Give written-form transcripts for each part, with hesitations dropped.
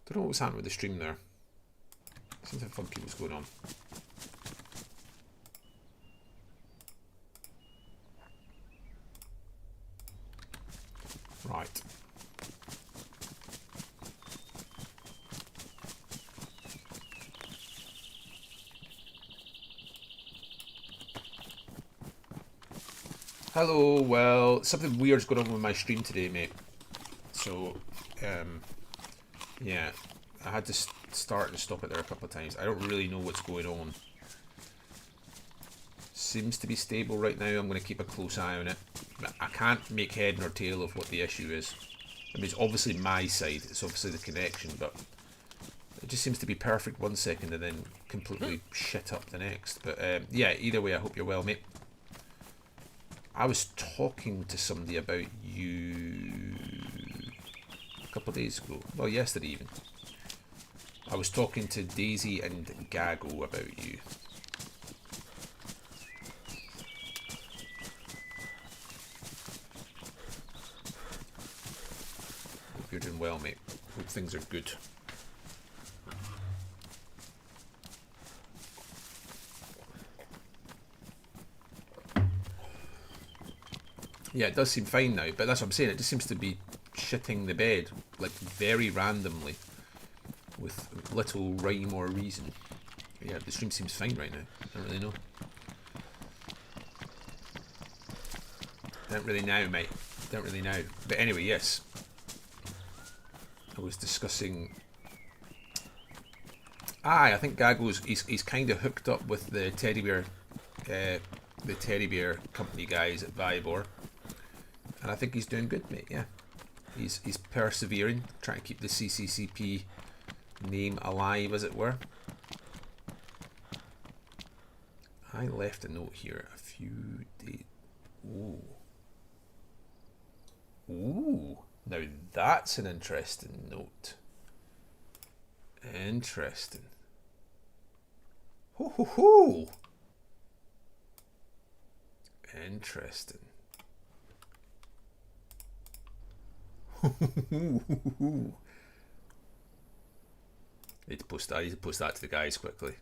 Don't know what was happening with the stream there. Something funky was going on. Right. Hello, well, something weird's going on with my stream today, mate. So, yeah, I had to start and stop it there a couple of times. I don't really know what's going on. Seems to be stable right now. I'm going to keep a close eye on it. I can't make head nor tail of what the issue is. I mean, it's obviously my side. It's obviously the connection, but it just seems to be perfect one second and then completely shit up the next. But yeah, either way, I hope you're well, mate. I was talking to somebody about you a couple of days ago. Well, yesterday even. I was talking to DayZ and Gago about you. Hope you're doing well, mate. Hope things are good. Yeah, it does seem fine now, but that's what I'm saying. It just seems to be shitting the bed, like, very randomly, with little rhyme or reason. Yeah, the stream seems fine right now. I don't really know. Don't really know, mate. Don't really know. But anyway, yes. I was discussing... I think Gago's... He's kind of hooked up with the teddy bear company guys at Vibor. And I think he's doing good, mate, yeah. He's persevering, trying to keep the CCCP name alive, as it were. I left a note here a few days... Ooh. Ooh. Now that's an interesting note. Interesting. Ho ho ho! Interesting. I need to post that to the guys quickly.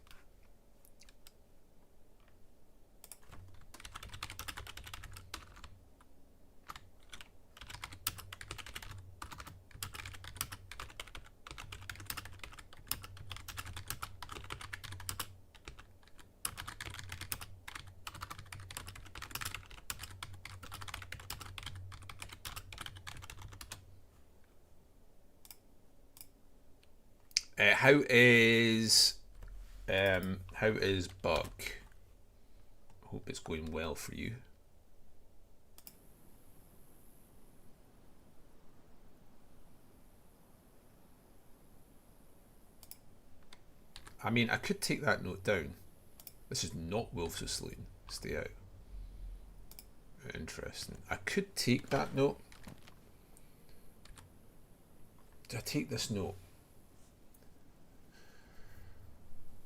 How is Bug? Hope it's going well for you. I mean, I could take that note down. This is not Wolves Asleep. Stay out. Interesting. I could take that note. Do I take this note?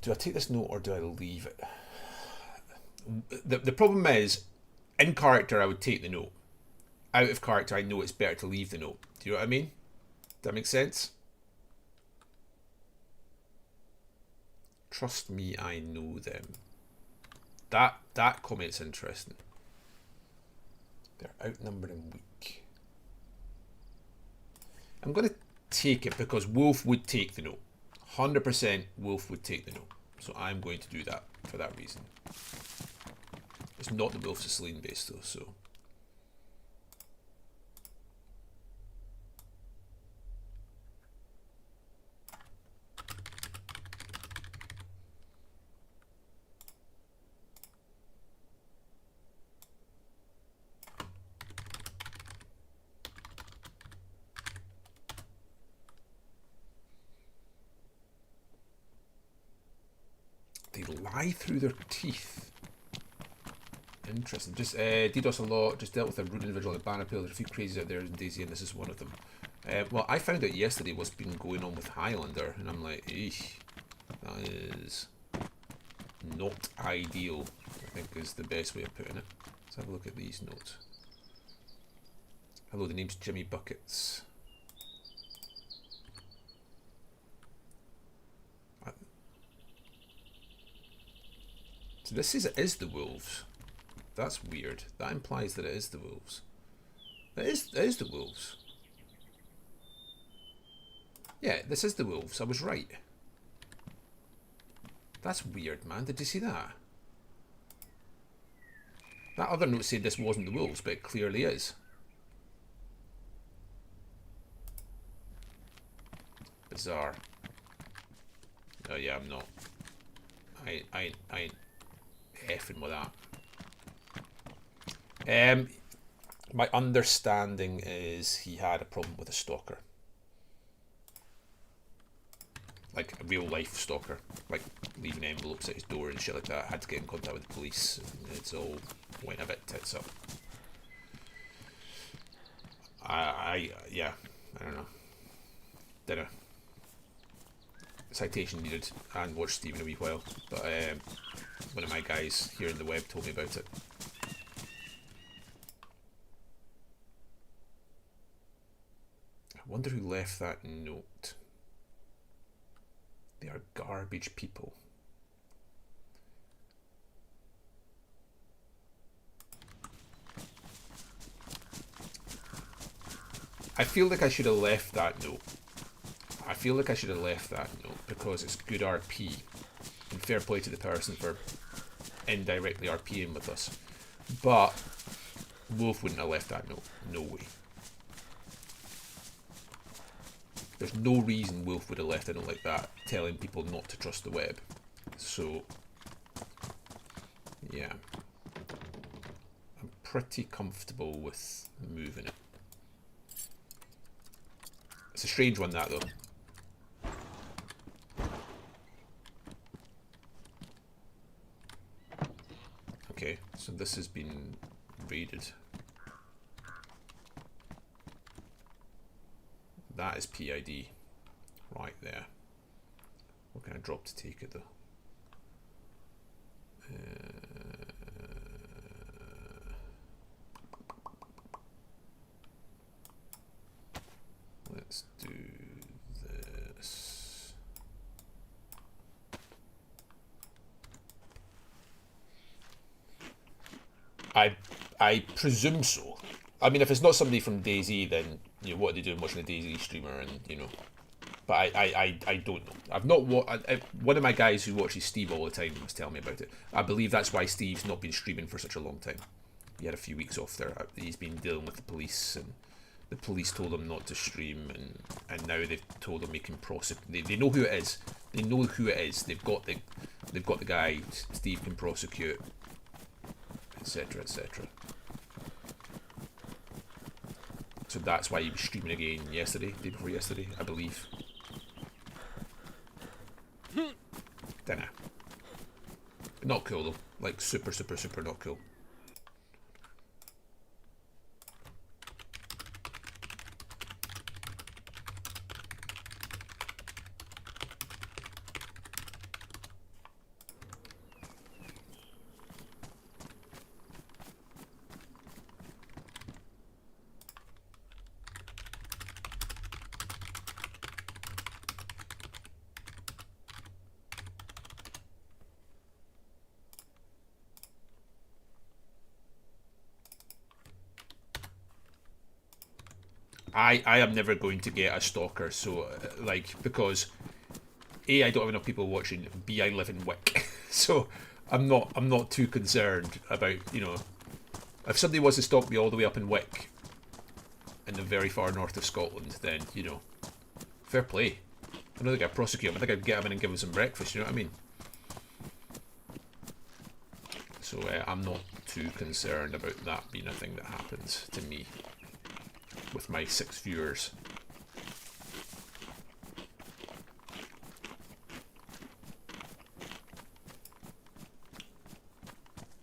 Do I take this note or do I leave it? The problem is, in character I would take the note. Out of character I know it's better to leave the note. Do you know what I mean? Does that make sense? Trust me, I know them. That comment's interesting. They're outnumbered and weak. I'm going to take it because Wolf would take the note. 100% Wolf would take the note. So I'm going to do that for that reason. It's not the Wolf's Asleep base though, so... They lie through their teeth. Interesting. Just DDoS a lot. Just dealt with a rude individual at Banner There's a few crazies out there in DayZ, and this is one of them. Well, I found out yesterday what's been going on with Highlander, and I'm like, eesh, that is not ideal, I think is the best way of putting it. Let's have a look at these notes. Hello, the name's Jimmy Buckets. So this says it is the wolves. That's weird. That implies that it is the wolves. It is the wolves. Yeah, this is the wolves. I was right. That's weird, man. Did you see that? That other note said this wasn't the wolves, but it clearly is. Bizarre. Oh yeah, I'm not. I ain't effing with that. My understanding is he had a problem with a stalker. Like a real life stalker. Like leaving envelopes at his door and shit like that. Had to get in contact with the police. And it's all went a bit tits up. Yeah, I don't know. Dinner. Citation needed, and watched Steve in a wee while, but one of my guys here in the web told me about it. I wonder who left that note. They are garbage people. I feel like I should have left that note. I feel like I should have left that note because it's good RP. And fair play to the person for indirectly RPing with us. But Wolf wouldn't have left that note. No way. There's no reason Wolf would have left a note like that telling people not to trust the web. So, yeah. I'm pretty comfortable with moving it. It's a strange one, that, though. Okay, so this has been raided. That is PID right there. What can I drop to take it though? Let's do this. I presume so. I mean, if it's not somebody from DayZ, then you know what are they doing watching a DayZ streamer, and you know. But I don't know. I've not one of my guys who watches Steve all the time was telling me about it. I believe that's why Steve's not been streaming for such a long time. He had a few weeks off there. He's been dealing with the police, and the police told him not to stream, and now they've told him he can prosecute. They know who it is. They know who it is. They've got the guy Steve can prosecute, etc., etc. So that's why he was streaming again yesterday, day before yesterday, I believe. Dunno. Not cool though. Like super, super, super not cool. I am never going to get a stalker, so like, because A, I don't have enough people watching, B, I live in Wick. So I'm not too concerned about, you know, if somebody wants to stalk me all the way up in Wick in the very far north of Scotland, then, you know, fair play. I don't think I'd prosecute him. I think I'd get him in and give him some breakfast, you know what I mean? So I'm not too concerned about that being a thing that happens to me with my 6 viewers.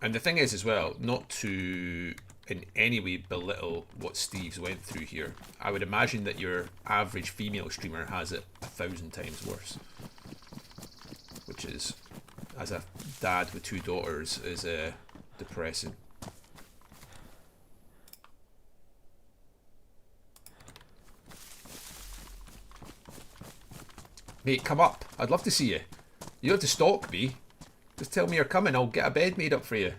And the thing is as well, not to in any way belittle what Steve's went through here, I would imagine that your average female streamer has it 1,000 times worse. Which is, as a dad with 2 daughters, is depressing. Mate, come up. I'd love to see you. You don't have to stalk me. Just tell me you're coming. I'll get a bed made up for you.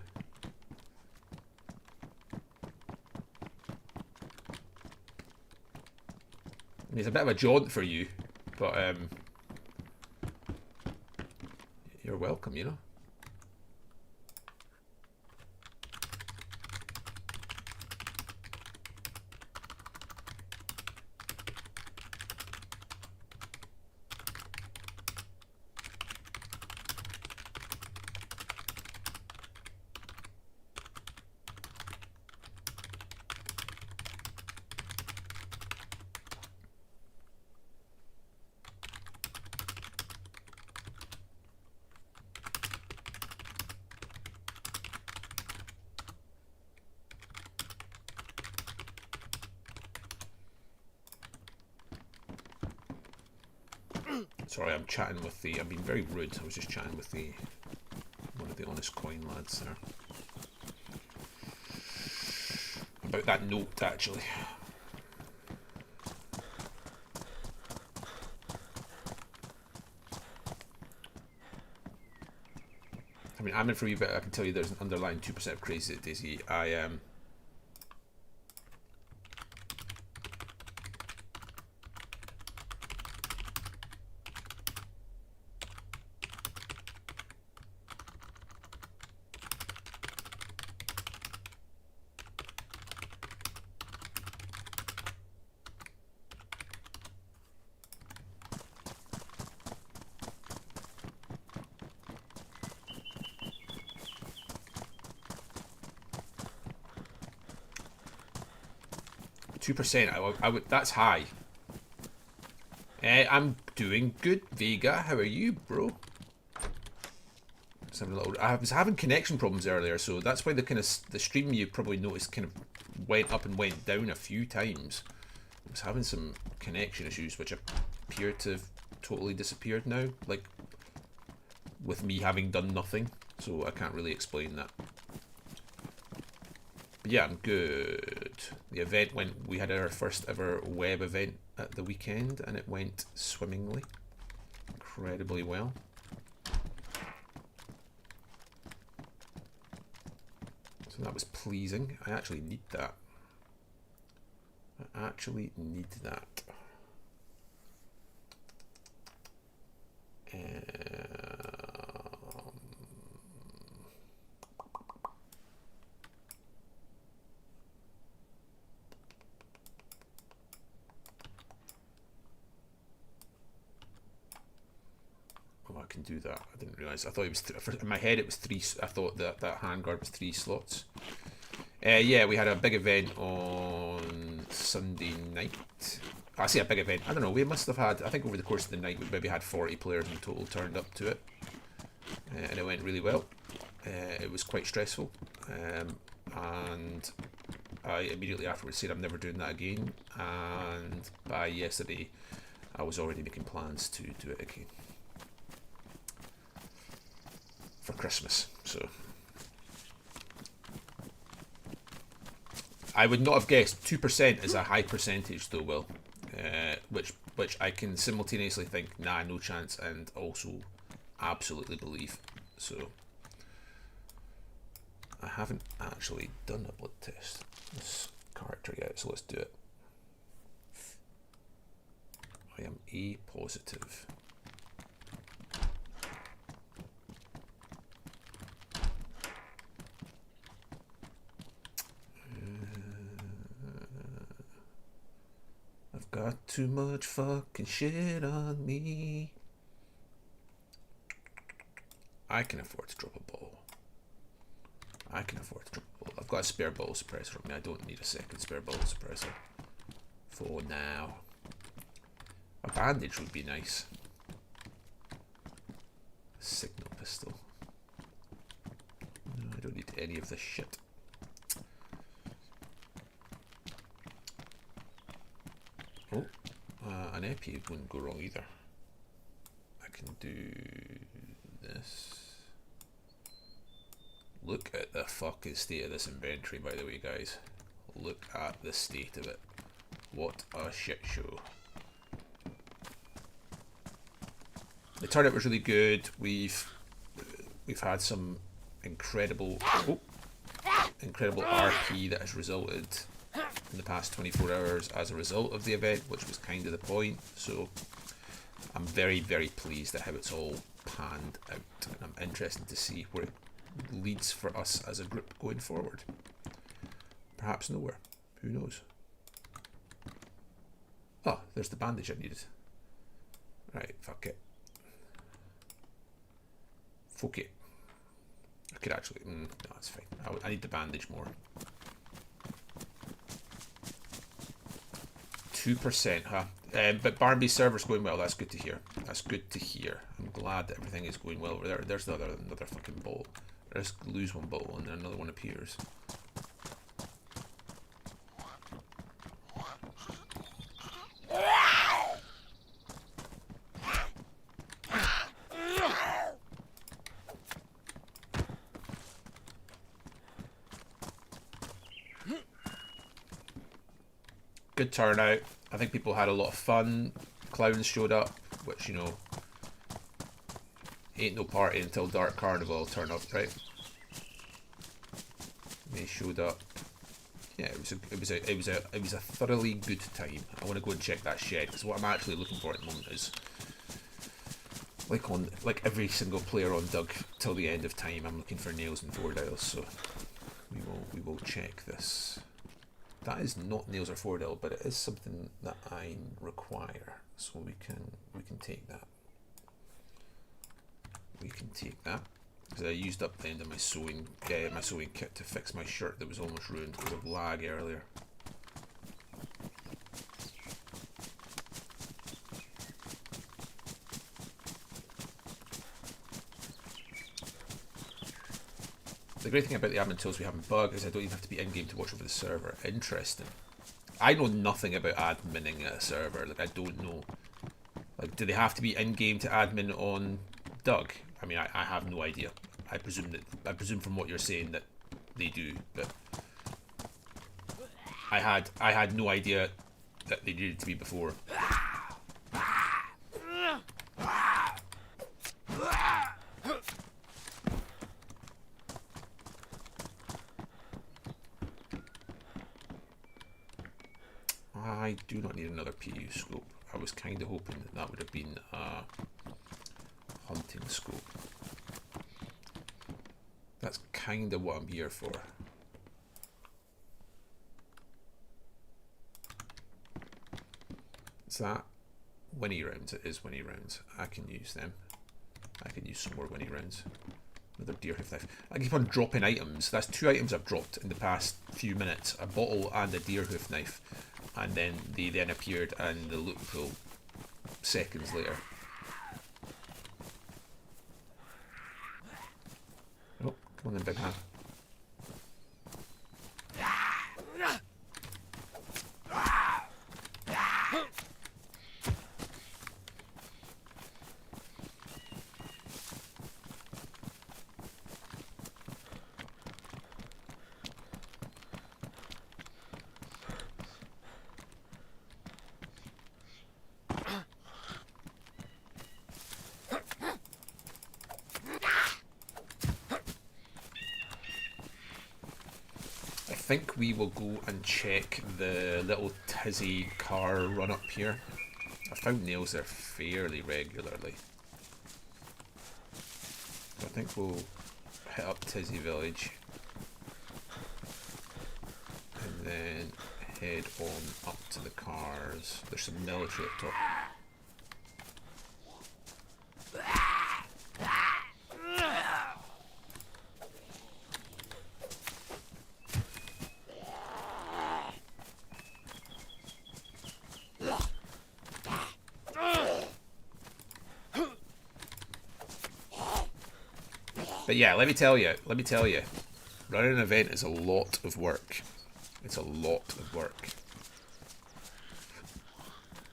I mean, it's a bit of a jaunt for you, but you're welcome, you know. Sorry, I'm chatting with the... I'm being very rude. I was just chatting with the... one of the Honest Coin lads there. About that note, actually. I mean, I'm in for you, but I can tell you there's an underlying 2% of crazy at DayZ. I am... 2%. I would. That's high. I'm doing good, Vega. How are you, bro? I was having connection problems earlier, so that's why the stream you probably noticed kind of went up and went down a few times. I was having some connection issues, which appear to have totally disappeared now. Like with me having done nothing, so I can't really explain that. But yeah, I'm good. The event went... We had our first ever web event at the weekend, and it went swimmingly. Incredibly well. So that was pleasing. I actually need that. I actually need that. Oh, I can do that. I didn't realise. I thought it was... in my head it was 3... I thought that handguard was 3 slots. Yeah, we had a big event on Sunday night. I say a big event. I don't know. We must have had... I think over the course of the night we maybe had 40 players in total turned up to it. And it went really well. It was quite stressful. And I immediately afterwards said I'm never doing that again. And by yesterday I was already making plans to do it again. For Christmas, so... I would not have guessed 2% is a high percentage though, Will. Which I can simultaneously think, nah, no chance, and also absolutely believe. So I haven't actually done a blood test this character yet, so let's do it. I am A positive. I've got too much fucking shit on me. I can afford to drop a ball. I can afford to drop a ball. I've got a spare ball suppressor on me. I don't need a second spare ball suppressor for now. A bandage would be nice. A signal pistol. No, I don't need any of this shit. Oh, an epi wouldn't go wrong either. I can do this. Look at the fucking state of this inventory, by the way, guys. Look at the state of it. What a shit show. The turnout was really good. We've We've had some incredible, incredible RP that has resulted in the past 24 hours as a result of the event, which was kind of the point. So I'm very, very pleased at how it's all panned out, and I'm interested to see where it leads for us as a group going forward. Perhaps nowhere. Who knows? Oh, there's the bandage I needed. Right, fuck it. Fuck it. I could actually... no, that's fine. I need the bandage more. 2%, huh? But Barnby's server's going well. That's good to hear. That's good to hear. I'm glad that everything is going well over there. There's another fucking bottle. Let's lose one bottle and then another one appears. Good turnout. I think people had a lot of fun. Clowns showed up, which, you know, ain't no party until Dark Carnival turn up, right? They showed up. Yeah, it was a thoroughly good time. I want to go and check that shed, because what I'm actually looking for at the moment is, like every single player on Doug till the end of time, I'm looking for nails and 4 dials. So we will check this. That is not nails or 4 dial, but it is something that I require. So we can take that. We can take that, because I used up the end of my sewing kit to fix my shirt that was almost ruined because of lag earlier. The great thing about the admin tools we have in Bug is I don't even have to be in-game to watch over the server. Interesting. I know nothing about adminning a server. Like, I don't know. Like, do they have to be in-game to admin on Doug? I mean, I have no idea. I presume from what you're saying that they do, but I had no idea that they needed to be before. I do not need another PU scope. I was kind of hoping that would have been a hunting scope. That's kind of what I'm here for. Is that Winnie rounds? It is Winnie rounds. I can use them. I can use some more Winnie rounds. Another deer hoof knife. I keep on dropping items. That's 2 items I've dropped in the past few minutes. A bottle and a deer hoof knife. And then they then appeared in the loot pool seconds later. Oh, come on then, big man. I think we will go and check the little Tizzy car run up here. I found nails there fairly regularly. So I think we'll hit up Tizzy Village and then head on up to the cars. There's some military up top. But yeah, let me tell you, running an event is a lot of work. It's a lot of work.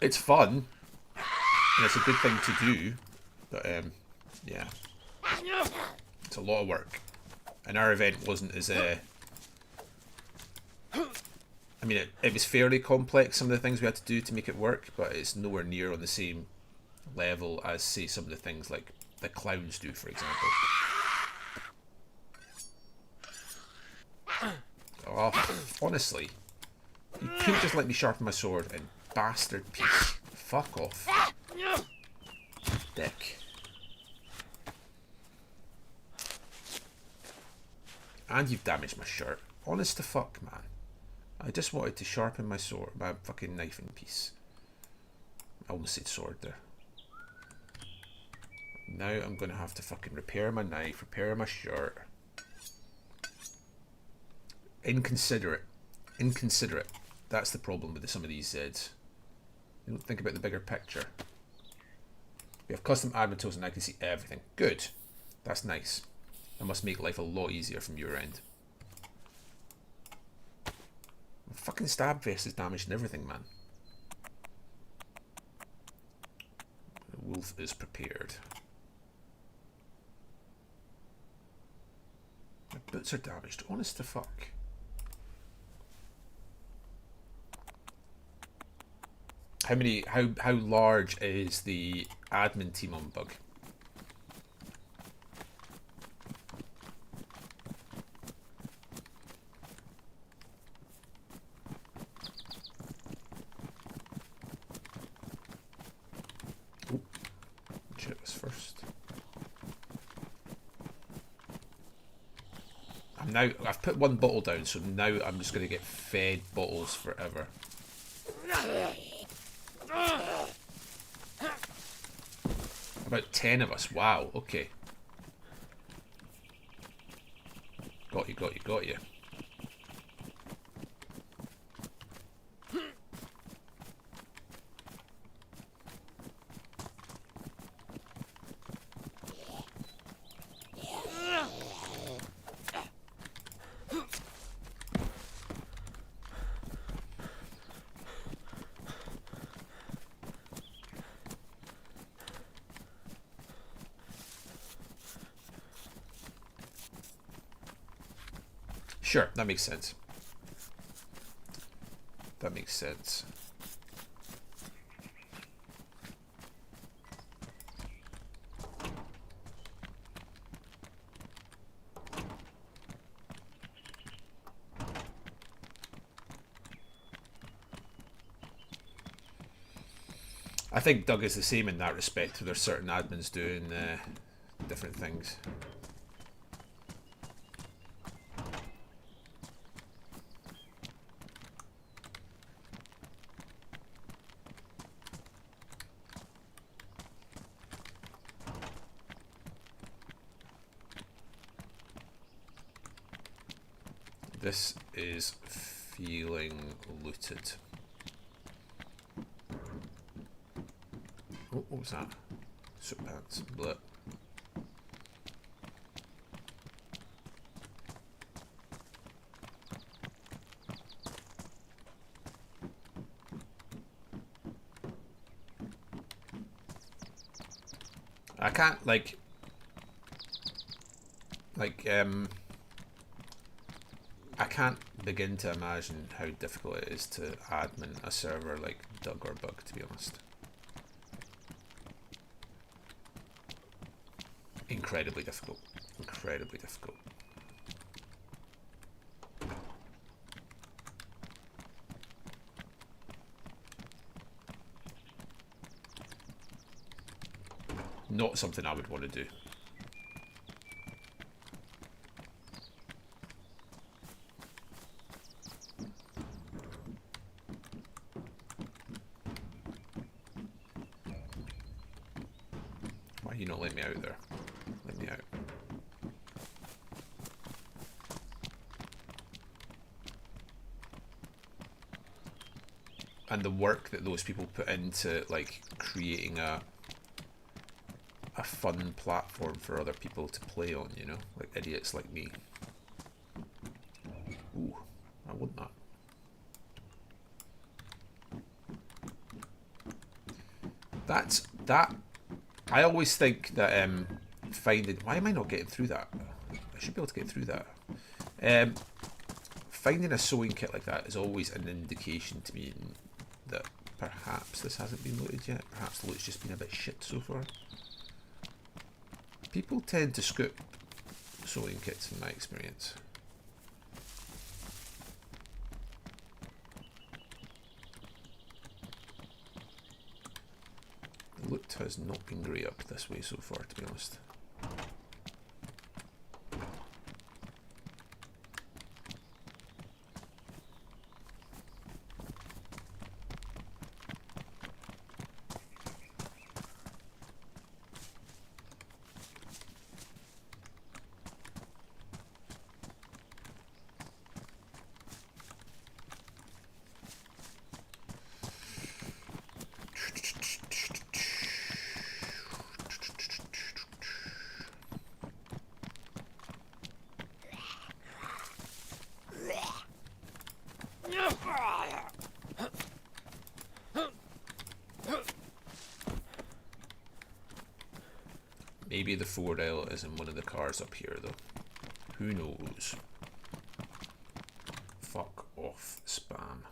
It's fun, and it's a good thing to do, but yeah, it's a lot of work. And our event wasn't as I mean, it was fairly complex, some of the things we had to do to make it work, but it's nowhere near on the same level as, say, some of the things like the clowns do, for example. Oh, honestly. You couldn't just let me sharpen my sword and bastard piece. Fuck off. Dick. And you've damaged my shirt. Honest to fuck, man. I just wanted to sharpen my sword, my fucking knifing piece. I almost said sword there. Now I'm going to have to fucking repair my knife, repair my shirt. Inconsiderate. Inconsiderate. That's the problem with some of these Zeds. You don't think about the bigger picture. We have custom admin tools and I can see everything. Good. That's nice. That must make life a lot easier from your end. My fucking stab vest is damaged and everything, man. The wolf is prepared. My boots are damaged. Honest to fuck. How large is the admin team on Bug? Oh, check this first. I've put one bottle down, so now I'm just going to get fed bottles forever. About 10 of us. Wow, okay. Got you, got you, got you. Sure, that makes sense. That makes sense. I think Doug is the same in that respect. There's certain admins doing different things. This is feeling looted. Oh, what was that? Soot pants. Blip. I can't I can't begin to imagine how difficult it is to admin a server like Doug or Bug, to be honest. Incredibly difficult. Incredibly difficult. Not something I would want to do. Why are you not letting me out there? Let me out. And the work that those people put into like creating a fun platform for other people to play on, you know, like idiots like me. Ooh, I want that. That. I always think that finding. Why am I not getting through that? I should be able to get through that. Finding a sewing kit like that is always an indication to me that perhaps this hasn't been looted yet. Perhaps the loot's just been a bit shit so far. People tend to scoop sewing kits in my experience. Loot has not been great up this way so far, to be honest. Maybe the 4L is in one of the cars up here, though. Who knows? Fuck off, spam.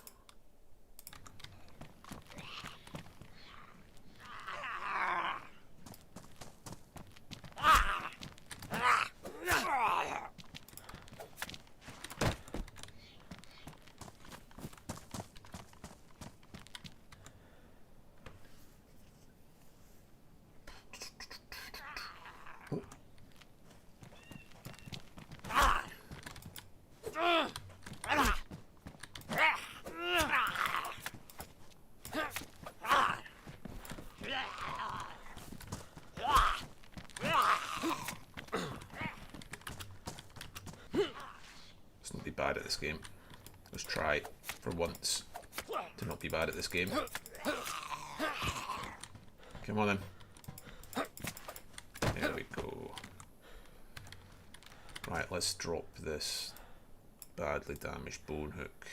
Bad at this game. Let's try for once to not be bad at this game. Come on then. There we go. Right, let's drop this badly damaged bone hook.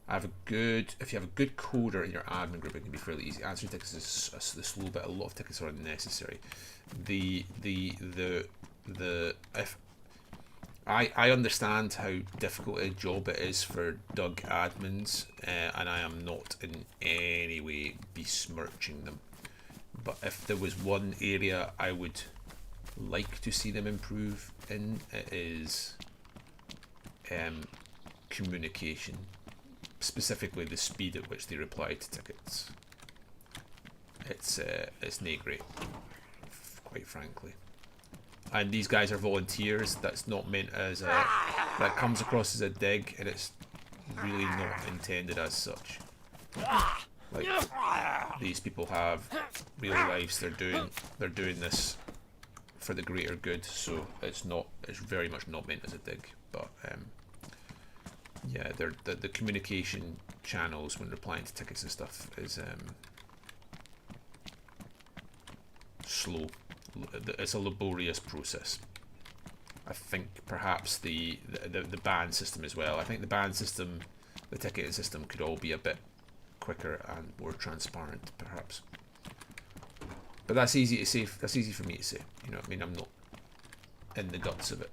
I have a good, if you have a good coder in your admin group, it can be fairly easy. Answering tickets is the slow bit. A lot of tickets are unnecessary. If I understand how difficult a job it is for Doug admins, and I am not in any way besmirching them. But if there was one area I would like to see them improve in, it is communication. Specifically the speed at which they reply to tickets. It's nae great, quite frankly. And these guys are volunteers. That's not meant as a, that comes across as a dig, and it's really not intended as such. Like, these people have real lives. They're doing this for the greater good. So it's very much not meant as a dig. But yeah, the communication channels when replying to tickets and stuff is slow. It's a laborious process. I think perhaps the ban system as well. I think the ban system, the ticketing system could all be a bit quicker and more transparent, perhaps. But that's easy to say. That's easy for me to say. You know what I mean? I'm not in the guts of it.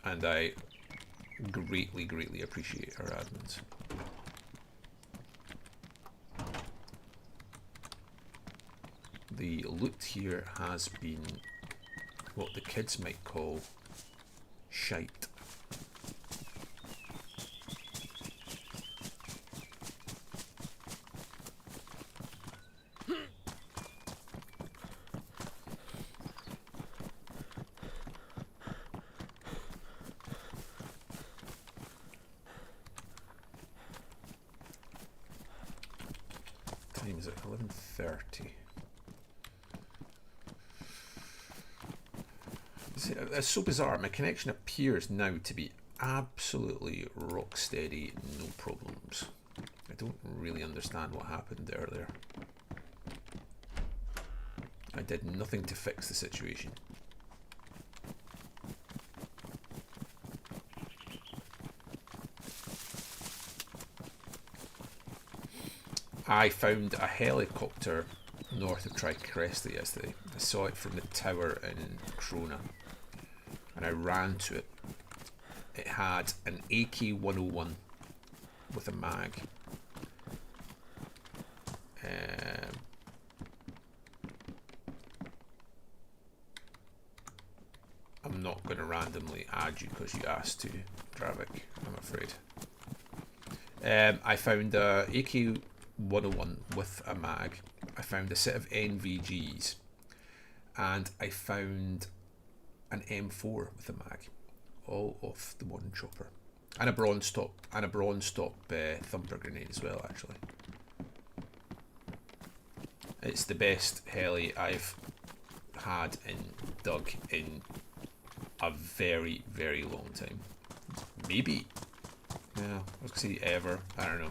And I greatly appreciate our admins. The loot here has been what the kids might call shite. Time is it? 11:30. It's so bizarre. My connection appears now to be absolutely rock steady, no problems. I don't really understand what happened earlier. I did nothing to fix the situation. I found a helicopter north of Tricresta yesterday. I saw it from the tower in Krona, and I ran to it. It had an AK-101 with a mag. I'm not going to randomly add you because you asked to, Dravik, I'm afraid. I found a AK-101 with a mag. I found a set of NVGs, and I found an M4 with a mag, all off the one chopper, and a bronze top thumper grenade as well. Actually, it's the best heli I've had in Doug in a very, very long time. Maybe, yeah, I was gonna say ever. I don't know.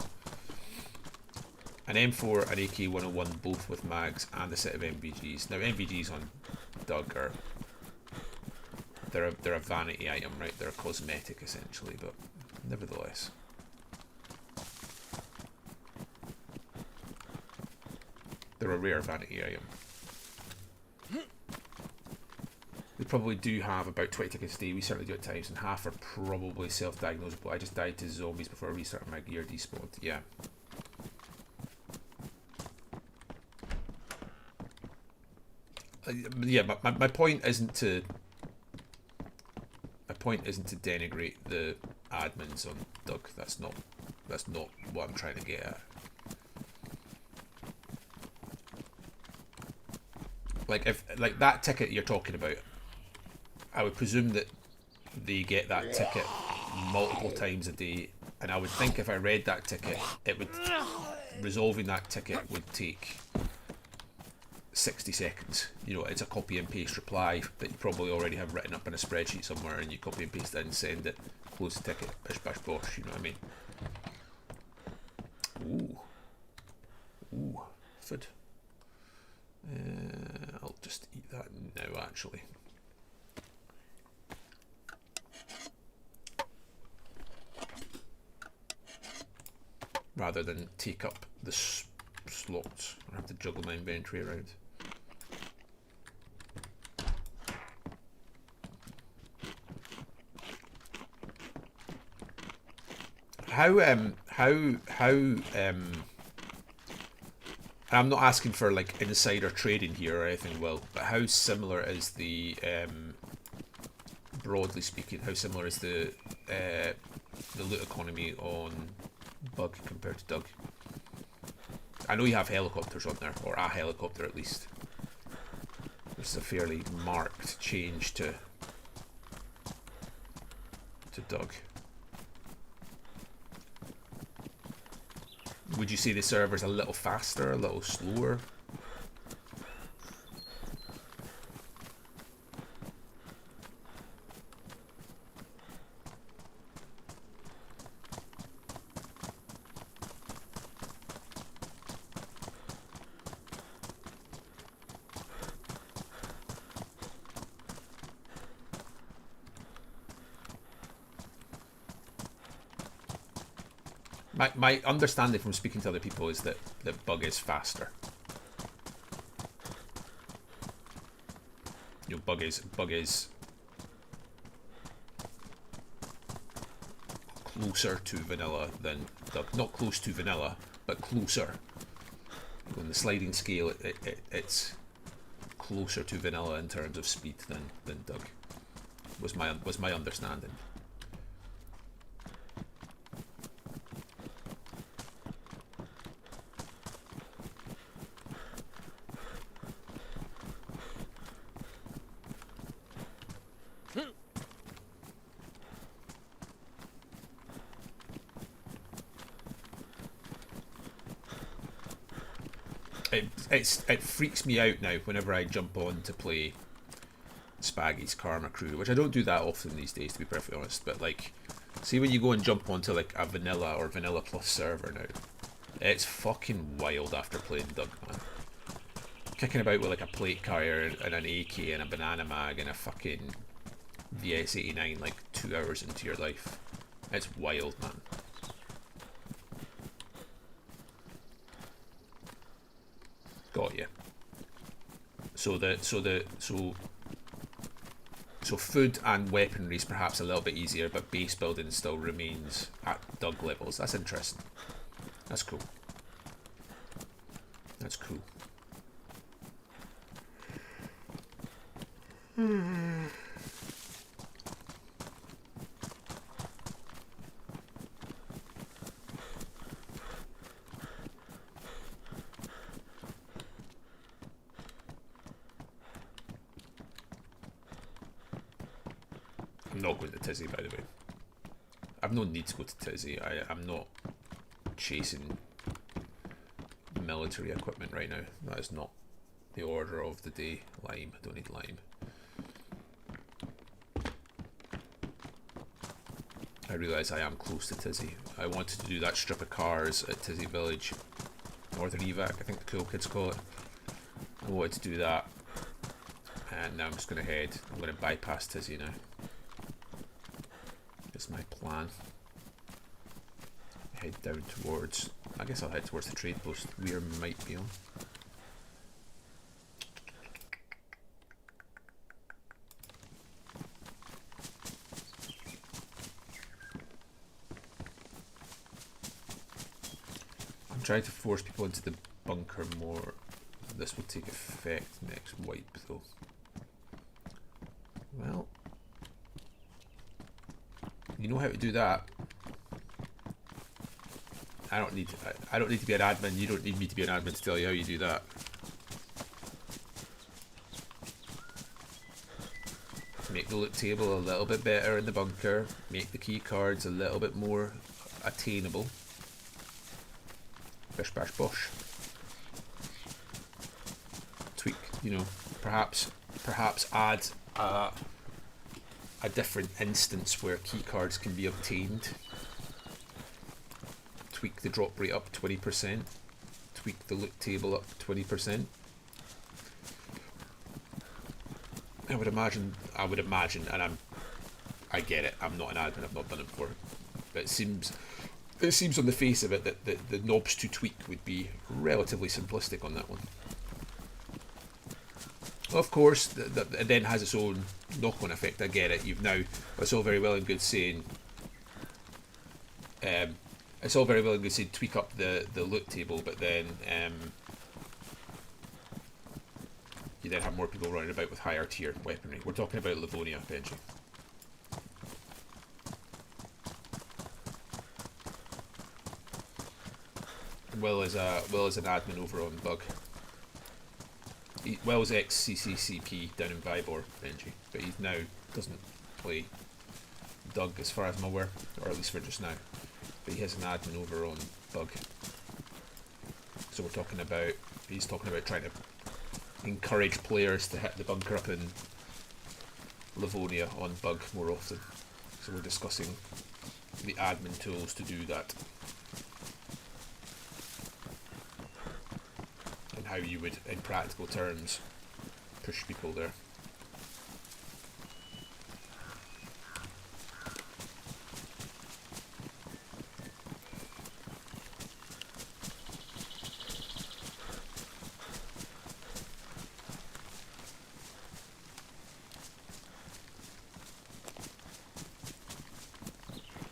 An M4, an AK-101, both with mags, and a set of NVGs. Now NVGs on Doug are they're a vanity item, right? They're a cosmetic essentially, but nevertheless. They're a rare vanity item. They probably do have about 20 tickets a day. We certainly do at times, and half are probably self-diagnosable. I just died to zombies before I restarted my gear despawned. Yeah. Yeah, my point isn't to denigrate the admins on Doug. That's not what I'm trying to get at. Like that ticket you're talking about, I would presume that they get that ticket multiple times a day, and I would think if I read that ticket, resolving that ticket would take 60 seconds. You know, it's a copy and paste reply that you probably already have written up in a spreadsheet somewhere, and you copy and paste it and send it, close the ticket, bish bash bosh, you know what I mean? Ooh, food. I'll just eat that now, actually. Rather than take up the slots, I have to juggle my inventory around. I'm not asking for like insider trading here or anything, Will, but how similar is the broadly speaking, how similar is the loot economy on Bug compared to Doug? I know you have helicopters on there, or a helicopter at least. This is a fairly marked change to Doug. Would you say the server's a little faster, a little slower? My understanding from speaking to other people is that Bug is faster. You know, Bug is closer to vanilla than Doug. Not close to vanilla, but closer. On the sliding scale, it's closer to vanilla in terms of speed than Doug. Was my understanding. It freaks me out now whenever I jump on to play Spaggy's Karma Crew, which I don't do that often these days, to be perfectly honest. But like, see when you go and jump onto like a vanilla or vanilla plus server now, it's fucking wild after playing Doug, man. Kicking about with like a plate carrier and an AK and a banana mag and a fucking VS89 like 2 hours into your life. It's wild, man. Got you. So food and weaponry is perhaps a little bit easier, but base building still remains at Doug levels. That's interesting. That's cool. That's cool. not going to Tizzy, by the way. I've no need to go to Tizzy. I'm not chasing military equipment right now. That is not the order of the day. Lime. I don't need lime. I realise I am close to Tizzy. I wanted to do that strip of cars at Tizzy Village. Northern Evac, I think the cool kids call it. I wanted to do that. And now I'm just going to head. I'm going to bypass Tizzy now. That's my plan. Head down towards... I guess I'll head towards the trade post Weir might be on. I'm trying to force people into the bunker more. This will take effect next wipe though. Well, you know how to do that. I don't need to be an admin. You don't need me to be an admin to tell you how you do that. Make the loot table a little bit better in the bunker. Make the key cards a little bit more attainable. Bish bash bosh. Tweak, you know, perhaps add a different instance where key cards can be obtained. Tweak the drop rate up 20%. Tweak the loot table up 20%. I would imagine, and I get it. I'm not an admin. I've not done it before, but it seems on the face of it that the knobs to tweak would be relatively simplistic on that one. Of course, it then has its own knock-on effect. I get it. It's all very well and good saying. It's all very well and good saying tweak up the loot table, but then you then have more people running about with higher tier weaponry. We're talking about Livonia, Benji. Will is an admin over on Bug. Will's ex-CCCP down in Vibor, Benji, but he now doesn't play Doug as far as I'm aware, or at least for just now. But he has an admin over on Bug. So he's talking about trying to encourage players to hit the bunker up in Livonia on Bug more often. So we're discussing the admin tools to do that. And how you would, in practical terms, push people there.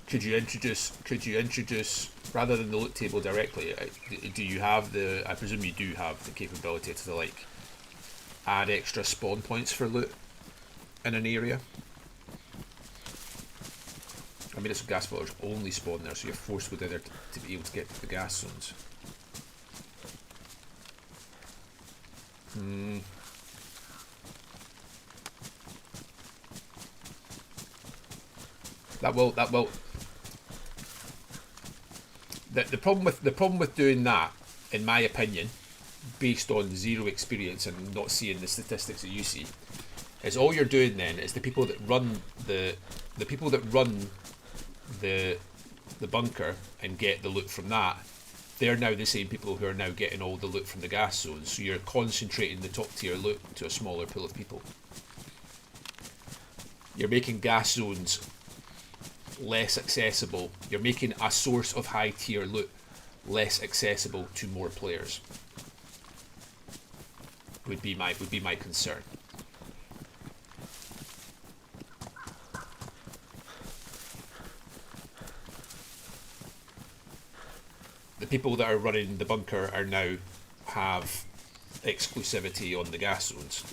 Could you introduce rather than the loot table directly? Do you have the? I presume you do have the capability to like add extra spawn points for loot in an area. I mean, it's gas spotters only spawn there, so you're forced within there to be able to get to the gas zones. That will. The problem with doing that, in my opinion, based on zero experience and not seeing the statistics that you see, is all you're doing then is the people that run the bunker and get the loot from that, they're now the same people who are now getting all the loot from the gas zones. So you're concentrating the top tier loot to a smaller pool of people. You're making gas zones less accessible. You're making a source of high tier loot less accessible to more players. Would be my concern. The people that are running the bunker are now have exclusivity on the gas zones,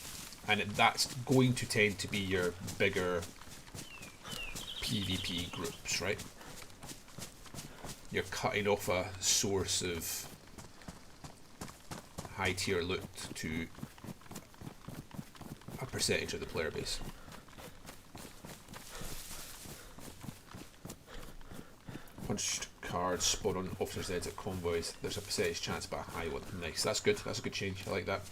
and that's going to tend to be your bigger PvP groups, right? You're cutting off a source of high tier loot to a percentage of the player base. punched cards spawn on officers' heads at convoys. There's a percentage chance, but a high one. Nice. That's good. That's a good change. I like that.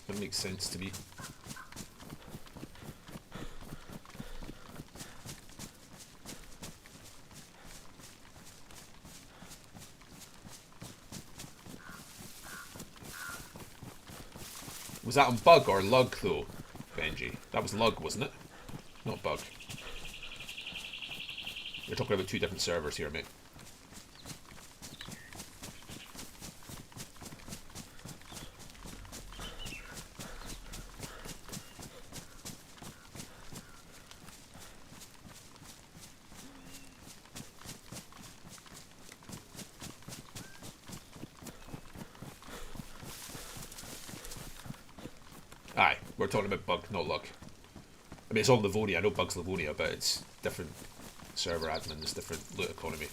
That makes sense to me. Was that on bug or lug though, Benji? That was lug, wasn't it? Not bug. We're talking about two different servers here, mate. Aye, we're talking about bug, not lug. I mean, it's all Livonia. I know bug's Livonia, but it's different server admins, different loot economy.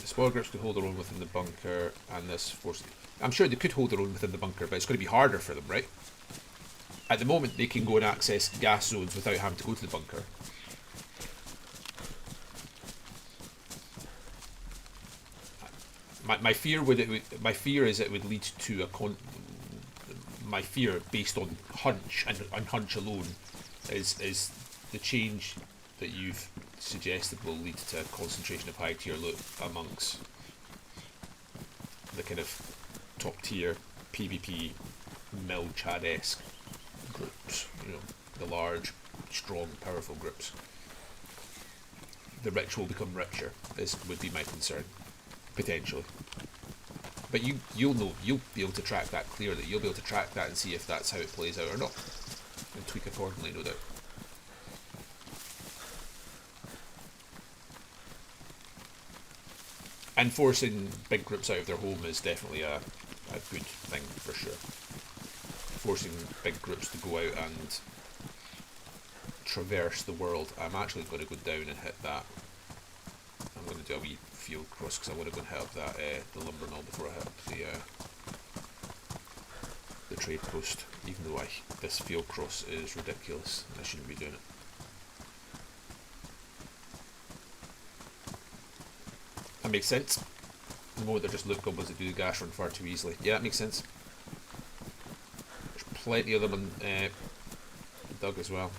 Spoil grips could hold their own within the bunker, and this force. I'm sure they could hold their own within the bunker, but it's going to be harder for them, right? At the moment, they can go and access gas zones without having to go to the bunker. My fear my fear is it would lead to my fear based on hunch and on hunch alone is the change that you've suggested will lead to a concentration of high tier loot amongst the kind of top tier PvP Mil Chad-esque groups, you know, the large, strong, powerful groups. The rich will become richer, would be my concern, potentially. But you'll know, you'll be able to track that clearly. You'll be able to track that and see if that's how it plays out or not, and tweak accordingly, no doubt. And forcing big groups out of their home is definitely a good thing, for sure. Forcing big groups to go out and traverse the world. I'm actually going to go down and hit that. I'm going to do a wee field cross because I want to go and hit up that the lumber mill before I hit up the trade post. Even though this field cross is ridiculous, I shouldn't be doing it. That makes sense. The moment they're just loot goblins that do the gas run far too easily. Yeah, that makes sense. There's plenty of them on Doug as well.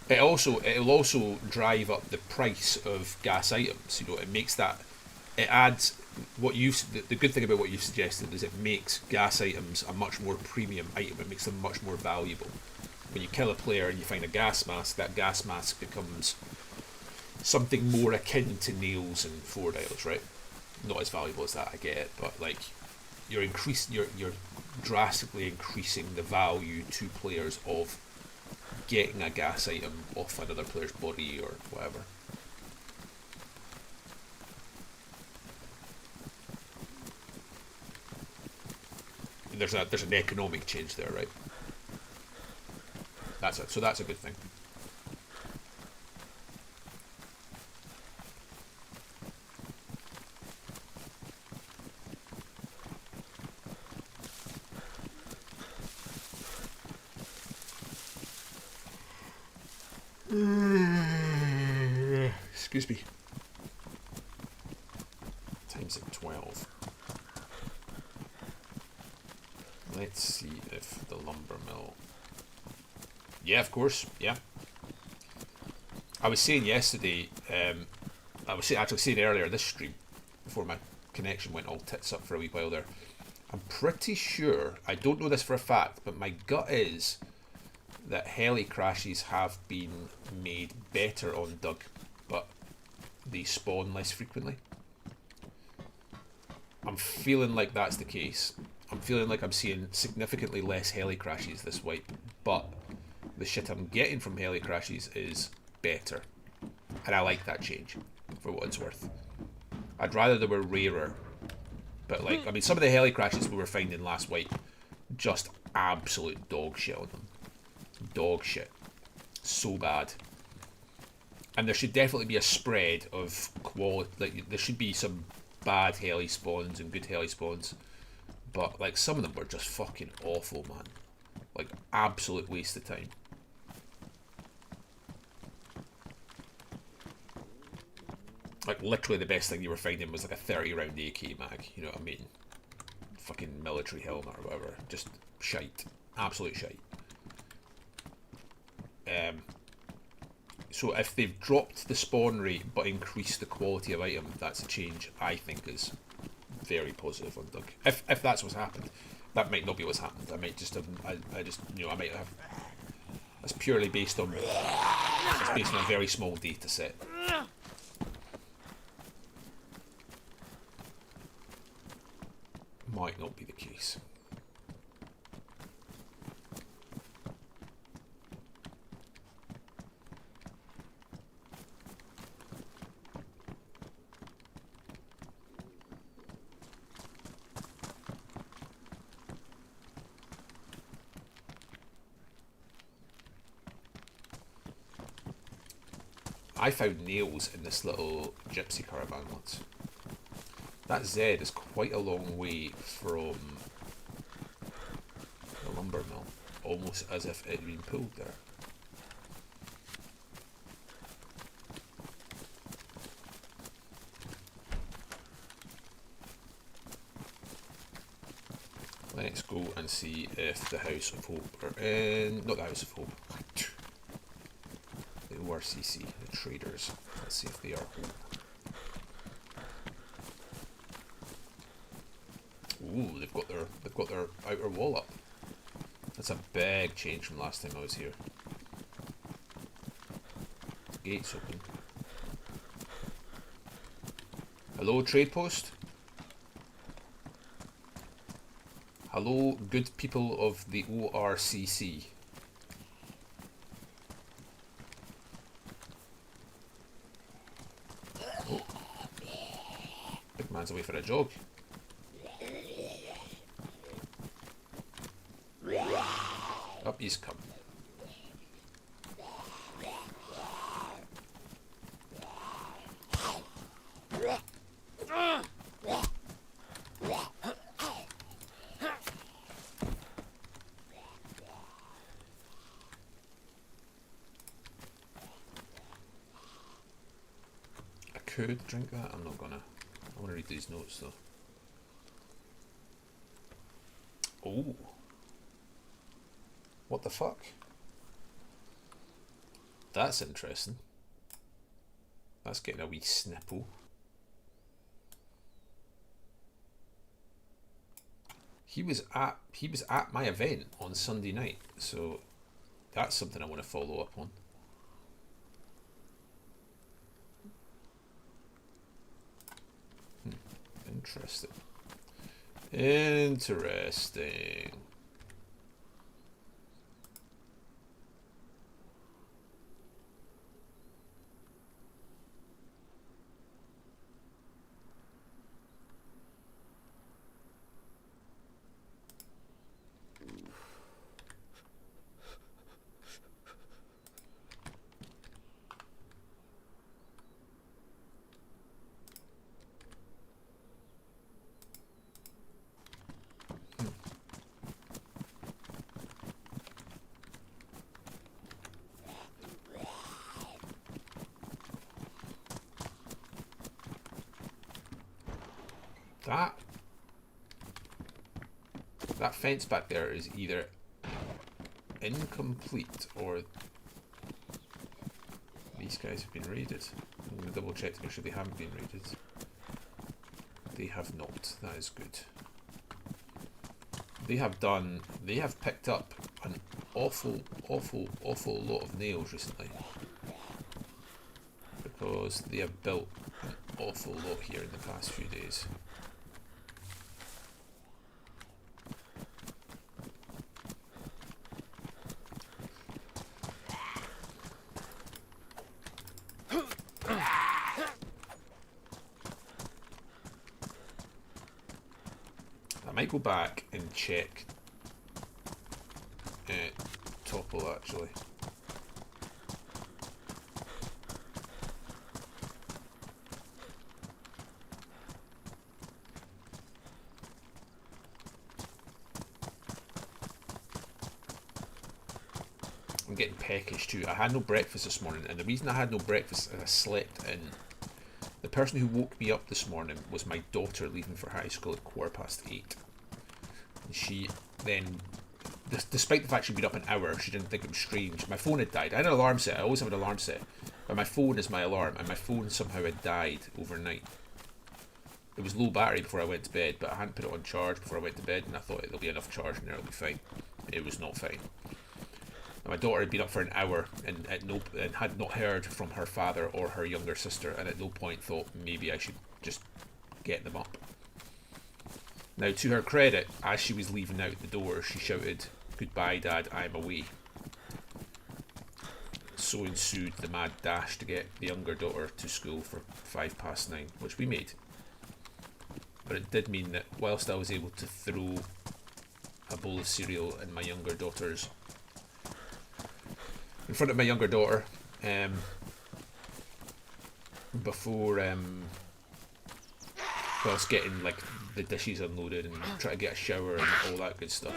It'll also drive up the price of gas items. You know, it makes that, it adds what the good thing about what you've suggested is it makes gas items a much more premium item. It makes them much more valuable. When you kill a player and you find a gas mask, that gas mask becomes something more akin to nails and 4 dials, right? Not as valuable as that, I get it, but like you're drastically increasing the value to players of getting a gas item off another player's body or whatever. There's an economic change there, right? So that's a good thing. Excuse me. Time's at 12. Let's see if the lumber mill... Yeah, of course, yeah. I was saying yesterday, I was actually saying earlier this stream, before my connection went all tits up for a wee while there, I'm pretty sure, I don't know this for a fact, but my gut is that heli crashes have been made better on Doug, but they spawn less frequently. I'm feeling like that's the case. I'm feeling like I'm seeing significantly less heli crashes this wipe, but the shit I'm getting from heli crashes is better. And I like that change, for what it's worth. I'd rather they were rarer. But, like, I mean, some of the heli crashes we were finding last wipe, just absolute dog shit on them. Dog shit. So bad. And there should definitely be a spread of quality. Like, there should be some bad heli spawns and good heli spawns. But, like, some of them were just fucking awful, man. Like, absolute waste of time. Like, literally the best thing you were finding was like a 30 round AK mag, you know what I mean? Fucking military helmet or whatever. Just shite. Absolute shite. So if they've dropped the spawn rate but increased the quality of item, that's a change I think is very positive on Doug. If that's what's happened. That might not be what's happened. I might just have, I just, you know, I might have, that's purely based on, it's based on a very small data set. Might not be the case. I found nails in this little gypsy caravan once. That Z is quite a long way from the lumber mill, almost as if it had been pulled there. Let's go and see if the House of Hope are in. Not the House of Hope. The ORCC, the traders. Let's see if they are Hope. Ooh, they've got their outer wall up. That's a big change from last time I was here. Gates open. Hello, trade post. Hello, good people of the ORCC. Oh. Big man's away for a jog. Up he's come. I could drink that, I'm not gonna. I want to read these notes though. Oh. What the fuck? That's interesting. That's getting a wee snipple. He was at my event on Sunday night, so that's something I want to follow up on. Interesting. Interesting. That fence back there is either incomplete or these guys have been raided. I'm going to double check to make sure they haven't been raided. They have not. That is good. They have picked up an awful lot of nails recently. Because they have built an awful lot here in the past few days. go back and check Topple actually. I'm getting peckish too. I had no breakfast this morning, and the reason I had no breakfast is I slept in. The person who woke me up this morning was my daughter leaving for high school at 8:15. And she then, despite the fact she'd been up an hour, she didn't think it was strange. My phone had died. I had an alarm set. I always have an alarm set. But my phone is my alarm, and my phone somehow had died overnight. It was low battery before I went to bed, but I hadn't put it on charge before I went to bed, and I thought there'll be enough charge in there, it'll be fine. It was not fine. And my daughter had been up for an hour and had not heard from her father or her younger sister, and at no point thought maybe I should just get them up. Now, to her credit, as she was leaving out the door, she shouted, "Goodbye, Dad, I'm away." So ensued the mad dash to get the younger daughter to school for 9:05, which we made. But it did mean that whilst I was able to throw a bowl of cereal in my younger daughter's in front of my younger daughter, before whilst getting like the dishes unloaded and trying to get a shower and all that good stuff,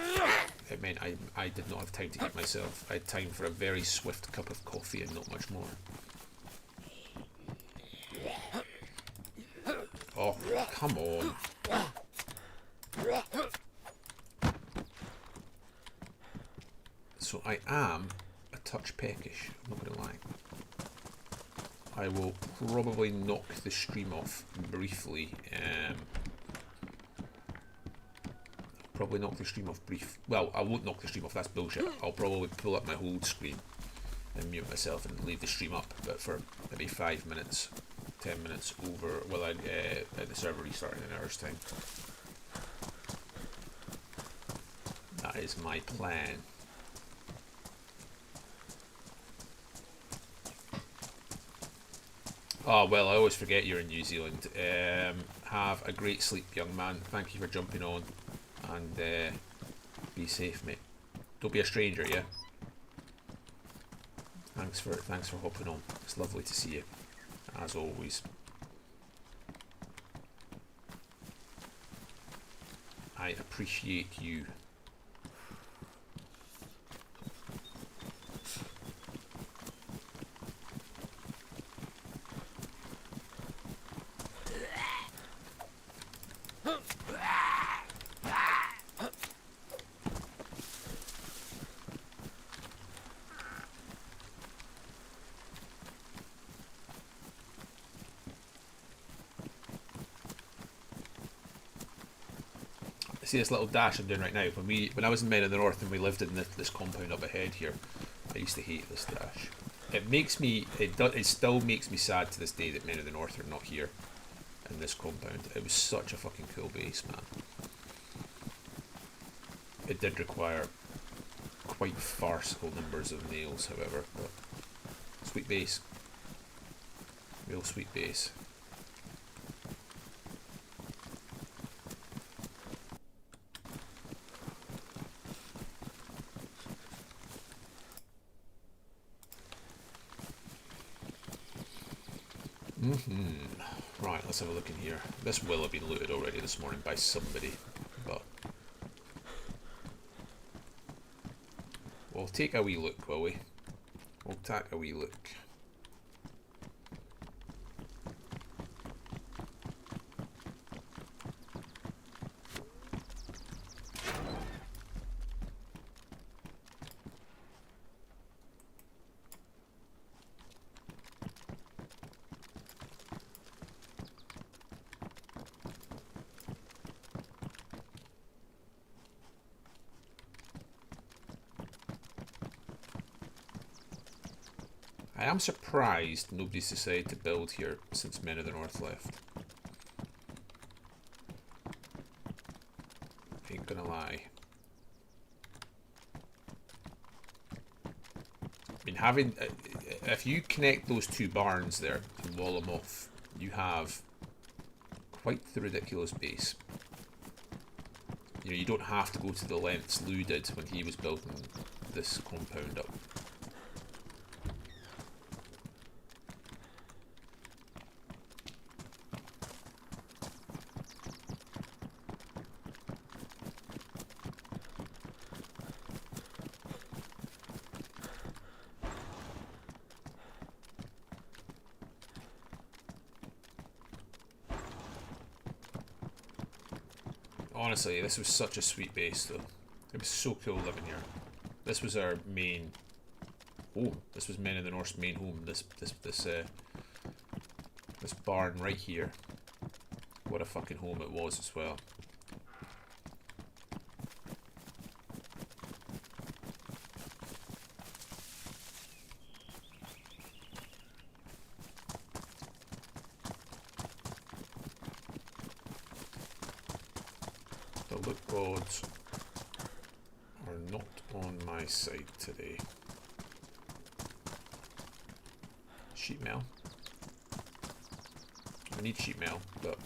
it meant I did not have time to eat myself. I had time for a very swift cup of coffee and not much more. Oh, come on. So I am a touch peckish, I'm not going to lie. I will probably knock the stream off briefly. Well, I won't knock the stream off, that's bullshit. I'll probably pull up my whole screen and mute myself and leave the stream up, but for maybe 5 minutes, 10 minutes over, well, at the server restarting in an hour's time. That is my plan. Oh, well, I always forget you're in New Zealand. Have a great sleep, young man. Thank you for jumping on. And be safe, mate. Don't be a stranger, yeah? Thanks for hopping on. It's lovely to see you, as always. I appreciate you. See this little dash I'm doing right now. When I was in Men in the North and we lived in this compound up ahead here, I used to hate this dash. It still makes me sad to this day that Men in the North are not here in this compound. It was such a fucking cool base, man. It did require quite farcical numbers of nails, however, but sweet base. Real sweet base. Right, let's have a look in here. This will have been looted already this morning by somebody, but we'll take a wee look, will we? We'll take a wee look. I am surprised nobody's decided to build here since Men of the North left. Ain't gonna lie. I mean, if you connect those two barns there and wall them off, you have quite the ridiculous base. You know, you don't have to go to the lengths Lou did when he was building this compound up. Honestly, this was such a sweet base, though. It was so cool living here. This was our main home. This was Men in the North's main home. This barn right here. What a fucking home it was as well. The loot gods are not on my side today. Sheep mail. I need sheep mail, but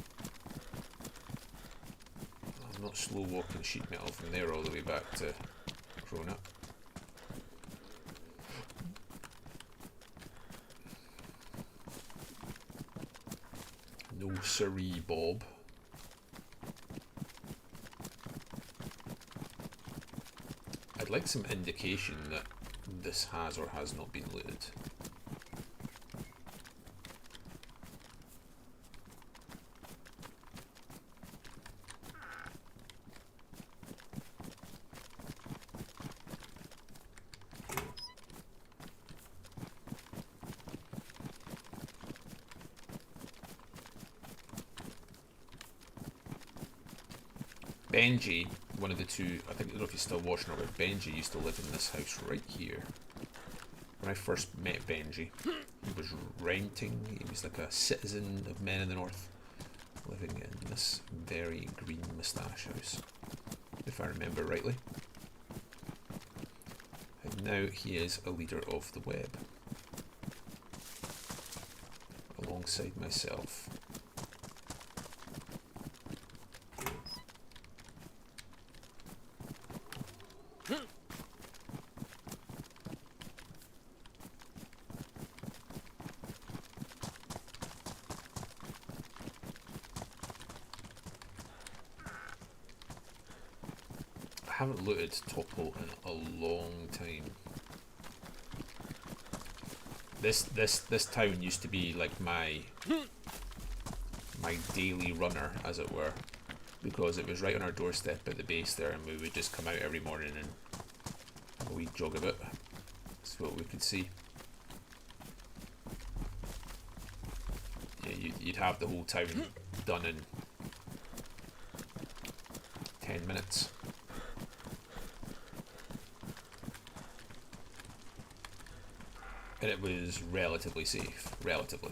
I'm not slow walking sheep metal from there all the way back to Crona. No siree, Bob. I'd like some indication that this has or has not been looted. Benji, one of the two, I don't know if he's still watching or but Benji used to live in this house right here. When I first met Benji, he was renting, he was like a citizen of Men in the North, living in this very green moustache house, if I remember rightly. And now he is a leader of the web, alongside myself. I haven't looted Topple in a long time. This town used to be like my daily runner, as it were, because it was right on our doorstep at the base there, and we would just come out every morning and have a wee jog about. That's what we could see. Yeah, you'd have the whole town done in 10 minutes. And it was relatively safe, relatively.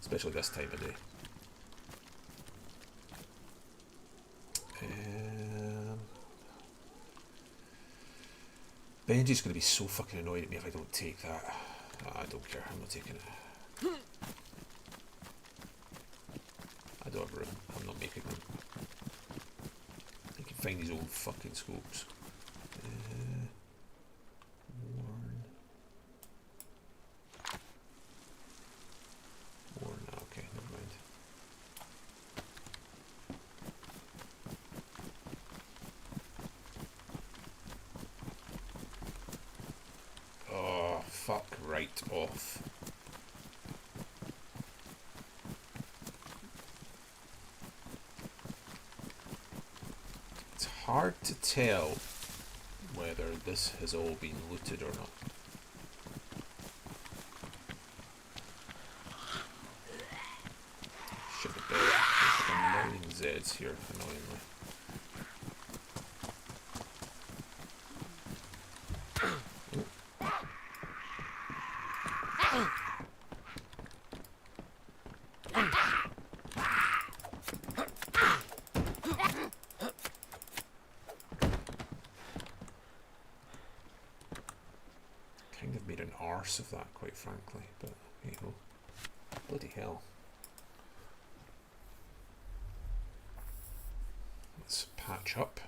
Especially this time of day. Benji's going to be so fucking annoyed at me if I don't take that. I don't care, I'm not taking it. I don't have room, I'm not making room. You can find these old fucking scopes. Okay, never mind. Oh, fuck right off. It's hard to tell whether this has all been looted or not. Zeds here, annoyingly. Kind of made an arse of that, quite frankly, but you know, bloody hell. patch up.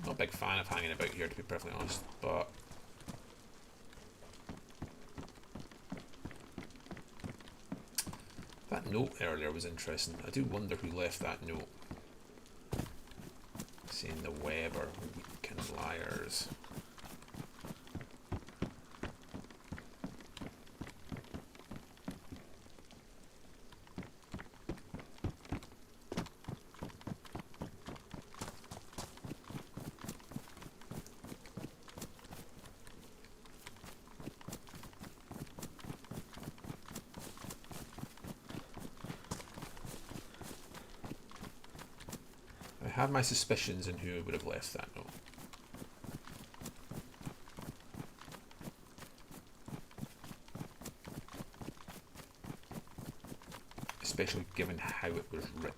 Not a big fan of hanging about here, to be perfectly honest, but that note earlier was interesting. I do wonder who left that note. Saying the web are weak and liars. I have my suspicions in who would have left that note. Especially given how it was written.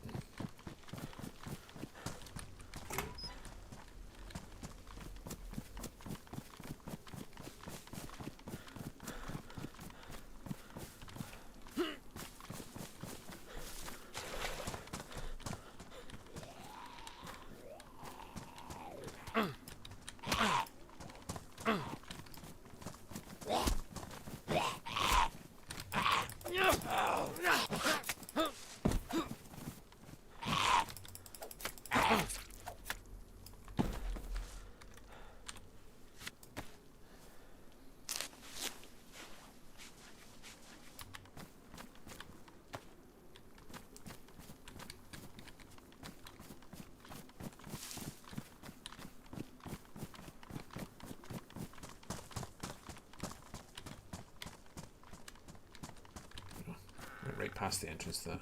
Right past the entrance to that.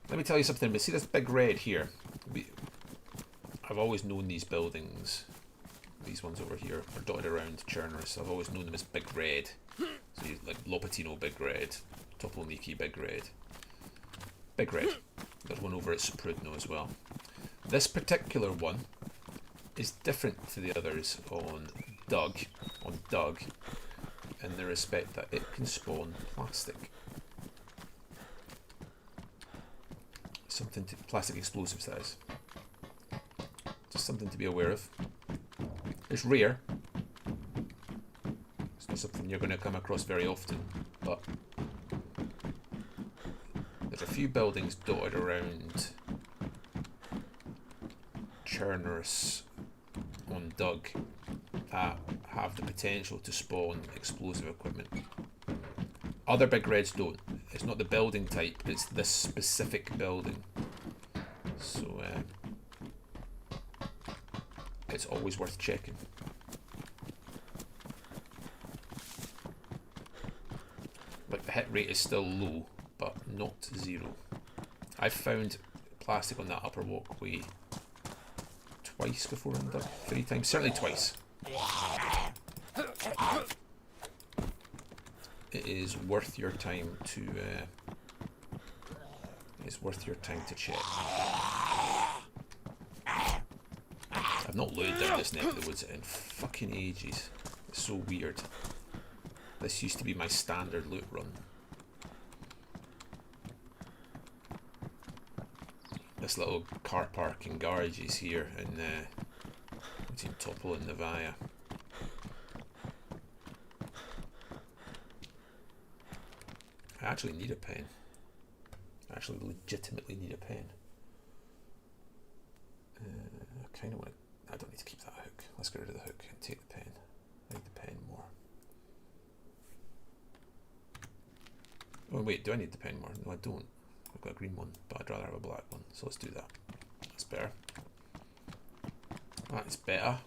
Let me tell you something. See this big red here? I've always known these buildings, these ones over here, are dotted around Chernarus. I've always known them as Big Red. So you, like Lopatino Big Red, Topolniki Big Red. Big Red. There's one over at Sprudno as well. This particular one is different to the others on Doug, in the respect that it can spawn plastic. Something to plastic explosives, that is. Just something to be aware of. It's rare. It's not something you're going to come across very often, but there's a few buildings dotted around Chernarus on Doug that have the potential to spawn explosive equipment. Other Big Reds don't. It's not the building type, it's this specific building. So it's always worth checking. Like the hit rate is still low, but not zero. I've found plastic on that upper walkway twice before in Doug. 3 times, certainly twice. It is worth your time to check. I've not looted down this neck of the woods in fucking ages. It's so weird. This used to be my standard loot run. This little car park and garages here in between Topol and Nevaya. I actually need a pen. I actually legitimately need a pen. I kind of want to... I don't need to keep that hook. Let's get rid of the hook and take the pen. I need the pen more. Oh wait, do I need the pen more? No, I don't. I've got a green one, but I'd rather have a black one. So let's do that. That's better. That's better.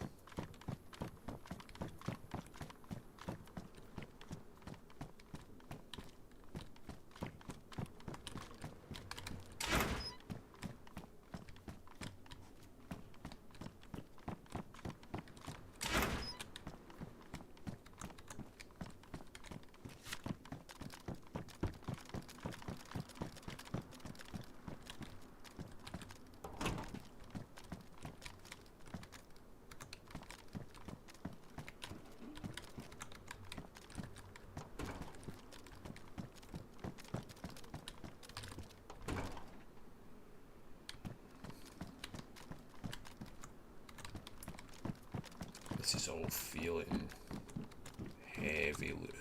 This is all feeling heavy looted.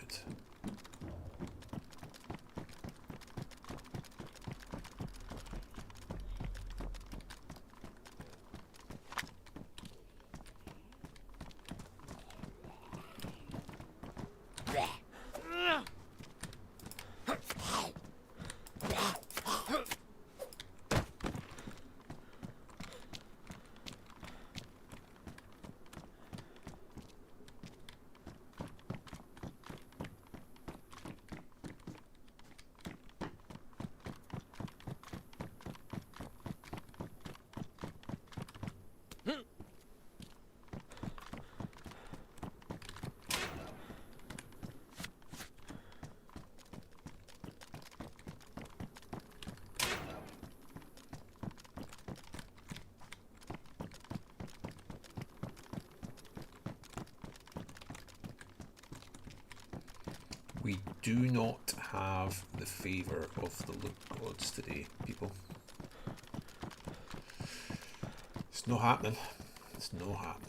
We do not have the favour of the loot gods today, people. It's not happening. It's not happening.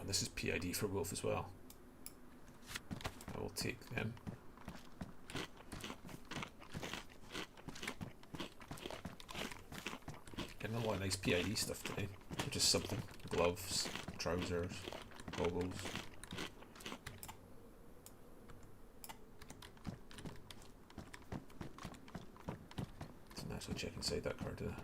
This is PID for wolf as well. I will take them. Getting a lot of nice PID stuff today. Just something. Gloves, trousers, goggles. Didn't actually check inside that card, did I?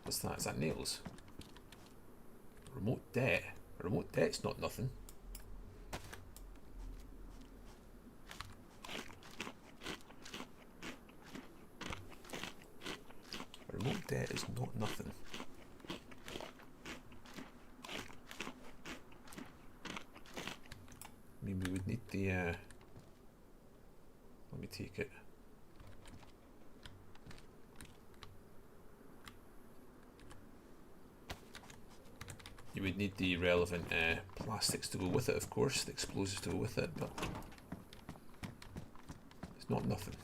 What's that? Is that nails? Remote debt? A remote debt's not nothing. A remote debt is not nothing. I mean, we would need the let me take it. You would need the relevant plastics to go with it, of course, the explosives to go with it, but it's not nothing.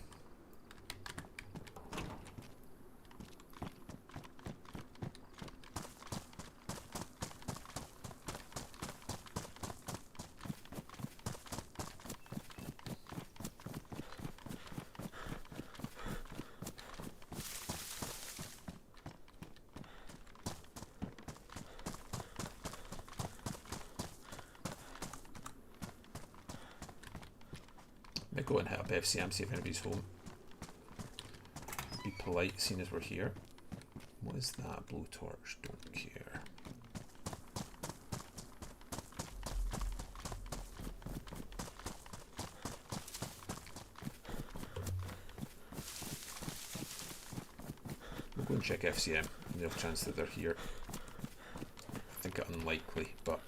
Might go and hit up FCM, see if anybody's home. Be polite, seeing as we're here. What is that? Blowtorch, don't care. We'll go and check FCM, on the off chance that they're here. I think it unlikely, but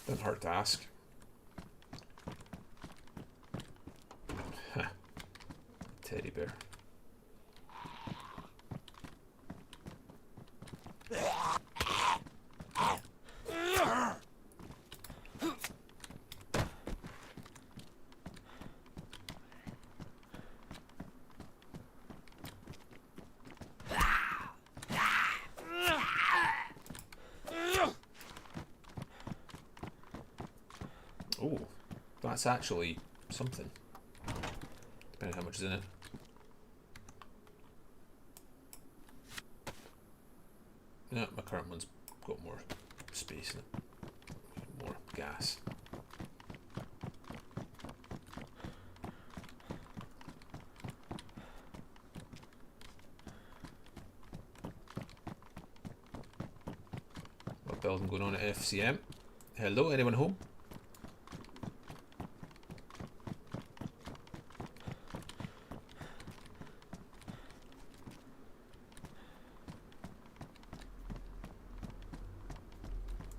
doesn't hurt to ask. Huh. Teddy bear. That's actually something. Depending on how much is in it. No, my current one's got more space in it. More gas. What building going on at FCM? Hello, anyone home?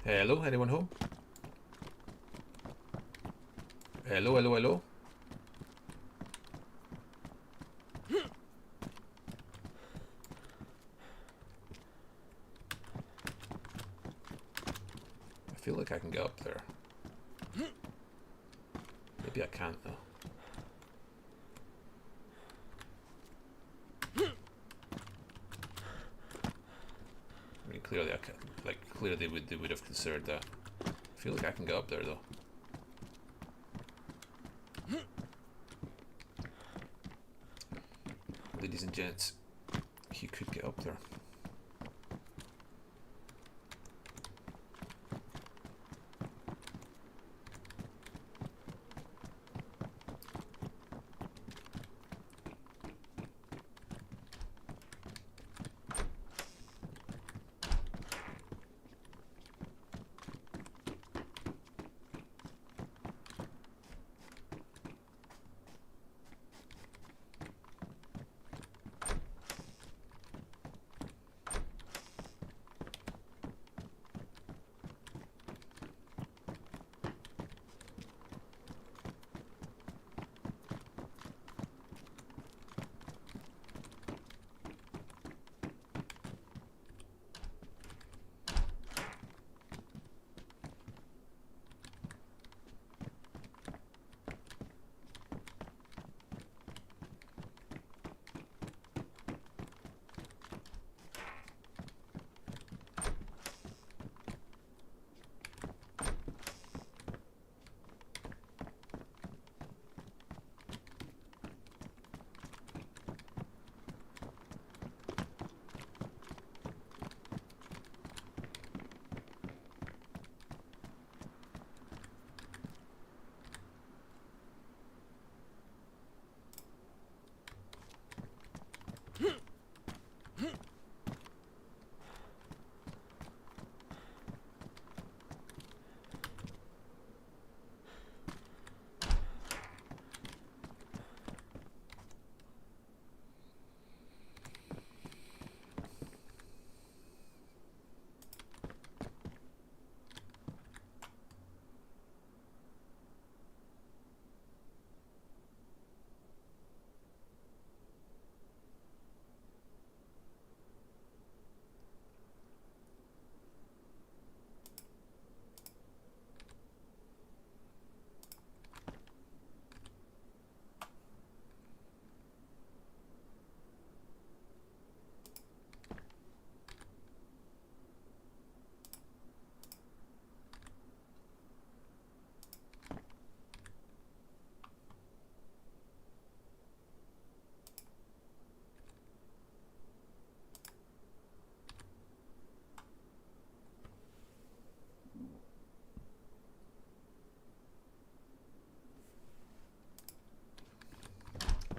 Hello, anyone home? Hello, hello, hello. I feel like I can get up there. Maybe I can't though. I mean, clearly I can. Like, clearly they would have considered that. I feel like I can get up there though. Ladies and gents, he could get up there.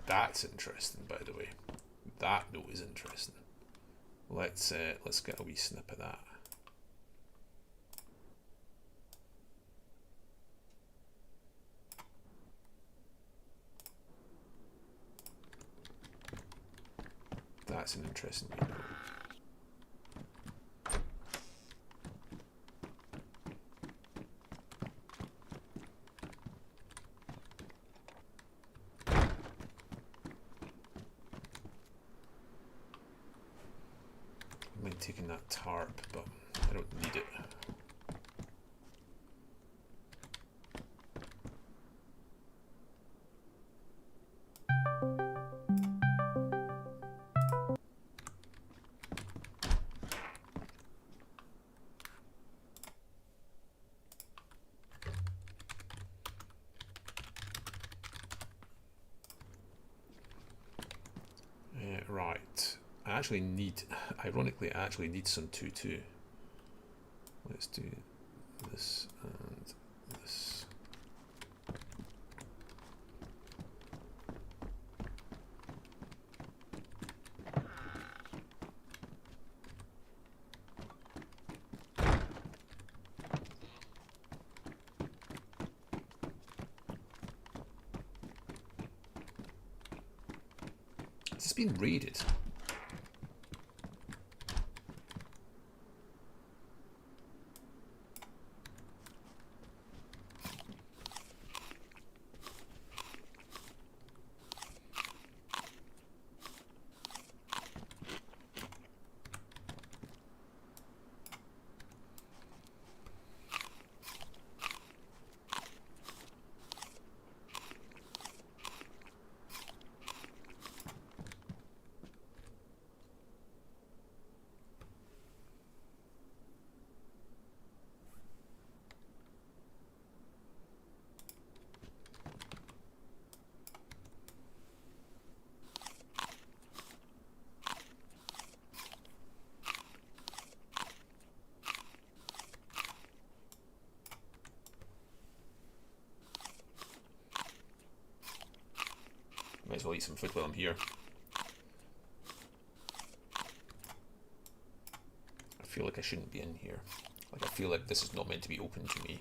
That's interesting, by the way. That note is interesting. Let's get a wee snip of that. That's an interesting wee note. Taking that tarp, but I don't need it. right. I actually need, ironically, I actually need some 2-2. Let's do this and this. Has this been raided? Might as well eat some food while I'm here. I feel like I shouldn't be in here. Like, I feel like this is not meant to be open to me.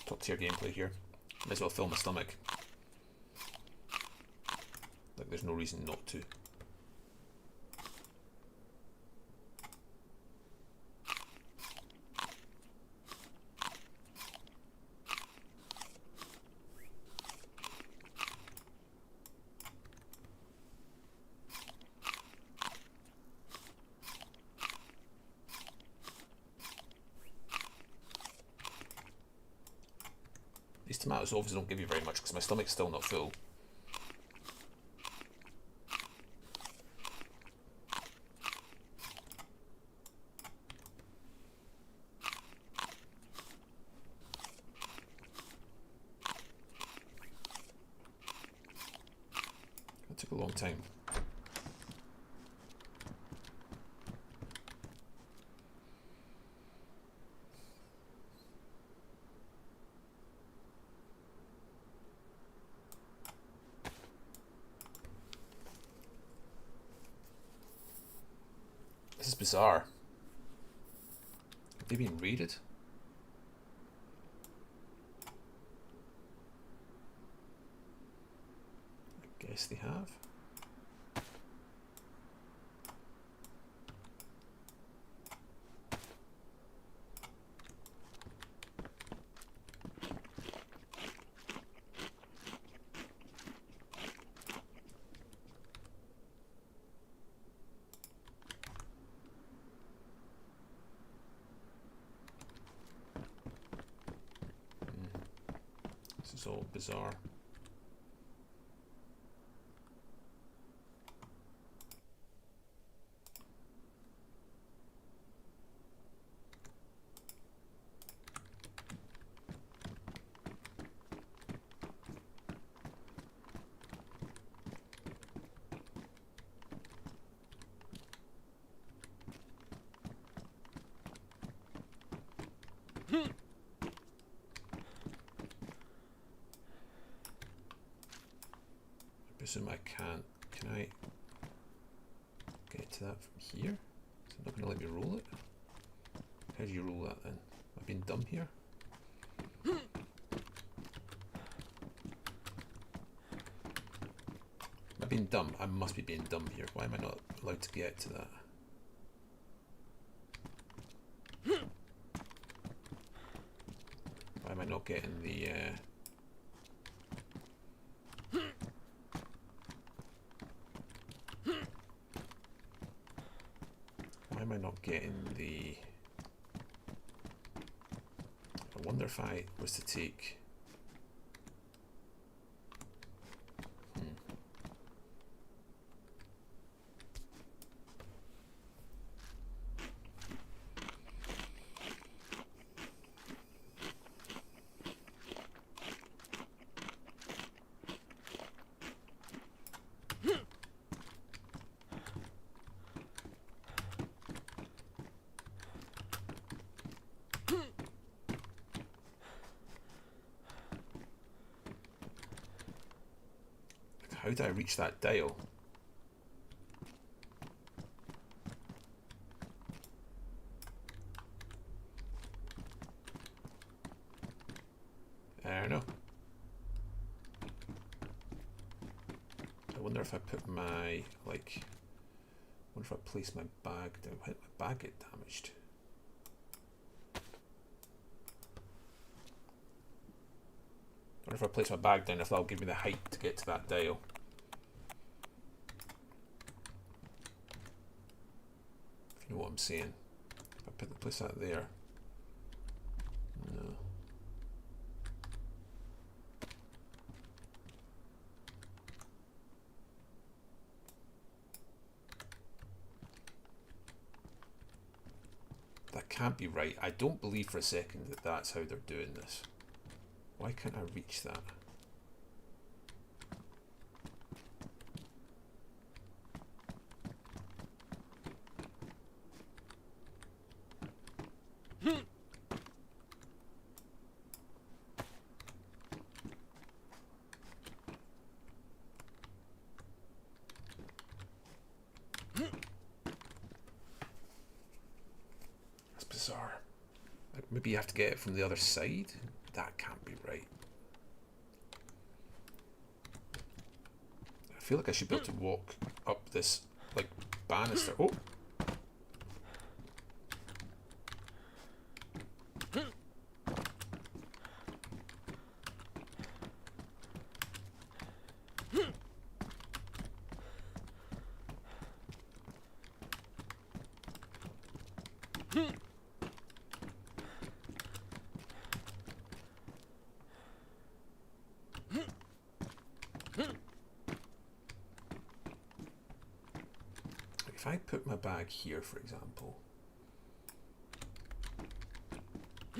Top tier gameplay here. Might as well fill my stomach. Like, there's no reason not to. These tomatoes obviously don't give you very much because my stomach's still not full. That took a long time. This is bizarre. Have they been raided? I guess they have. This is all bizarre. I presume I can't. Can I get to that from here? Is it not going to let me roll it? How do you roll that then? Am I being dumb here? Am I being dumb? I must be being dumb here. Why am I not allowed to get to that? not getting the... Why am I not getting the... I wonder if I was to take... How do I reach that dial? I don't know. I wonder if I put my, like, I wonder if I place my bag down. How did my bag get damaged? I wonder if I place my bag down, if that'll give me the height to get to that dial. If you know what I'm saying. If I place that there. No. That can't be right. I don't believe for a second that that's how they're doing this. Why can't I reach that? That's bizarre. Like maybe you have to get it from the other side? That can't be right. I feel like I should be able to walk up this, like, banister. Oh! If I put my bag here, for example, I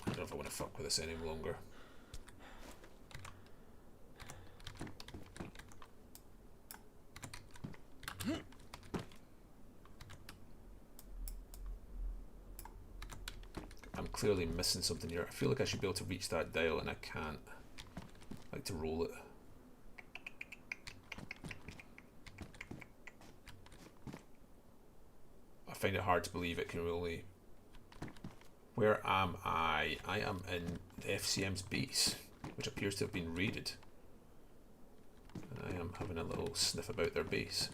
don't know if I want to fuck with this any longer. I'm clearly missing something here. I feel like I should be able to reach that dial and I can't. I like to roll it. I find it hard to believe it can really... Where am I? I am in FCM's base, which appears to have been raided. And I am having a little sniff about their base.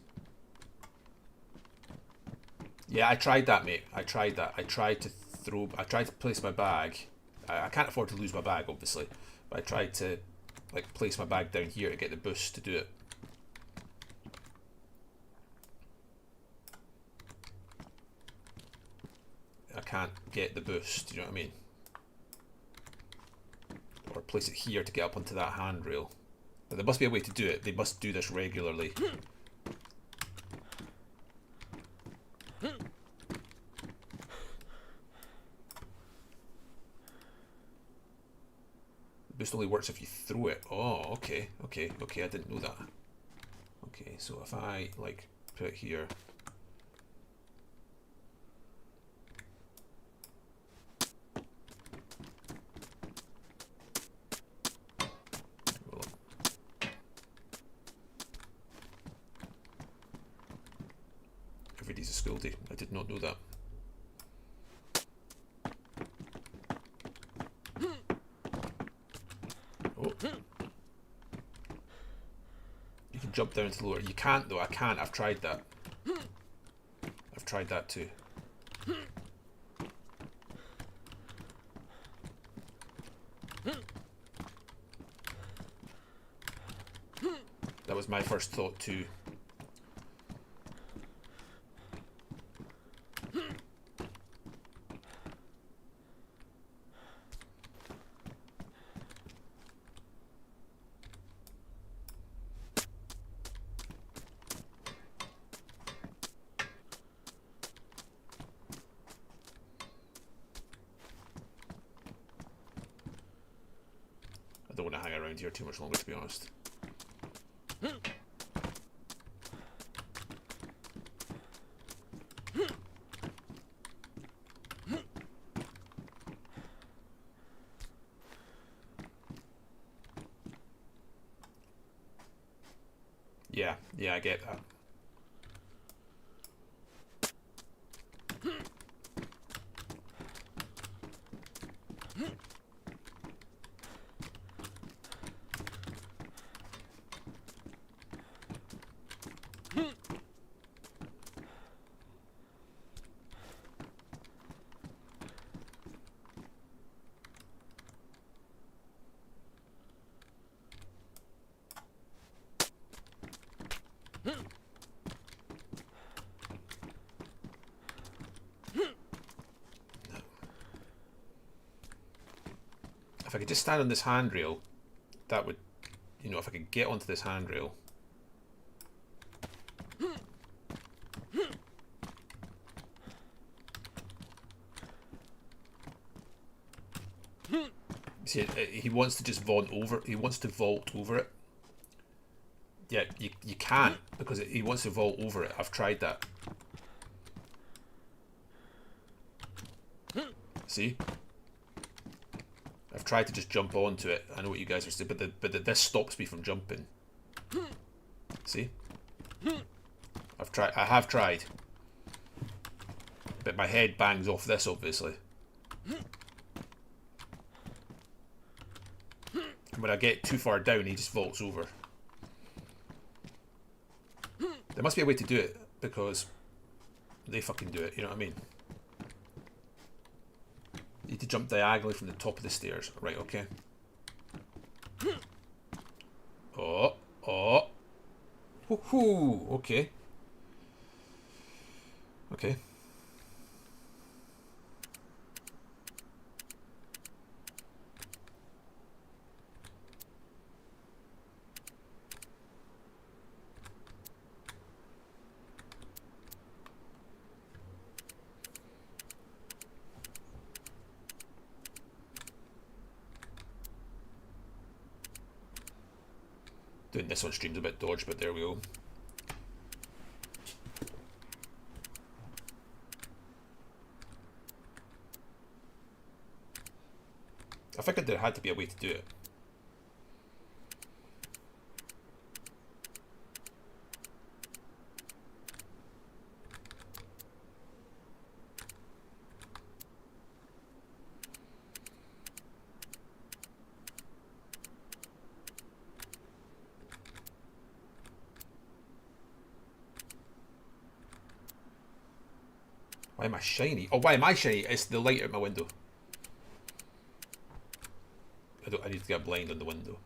Yeah, I tried that, mate. I tried that. I tried to place my bag. I can't afford to lose my bag, obviously. But I tried to, like, place my bag down here to get the boost to do it. I can't get the boost, you know what I mean? Or place it here to get up onto that handrail. But there must be a way to do it. They must do this regularly. Boost only works if you throw it. Oh, okay, okay, okay, I didn't know that. Okay, so if I, like, put it here. Well, every day's a school day. I did not know that. jump down to the lower. You can't though. I can't. I've tried that. I've tried that too. That was my first thought too. I don't want to hang around here too much longer, to be honest. Yeah, I get that. If I could just stand on this handrail, that would, you know, if I could get onto this handrail. See, he wants to just vault over. He wants to vault over it. Yeah, you can't because he wants to vault over it. I've tried that. See? I've tried to just jump onto it. I know what you guys are saying, but this stops me from jumping. See? I've tried. I have tried, but my head bangs off this, obviously. And when I get too far down, he just vaults over. There must be a way to do it because they fucking do it. You know what I mean? You need to jump diagonally from the top of the stairs. Right, okay. Oh. Woohoo! Okay. Okay. Doing this on stream's a bit dodge, but there we go. I figured there had to be a way to do it. Why am I shiny? Oh, why am I shiny? It's the light out my window. I need to get a blind on the window.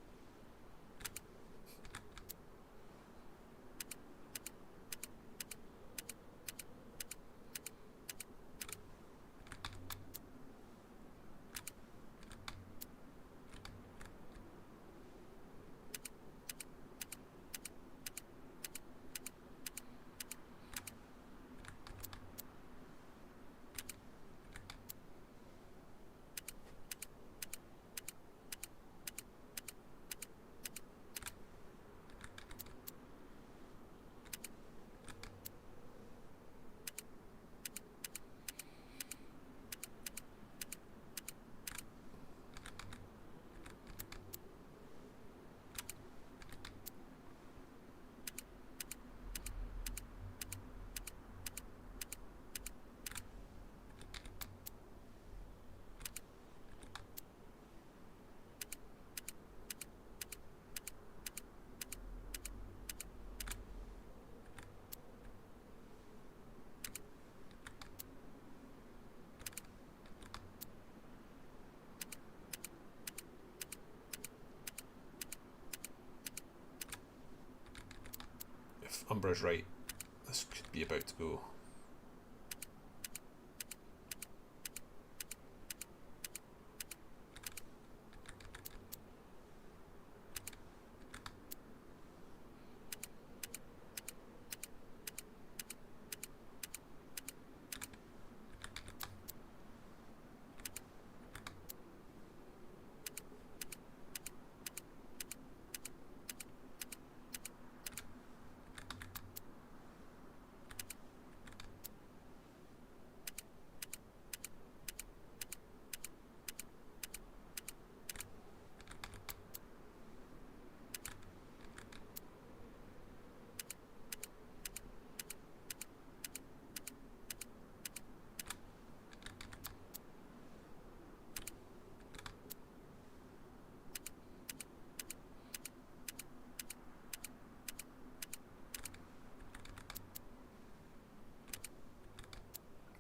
Umbra's right. This could be about to go.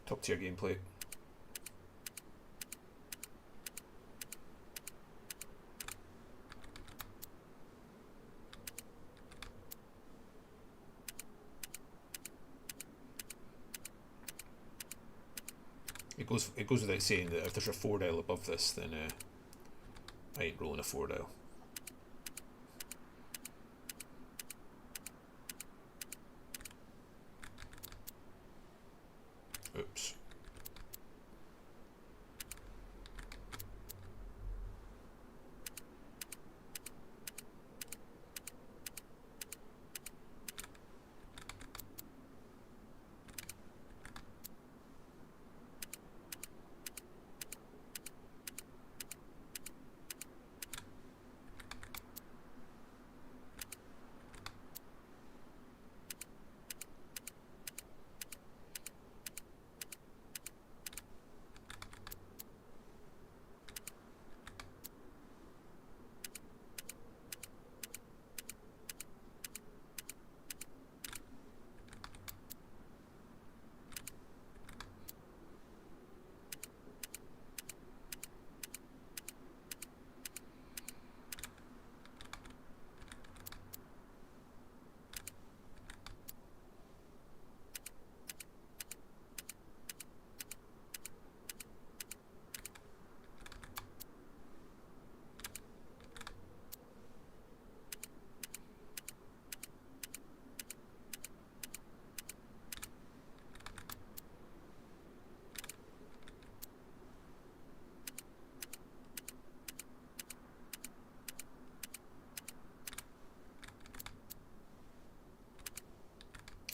Top tier gameplay. It goes without saying that if there's a 4-dial above this, then I ain't rolling a 4-dial. Oops.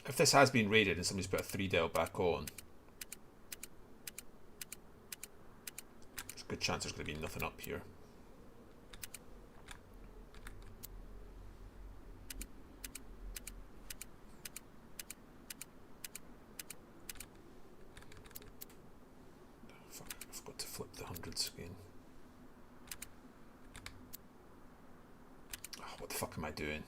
If this has been raided and somebody's put a 3-dial back on, there's a good chance there's going to be nothing up here. Fuck, I forgot to flip the hundreds again. Oh, what the fuck am I doing?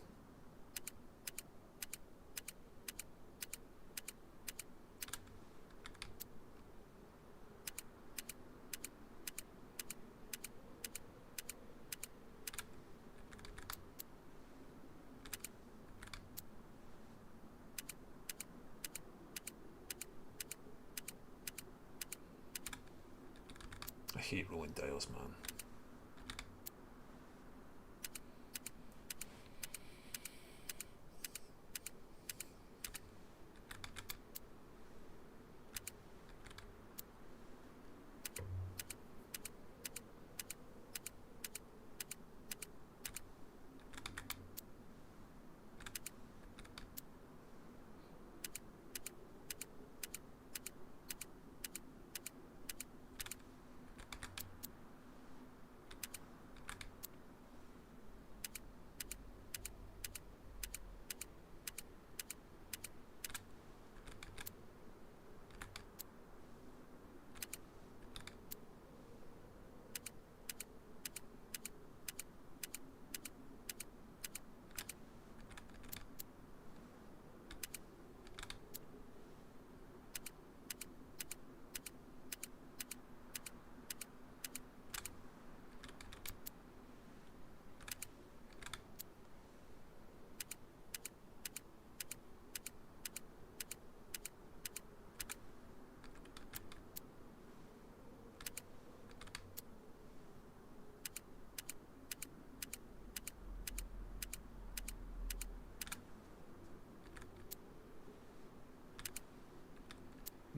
I hate rolling dials, man.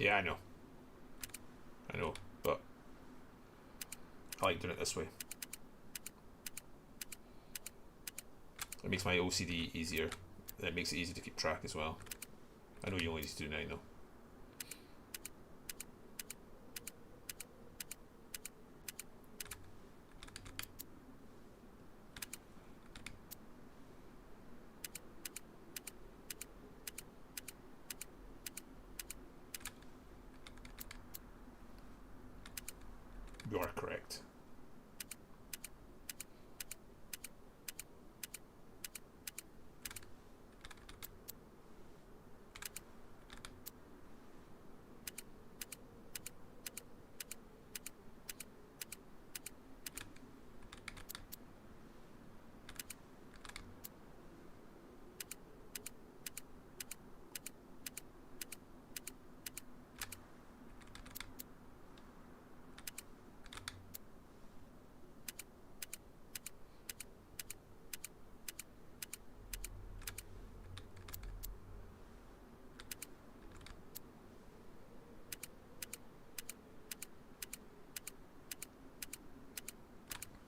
Yeah, I know. I know, but I like doing it this way. It makes my OCD easier. And it makes it easy to keep track as well. I know you only need to do 9 though. You are correct.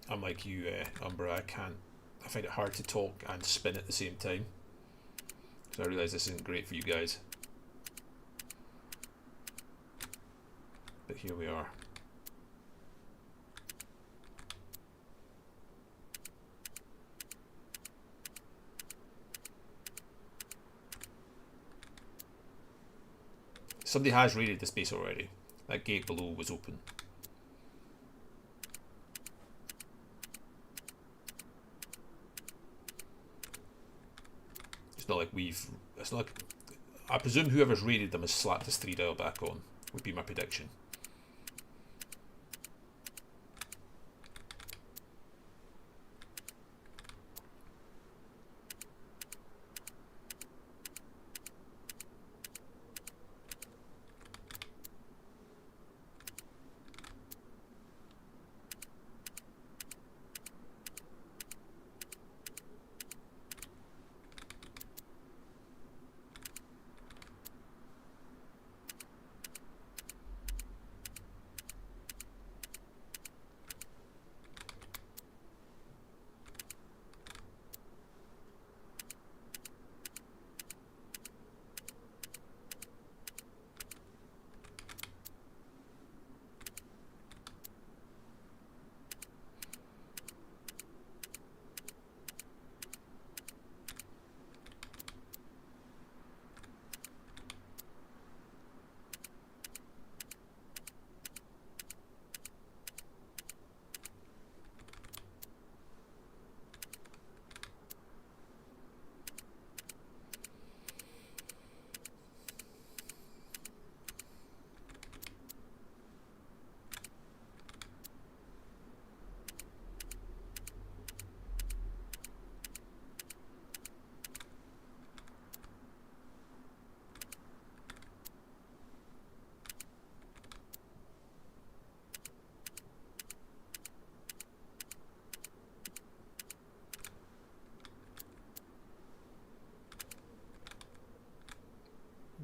I'm like you, Umbra. I find it hard to talk and spin at the same time. So I realise this isn't great for you guys. But here we are. Somebody has raided this base already. That gate below was open. It's not like it's not like, I presume whoever's raided them has slapped this 3 dial back on, would be my prediction.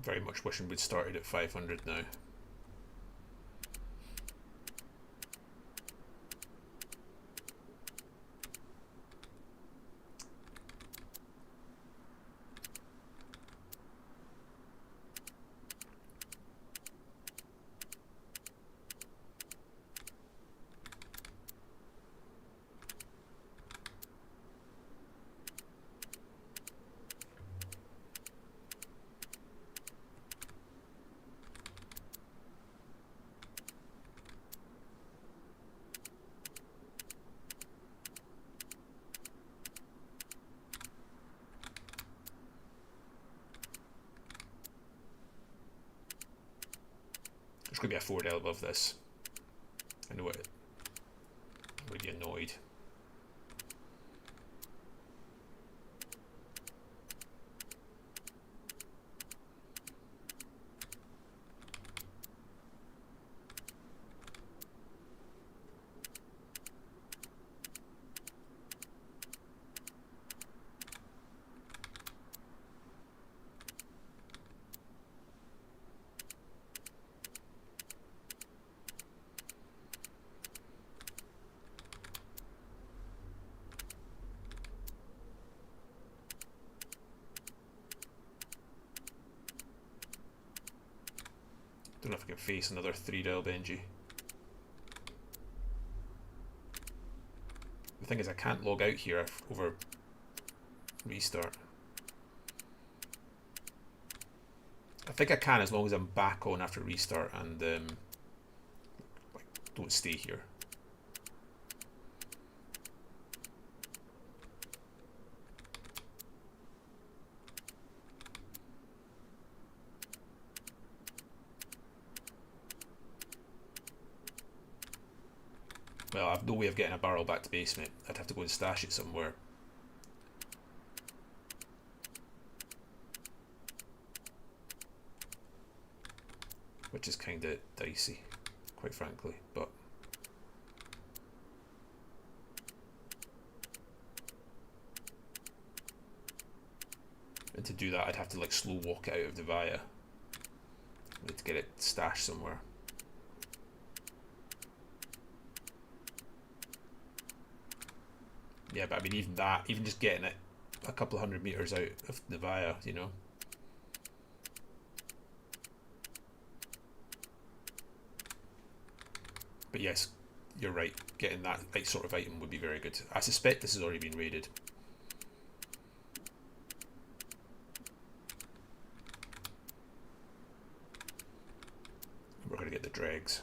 Very much wishing we'd started at 500 now. There's going to be a 4 dial above this. I know it. I'm going to be annoyed. Don't know if I can face another 3-rail Benji. The thing is, I can't log out here over restart. I think I can as long as I'm back on after restart and like, don't stay here. Well, I've no way of getting a barrel back to basement. I'd have to go and stash it somewhere. Which is kind of dicey, quite frankly, but... And to do that, I'd have to like slow walk it out of the via. To get it stashed somewhere. Yeah, but I mean, even that, even just getting it a couple of 100 meters out of the via, you know. But yes, you're right. Getting that sort of item would be very good. I suspect this has already been raided. We're going to get the dregs.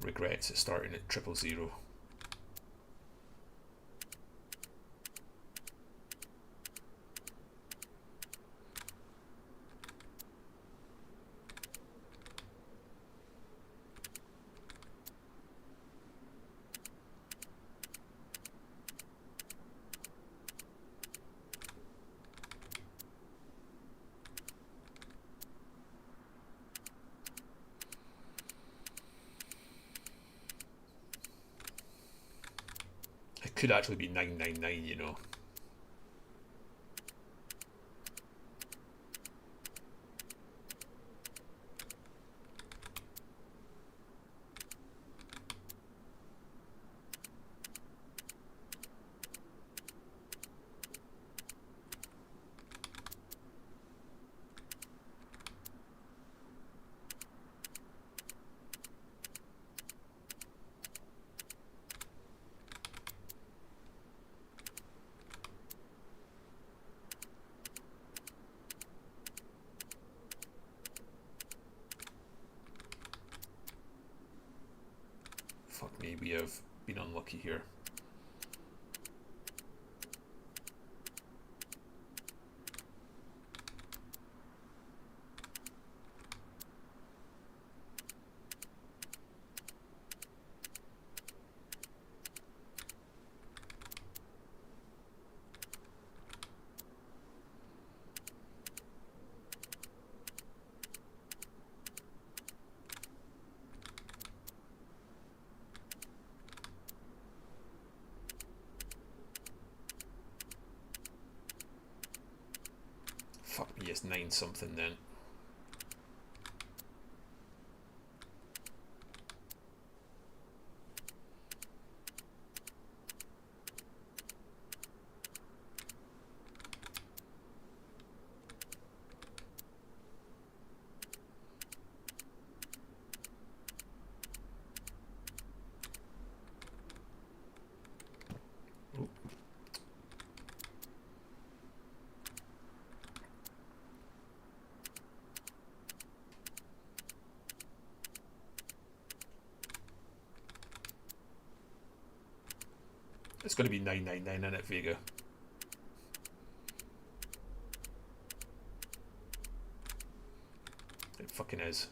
Regrets at starting at 000. Could actually be 999, you know. Fuck me, we have been unlucky here. Fuck me, it's 9 something then. It's going to be 999 in it, Vega. It fucking is.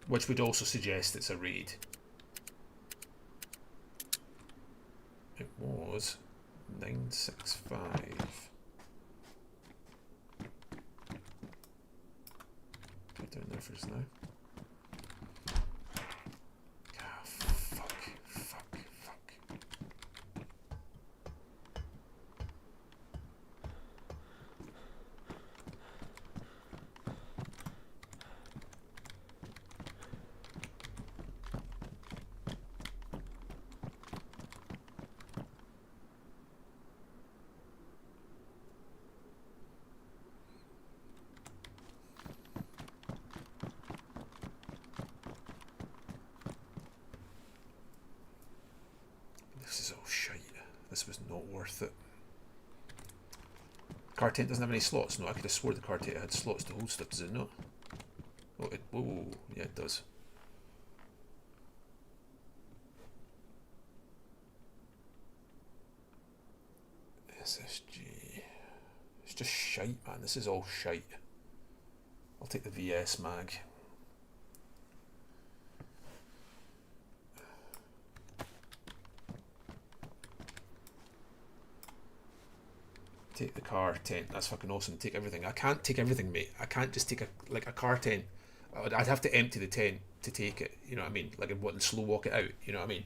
Which would also suggest it's a raid. It was 965. Put it down there for us now. shite. This was not worth it. Car tent doesn't have any slots. No, I could have swore the car tent had slots to hold stuff. Does it not? Oh, whoa, yeah, it does. SSG. It's just shite, man. This is all shite. I'll take the VS mag. Take the car tent. That's fucking awesome. Take everything. I can't take everything, mate. I can't just take a car tent. I'd have to empty the tent to take it. You know what I mean? Like, and slow walk it out. You know what I mean?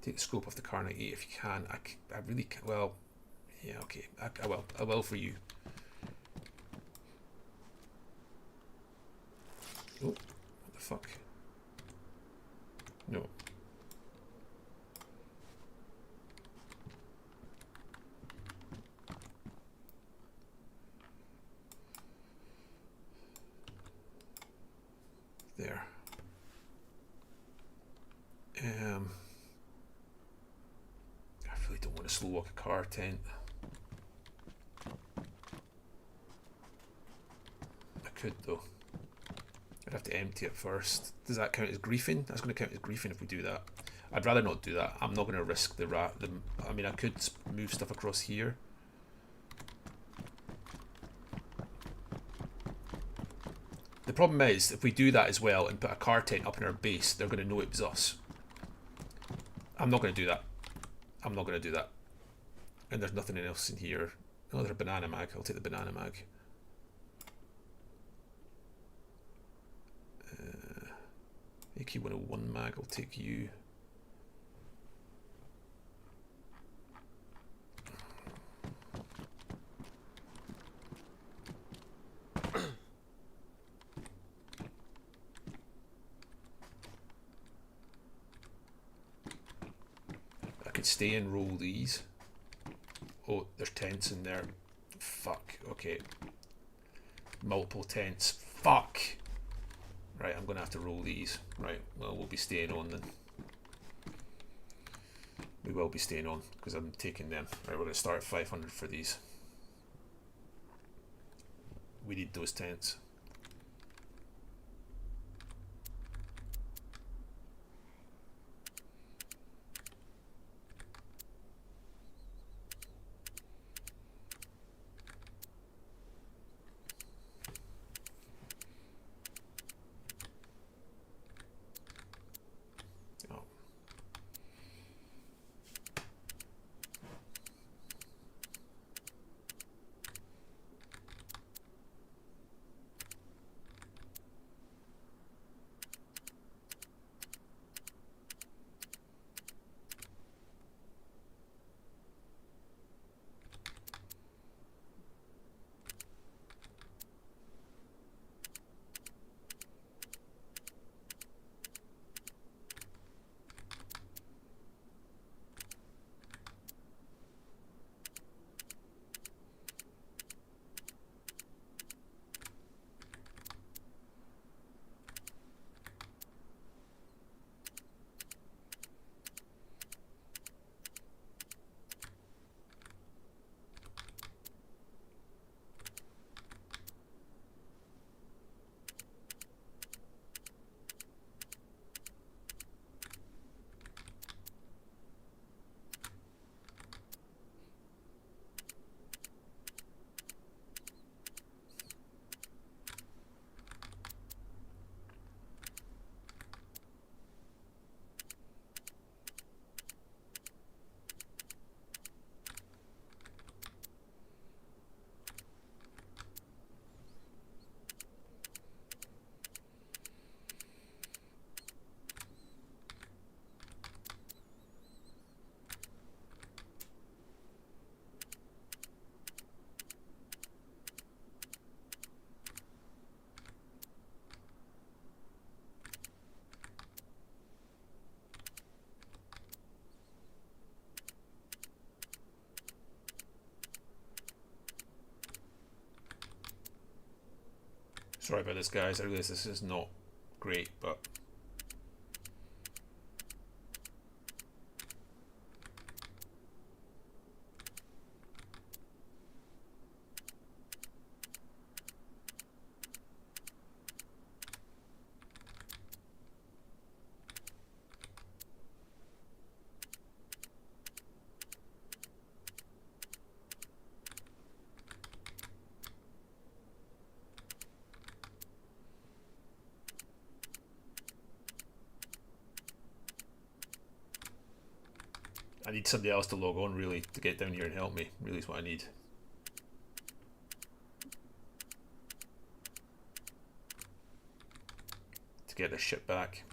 Take the scope off the car 98 if you can. I really can. Well, yeah, okay. I will. I will for you. Oh, what the fuck? No. There. I really don't want to slow walk a car tent. I could though. I'd have to empty it first. Does that count as griefing? That's going to count as griefing if we do that. I'd rather not do that. I'm not going to risk the rat. I mean, I could move stuff across here. The problem is, if we do that as well and put a car tent up in our base, they're going to know it was us. I'm not going to do that. I'm not going to do that. And there's nothing else in here. Oh, there's a banana mag. I'll take the banana mag. AK-101 mag. I'll take you. I could stay and roll these. Oh, there's tents in there. Fuck. Okay. Multiple tents. Fuck. Right, I'm going to have to roll these. Right, well, we'll be staying on then. We will be staying on because I'm taking them. Right, we're going to start at 500 for these. We need those tents. Sorry about this, guys. I realise this is not great, but I need somebody else to log on, really, to get down here and help me. Really is what I need. To get this shit back.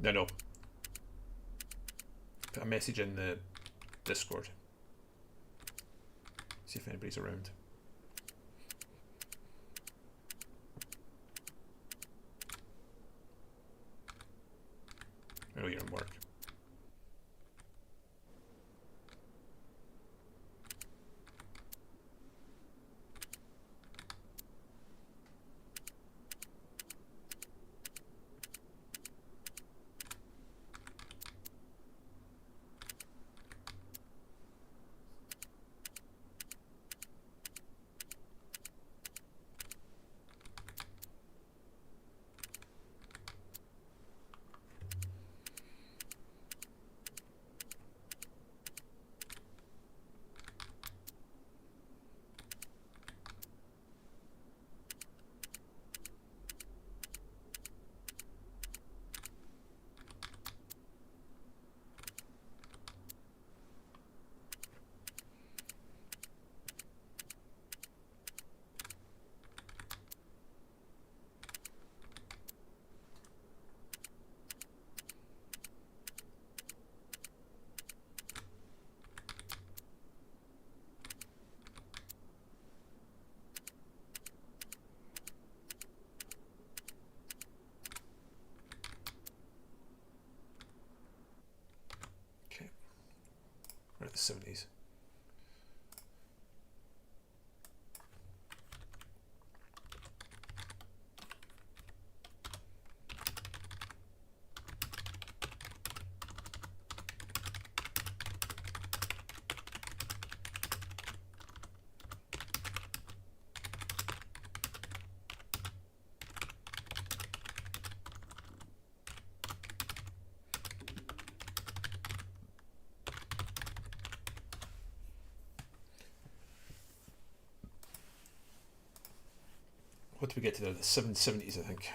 No. Put a message in the Discord. See if anybody's around. I know you're in work. We're at the 70s. What did we get to there? The 770s, I think.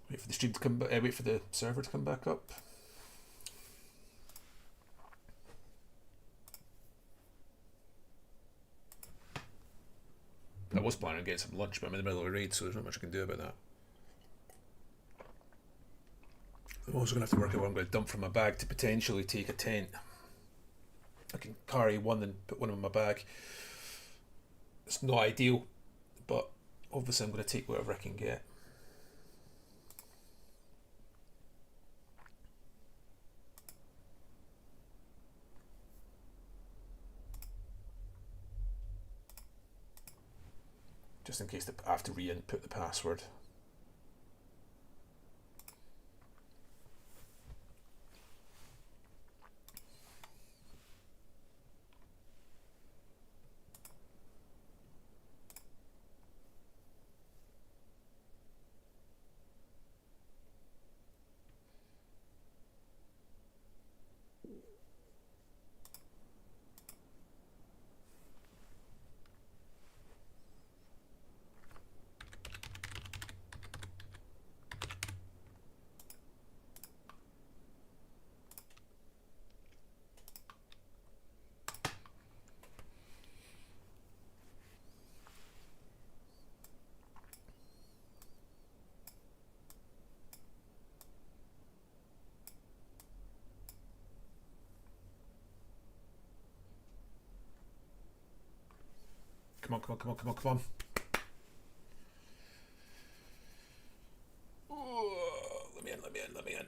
Wait for the stream to come back. Wait for the server to come back up. I was planning on getting some lunch, but I'm in the middle of a raid, so there's not much I can do about that. I'm also going to have to work out what I'm going to dump from my bag to potentially take a tent. I can carry one and put one in my bag. It's not ideal, but obviously I'm going to take whatever I can get. Just in case I have to re-input the password. Come on, come on, come on, come on, come on. Ooh, let me in, let me in, let me in.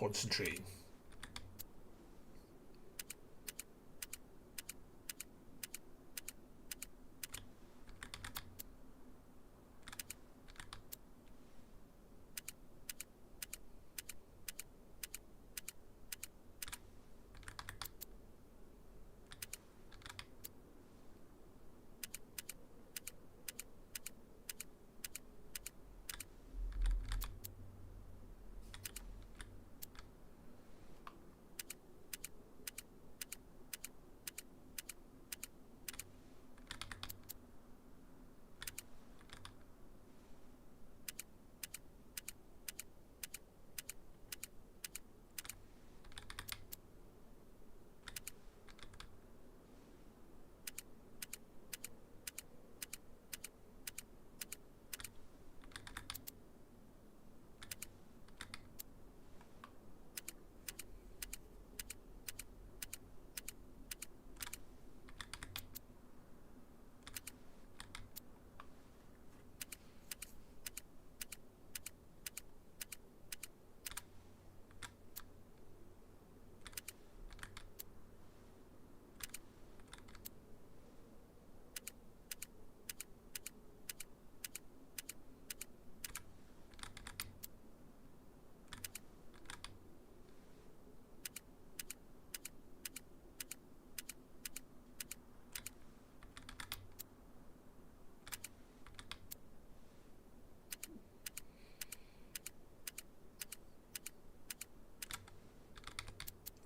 concentrating.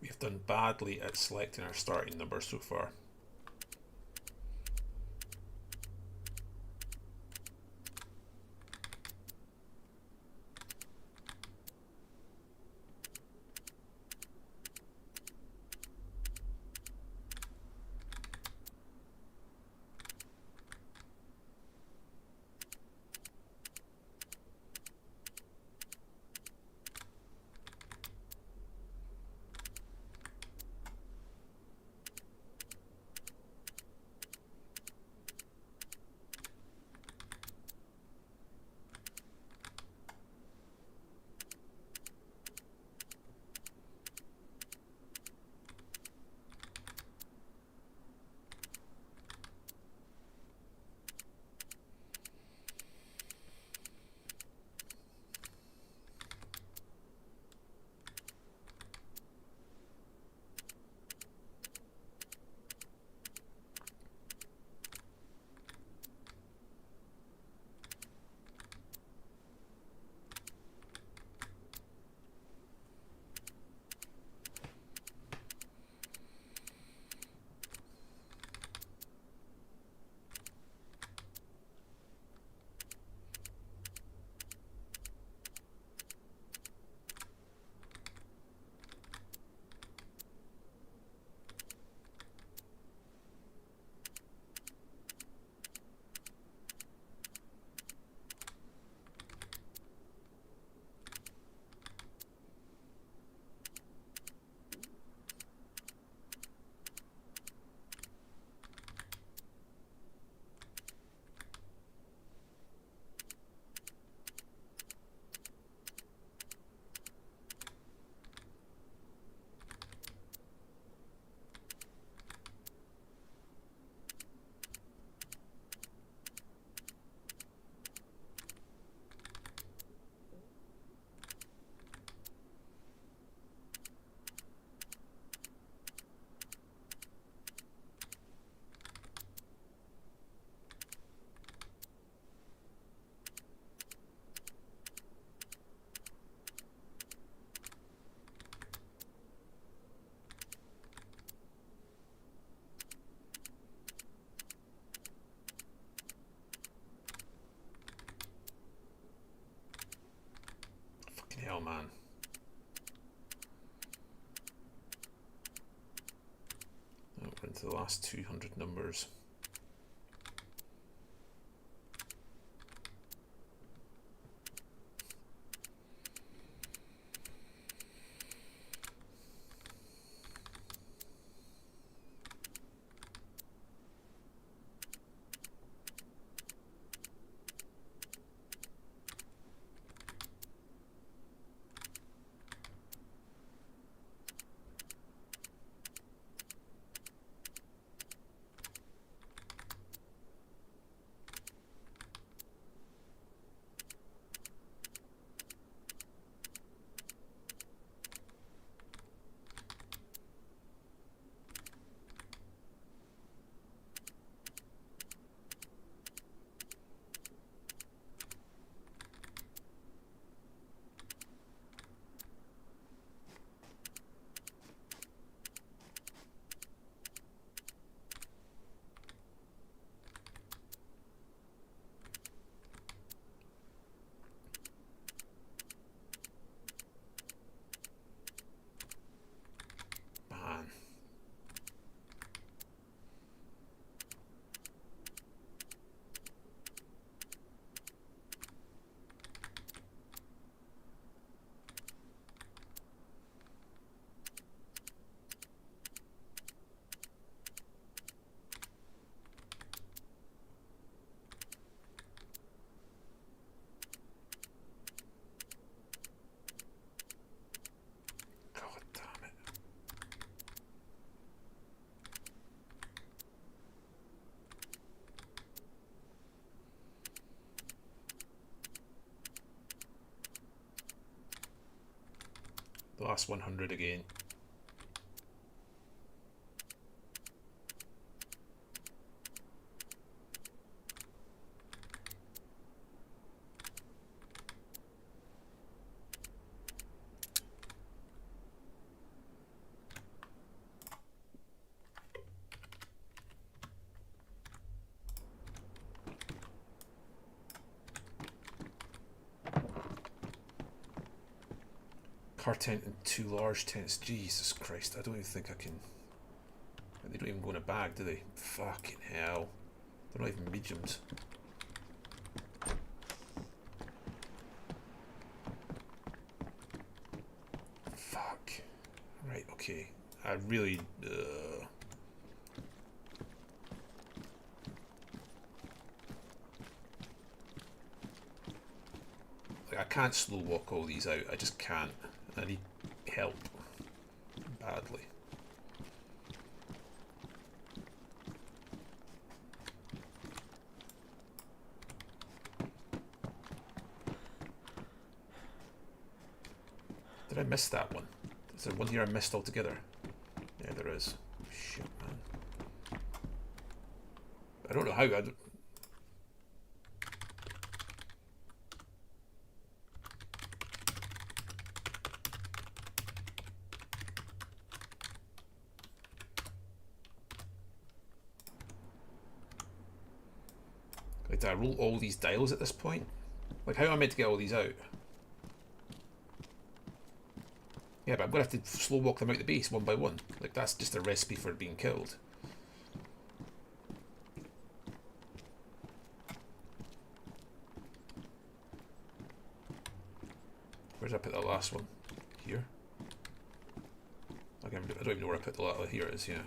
We've done badly at selecting our starting number so far. Hell, man. Oh, we're into the last 200 numbers. Last 100 again. Car tent and 2 large tents. Jesus Christ, I don't even think I can. They don't even go in a bag, do they? Fucking hell. They're not even mediums. Fuck. Right, okay. I really... Like, I can't slow walk all these out. I just can't. I need help. Badly. Did I miss that one? Is there one here I missed altogether? Yeah, there is. Shit, man. I don't know how. Like, do I roll all these dials at this point? Like, how am I meant to get all these out? Yeah, but I'm going to have to slow walk them out the base one by one. Like, that's just a recipe for being killed. Where did I put that last one? Here? I don't even know where I put the last one. Here it is, yeah.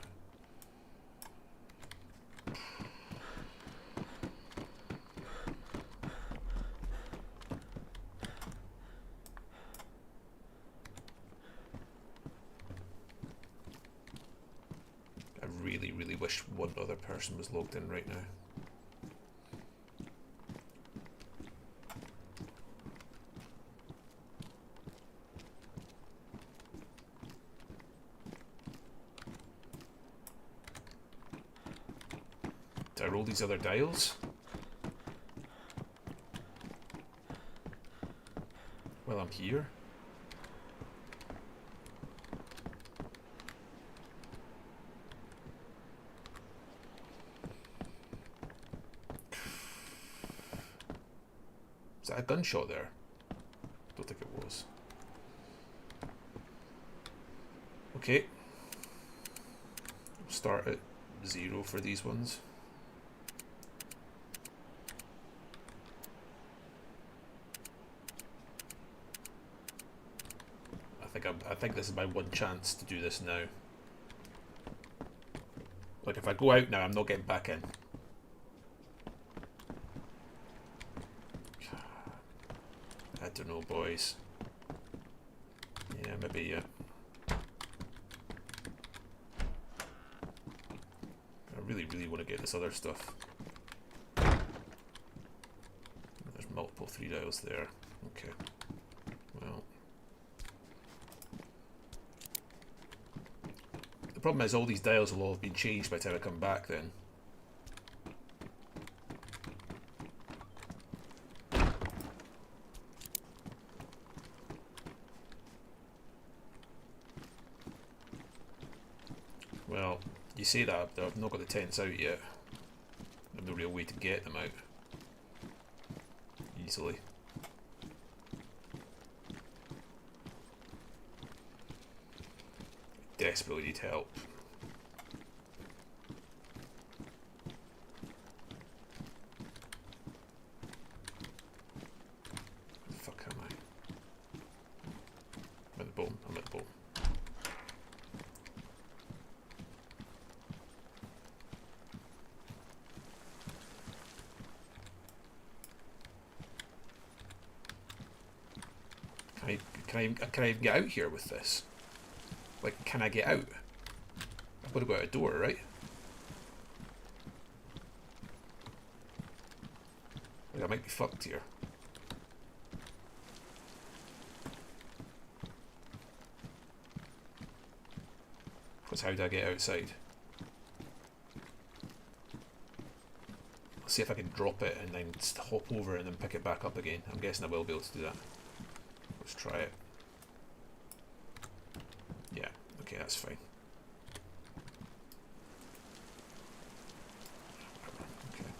Really wish one other person was logged in right now. Did I roll these other dials? Well, I'm here. Is that a gunshot there? Don't think it was. Okay. We'll start at 0 for these ones. I think this is my one chance to do this now. Like, if I go out now, I'm not getting back in. I don't know, boys. Yeah, maybe, yeah. I really want to get this other stuff. There's multiple 3 dials there. Okay. Well. The problem is all these dials will all have been changed by the time I come back then. Well, you say that, but I've not got the tents out yet. There's no real way to get them out easily. Desperately need help. Where the fuck am I? I'm at the bottom. I'm at the bottom. Can I even get out here with this? Like, can I get out? I've got to go out a door, right? Like, I might be fucked here. Because how do I get outside? I'll see if I can drop it and then hop over and then pick it back up again. I'm guessing I will be able to do that. Let's try it. Yeah, okay, that's fine. Okay.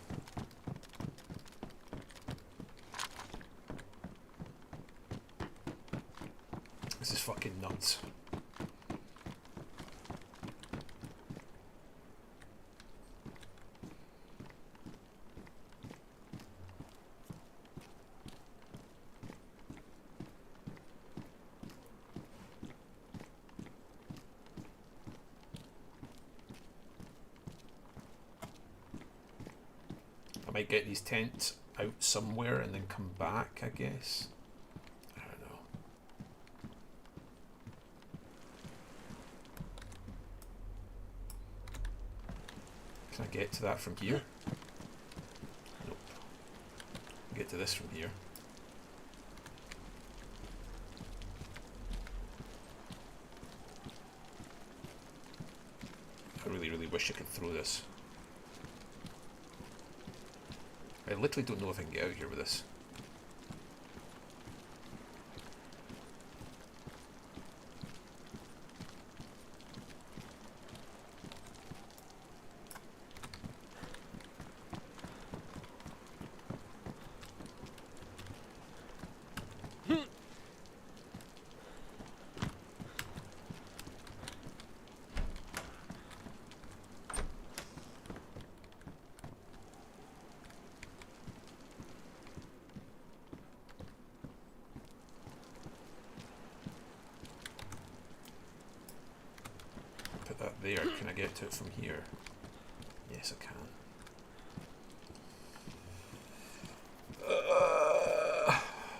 This is fucking nuts. I might get these tents out somewhere and then come back, I guess. I don't know. Can I get to that from here? Nope. Get to this from here. I really, really wish I could throw this. I literally don't know if I can get out here with this. That there. Can I get to it from here? Yes, I can.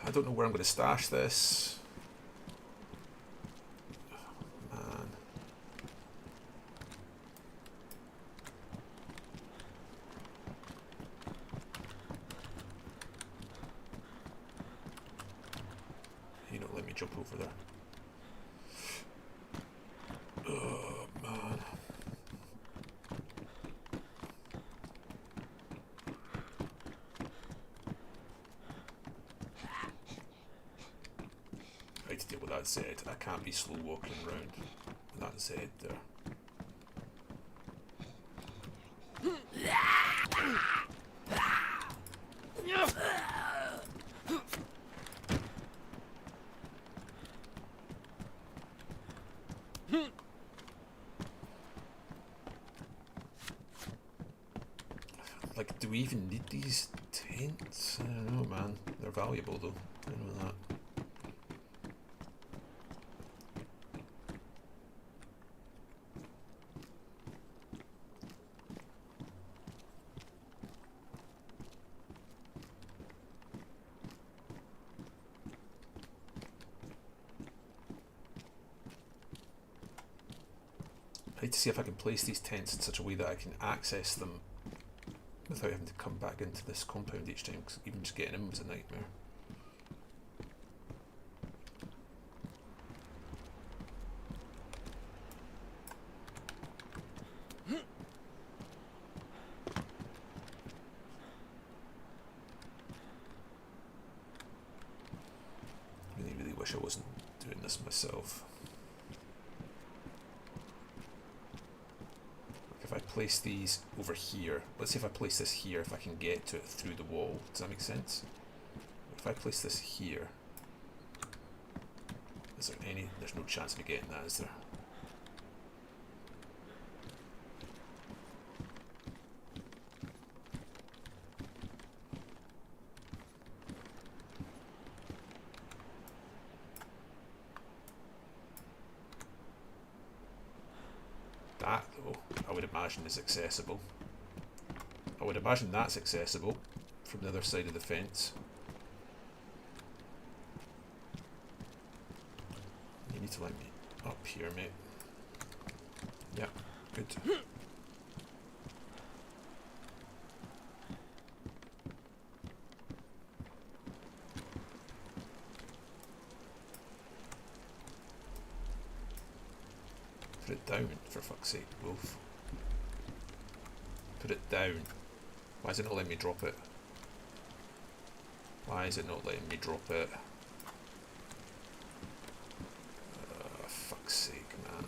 I don't know where I'm going to stash this. Oh, man. You don't let me jump over there. Oh, man. I need to deal with that Z. I can't be slow walking around with that Z there. Like, do we even need these tents? I don't know, man. They're valuable, though. I know that. I need to see if I can place these tents in such a way that I can access them without having to come back into this compound each time, because even just getting in was a nightmare. Really, really wish I wasn't doing this myself. If I place these over here, let's see if I place this here, if I can get to it through the wall. Does that make sense? If I place this here, is there any, there's no chance of me getting that, is there? That, though, I would imagine is accessible. I would imagine that's accessible from the other side of the fence. You need to let me up here, mate. Yeah, good. Put it down for for fuck's sake, wolf. Put it down. Why is it not letting me drop it? Why is it not letting me drop it? Fuck's sake, man.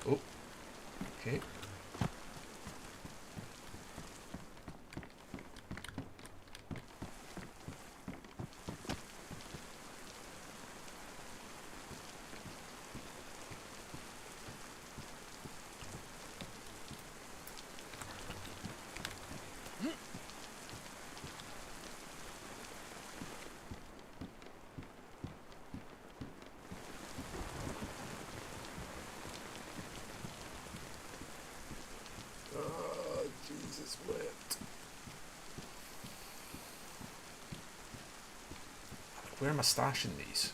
Oh, okay. Jesus, wet. Where am I stashing these?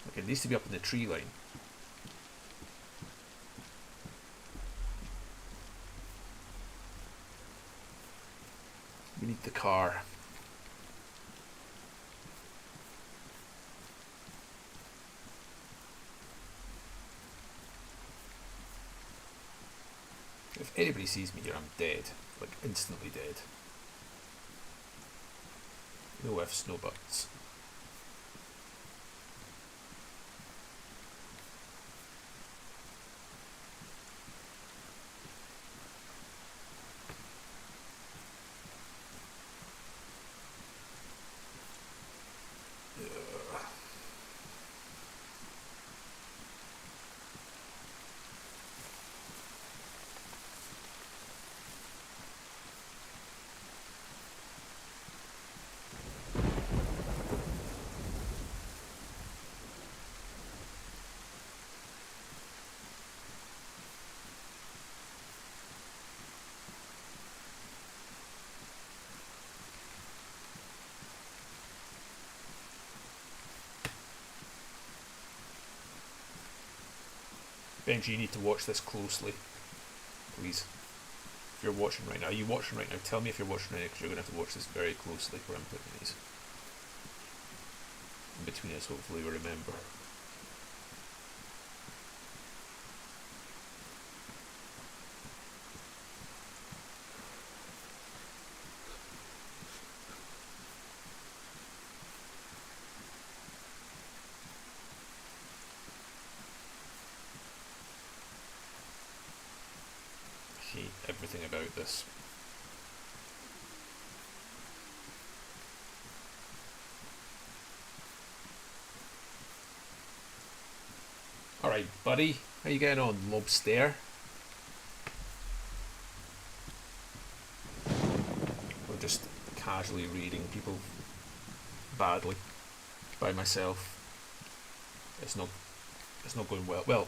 Like, it needs to be up in the tree line. We need the car. If anybody sees me here, I'm dead. Like, instantly dead. No ifs, no buts. Benji, you need to watch this closely, please. If you're watching right now, are you watching right now? Tell me if you're watching right now, because you're going to have to watch this very closely where I'm putting these. In between us, hopefully we remember. Everything about this. Alright, buddy. How you getting on, lobster? Or just casually reading people badly by myself. It's not going well. Well,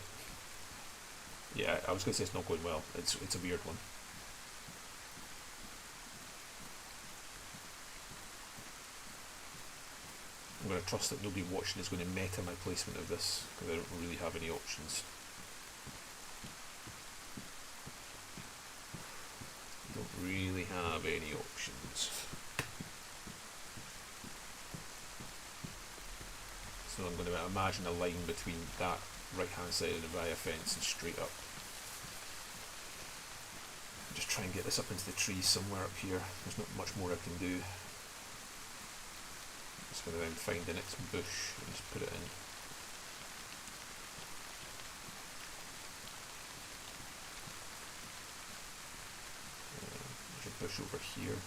yeah, I was going to say it's not going well. It's a weird one. I'm going to trust that nobody watching is going to meta my placement of this, because I don't really have any options. Don't really have any options. So I'm going to imagine a line between that right hand side of the via fence and straight up. Just try and get this up into the trees somewhere up here. There's not much more I can do. Just going to then find the next bush and just put it in. There's a bush over here.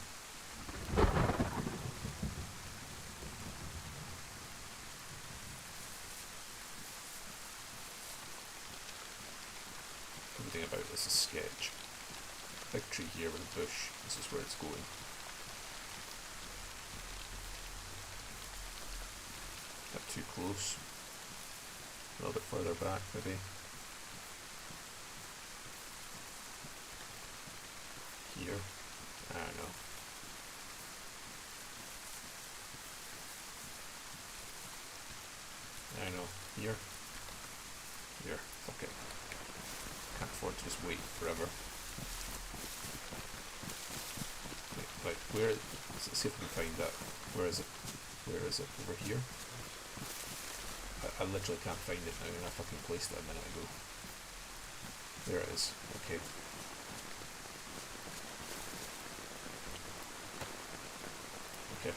Everything about this is sketch. Big tree here with a bush. This is where it's going. Not too close. A little bit further back, maybe. Here. I don't know. I don't know. Here. Here. Fuck it. Can't afford to just wait forever. Right, where? Let's see if we can find that. Where is it? Where is it? Over here? I literally can't find it now, and I fucking placed it a minute ago. There it is. Okay. Okay.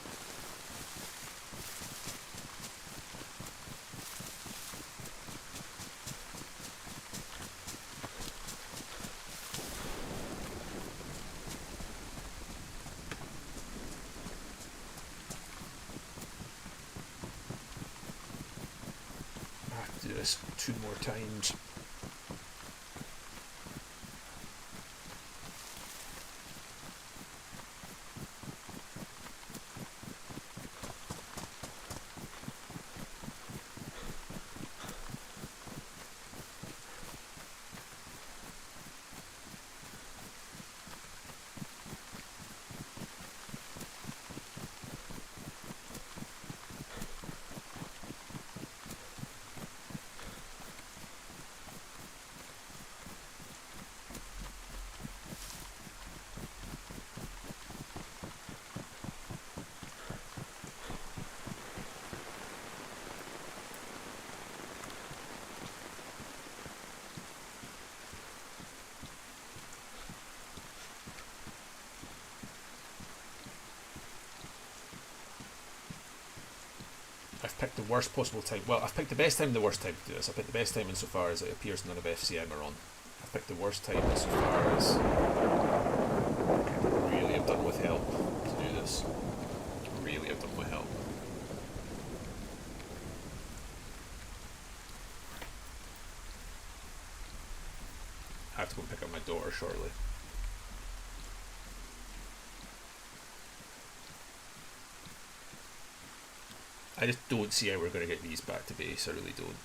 I have to do this 2 more times. I've picked the worst possible time. Well, I've picked the best time and the worst time to do this. I picked the best time insofar as it appears none of FCM are on. I've picked the worst time insofar as really have done with help to do this. Really have done with help. I have to go and pick up my daughter shortly. I just don't see how we're going to get these back to base. I really don't.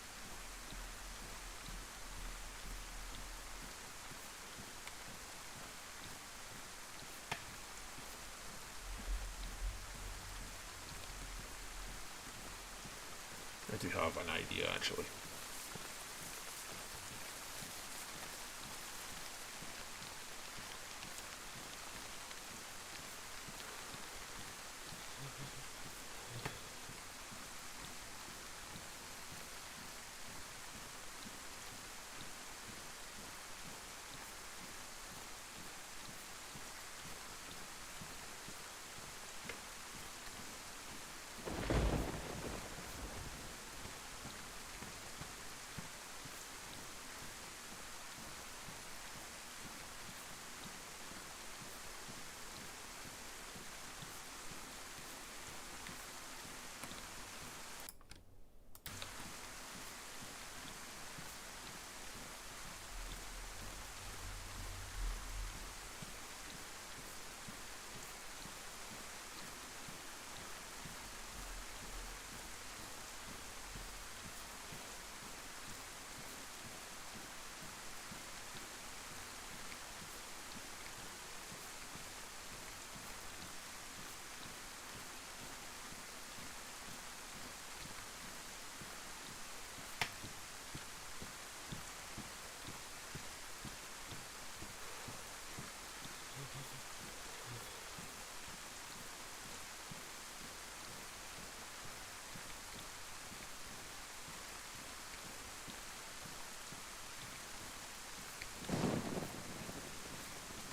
I do have an idea, actually.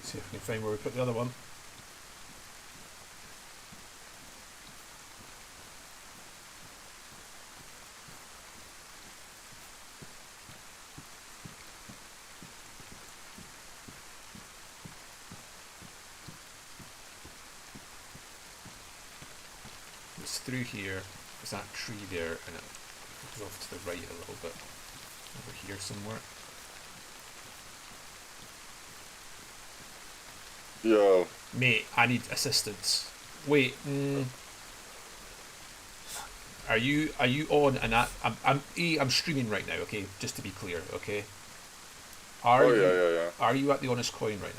See if we can find where we put the other one. It's through here. There's that tree there, and it goes off to the right a little bit. Over here somewhere. Yo. Mate, I need assistance. Wait, are you on? And I'm streaming right now. Okay, just to be clear. Okay. Yeah. Are you at the Honest Coin right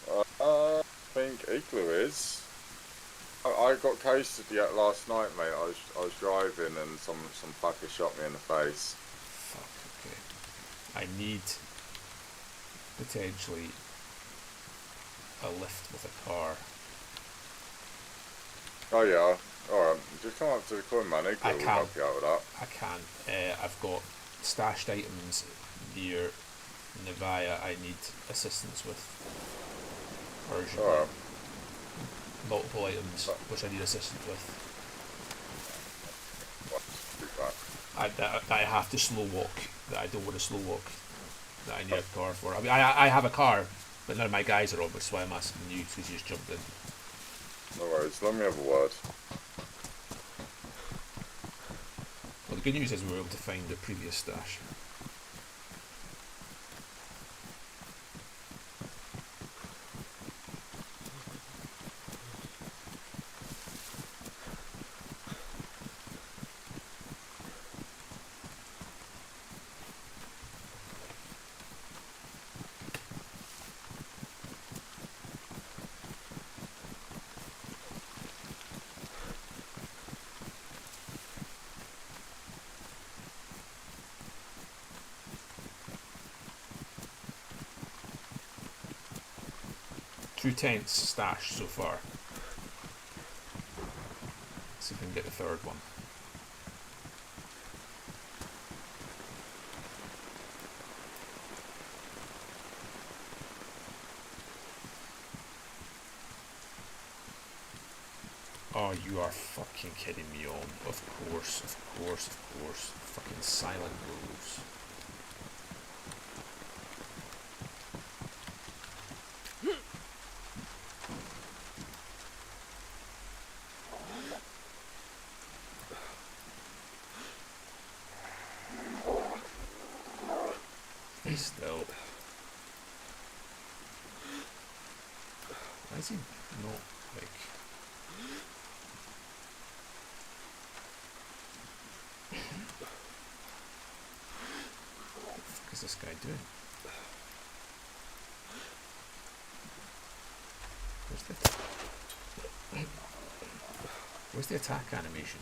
now? I think Igloo is. I got cased last night, mate. I was driving and some fucker shot me in the face. Fuck. Okay. I need potentially a lift with a car. Oh yeah, Alright, just come up to the coin man, I Igloo will can't. help you out with that. I can't. I've got stashed items near Nevaya I need assistance with urgently. Alright. Multiple items which I need assistance with. That I have to slow walk. That I don't want to slow walk. That I need a car for. I mean, I have a car, but none of my guys are on, which is why I'm asking you because you just jumped in. No worries, let me have a word. Well, the good news is we were able to find the previous stash. Two tents stashed so far. Let's see if we can get the third one. Oh, you are fucking kidding me on. Of course, of course, of course. Fucking silent rules. Still. Why is he not like... What the fuck is this guy doing? Where's the attack animation?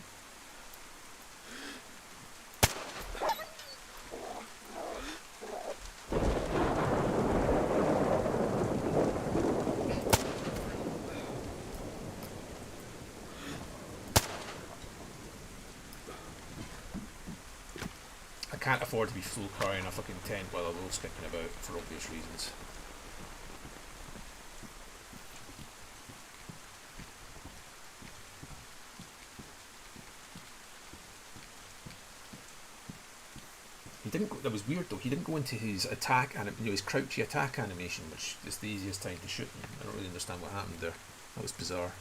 I can't afford to be full carrying a fucking tent while I'm skipping about for obvious reasons. He didn't go, that was weird though, he didn't go into his attack, his crouchy attack animation, which is the easiest time to shoot him. I don't really understand what happened there. That was bizarre.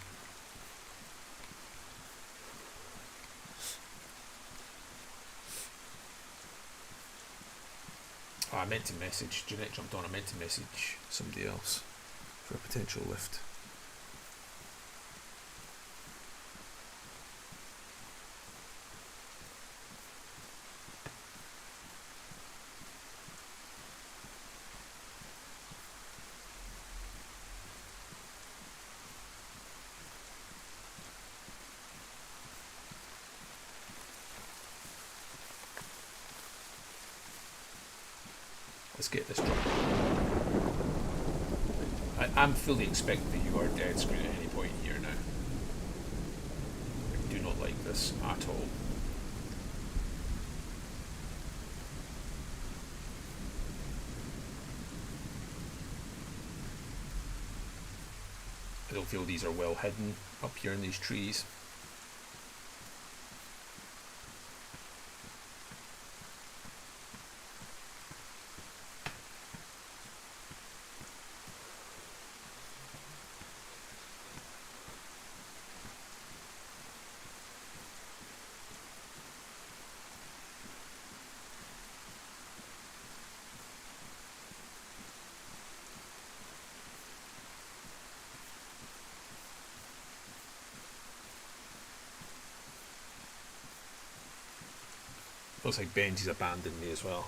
Oh, I meant to message, Jeanette jumped on, I meant to message somebody else for a potential lift. Let's get this drop. I'm fully expecting that you are dead screwed at any point here now. I do not like this at all. I don't feel these are well hidden up here in these trees. Looks like Benji's abandoned me as well.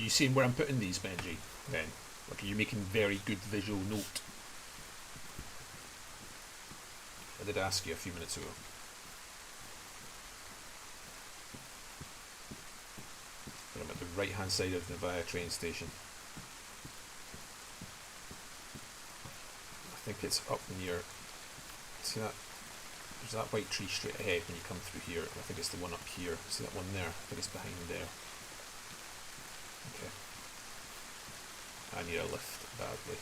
you seeing where I'm putting these, Benji? Then, like, are you making very good visual note? I did ask you a few minutes ago. But I'm at the right hand side of the Via train station. I think it's up near. See that? There's that white tree straight ahead when you come through here. I think it's the one up here. See that one there? I think it's behind there. Okay. I need a lift badly.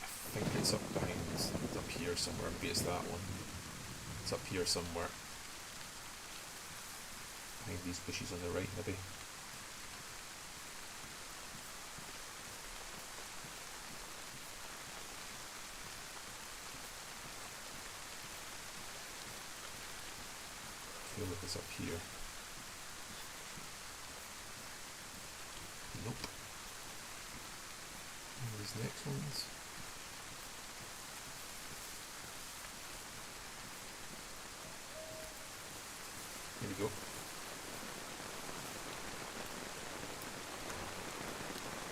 I think it's up behind. It's up here somewhere. Maybe it's that one. It's up here somewhere. Behind these bushes on the right, maybe. I feel like it's up here. Nope. And these next ones. Here we go.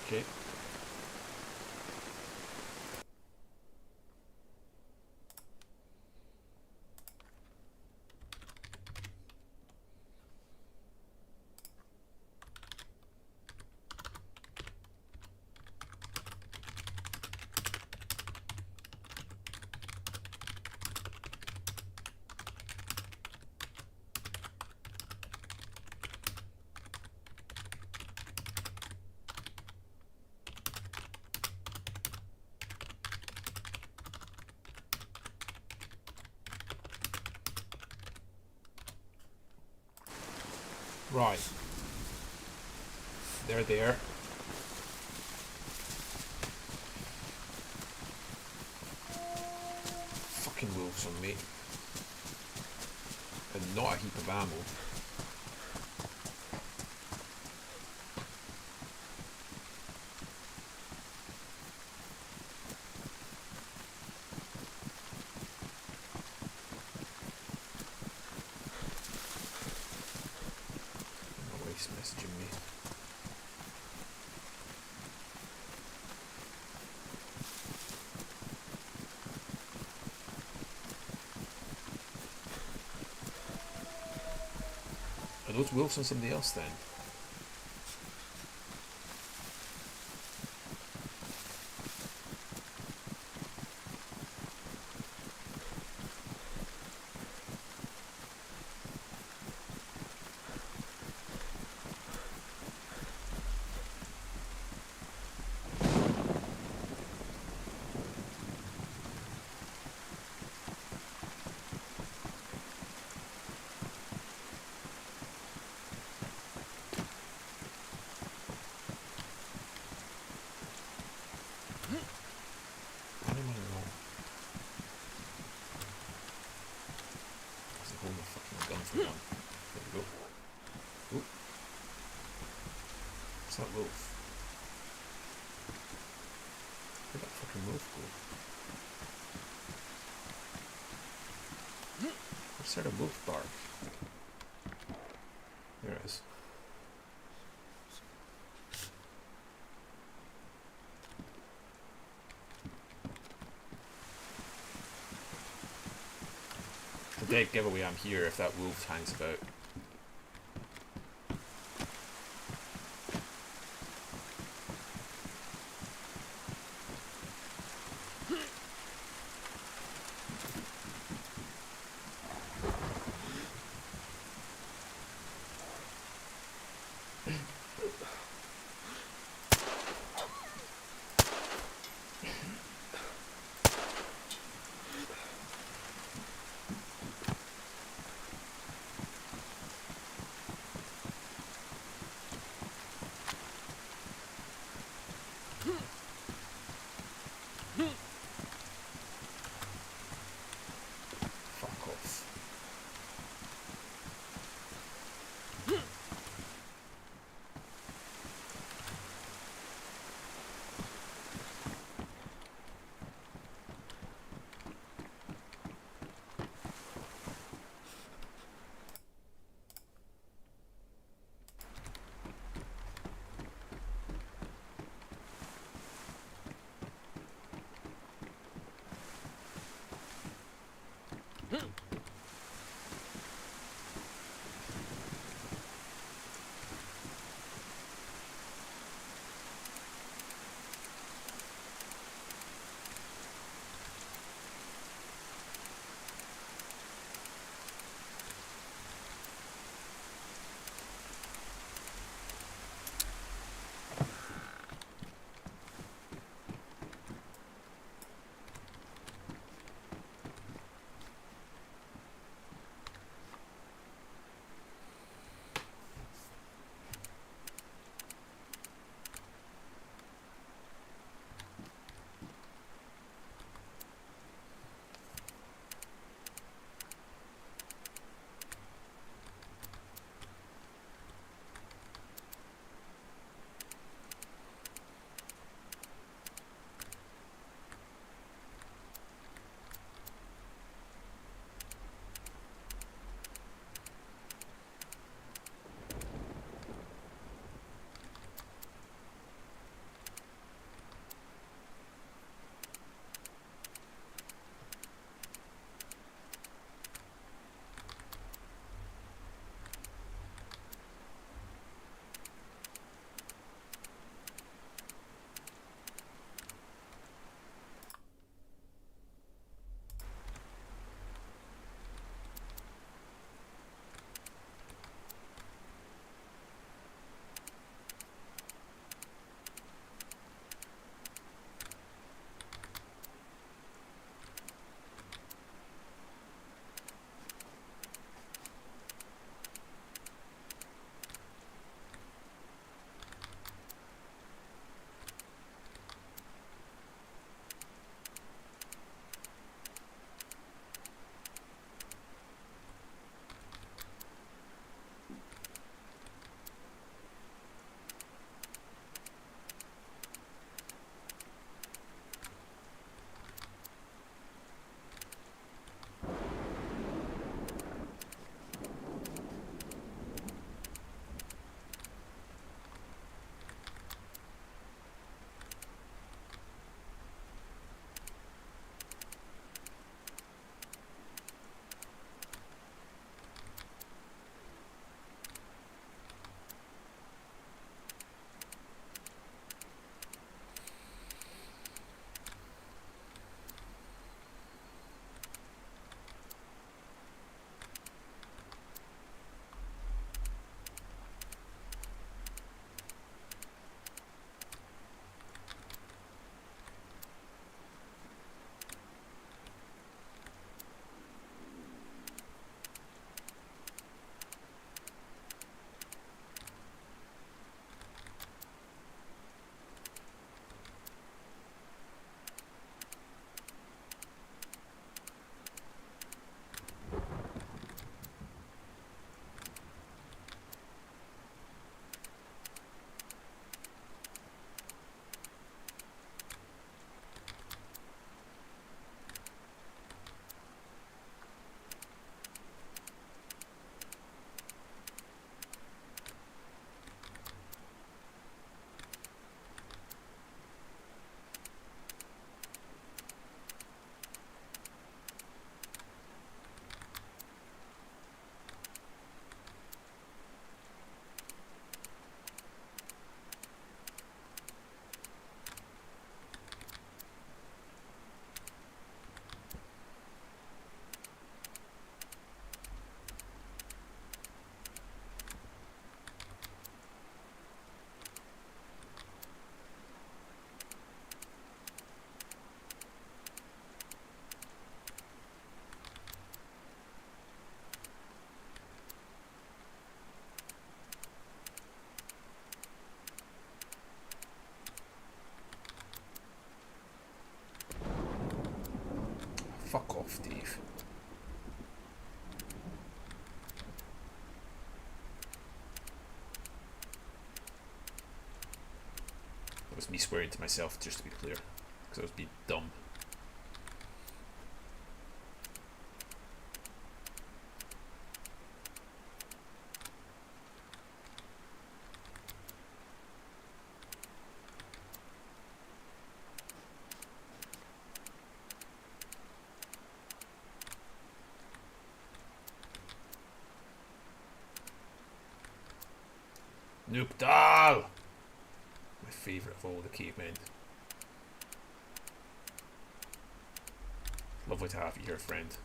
Okay. Right. They're there. Fucking wolves on me. And not a heap of ammo. My wife's messaging me. Are those wolves on somebody else then? I don't know. There's a whole fucking gun for one. There we go. Oop. What's that wolf? Where'd that fucking wolf go? Where's that a wolf bark? There it is. The dead giveaway, I'm here if that wolf hangs about. off, Dave. That was me swearing to myself, just to be clear, because I was being dumb. Noopdal! My favourite of all the cavemen. Lovely to have you here, friend.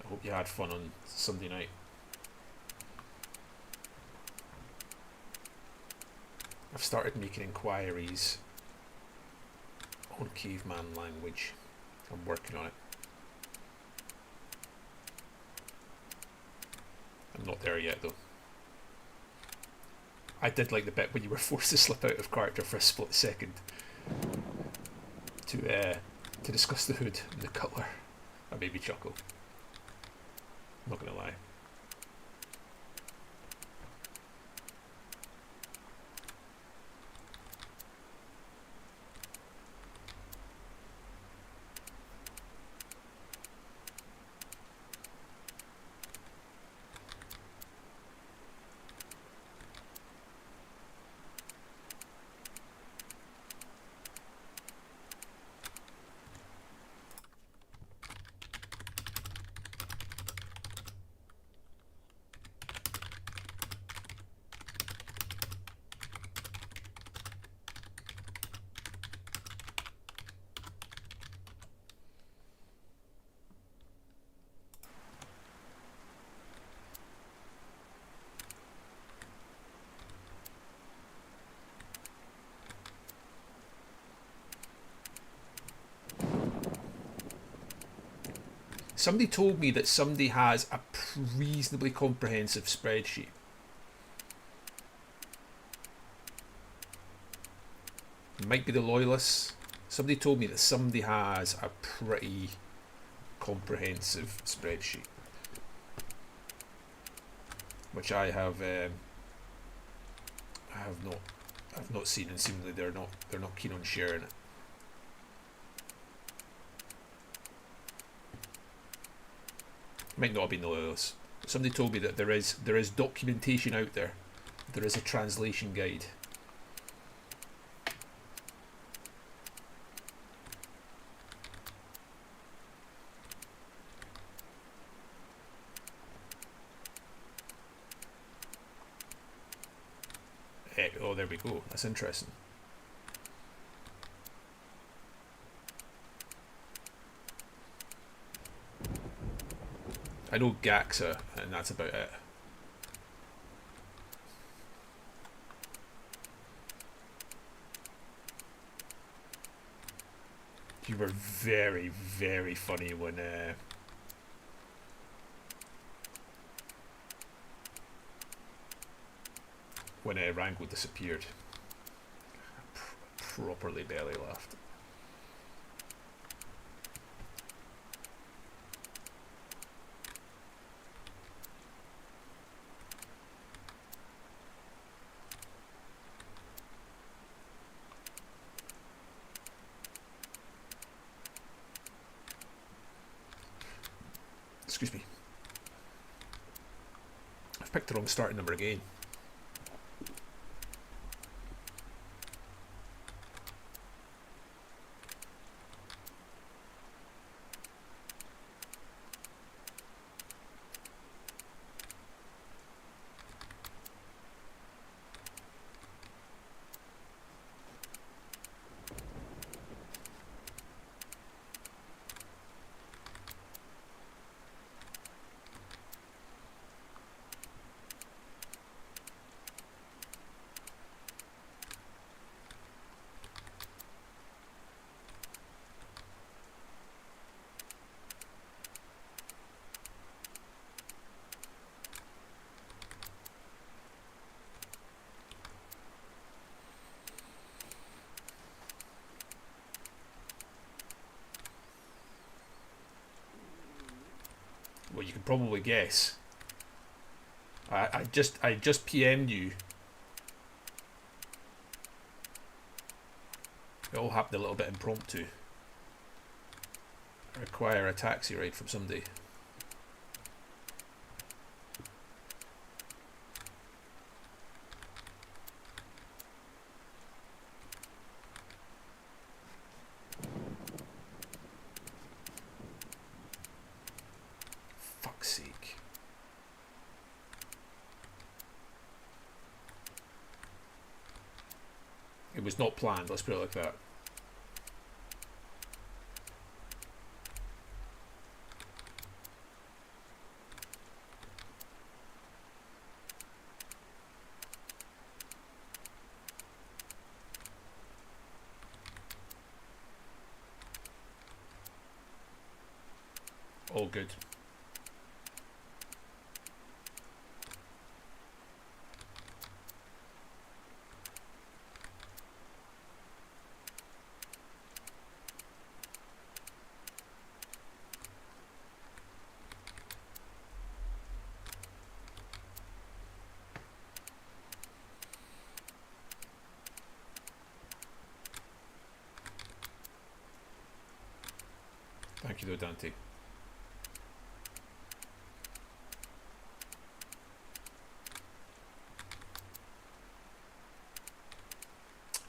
I hope you had fun on Sunday night. I've started making inquiries on caveman language. I'm working on it. I'm not there yet, though. I did like the bit when you were forced to slip out of character for a split second to discuss the hood and the cutler. That made me chuckle. I'm not gonna lie. Somebody told me that somebody has a reasonably comprehensive spreadsheet. It might be the loyalists. Somebody told me that somebody has a pretty comprehensive spreadsheet, which I have not seen, and seemingly they're not keen on sharing it. Might not have been the loyalists. Somebody told me that there is documentation out there. There is a translation guide. Oh, there we go. That's interesting. I know Gaxa, and that's about it. You were very, very funny when Rango disappeared. Properly belly laughed. Excuse me. I've picked the wrong starting number again. Well, you can probably guess. I just PM'd you. It all happened a little bit impromptu. I require a taxi ride from somebody. Fuck's sake. It was not planned, let's put it like that. All good. Thank you though, Dante.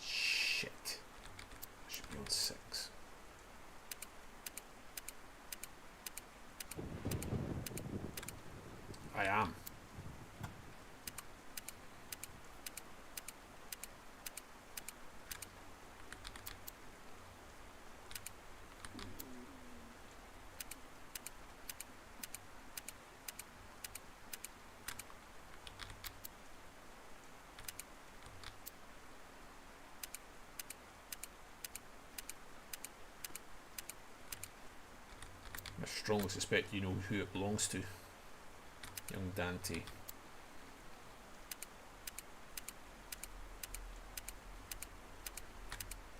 Shit. Should be on 6. I am. I strongly suspect you know who it belongs to. Young Dante.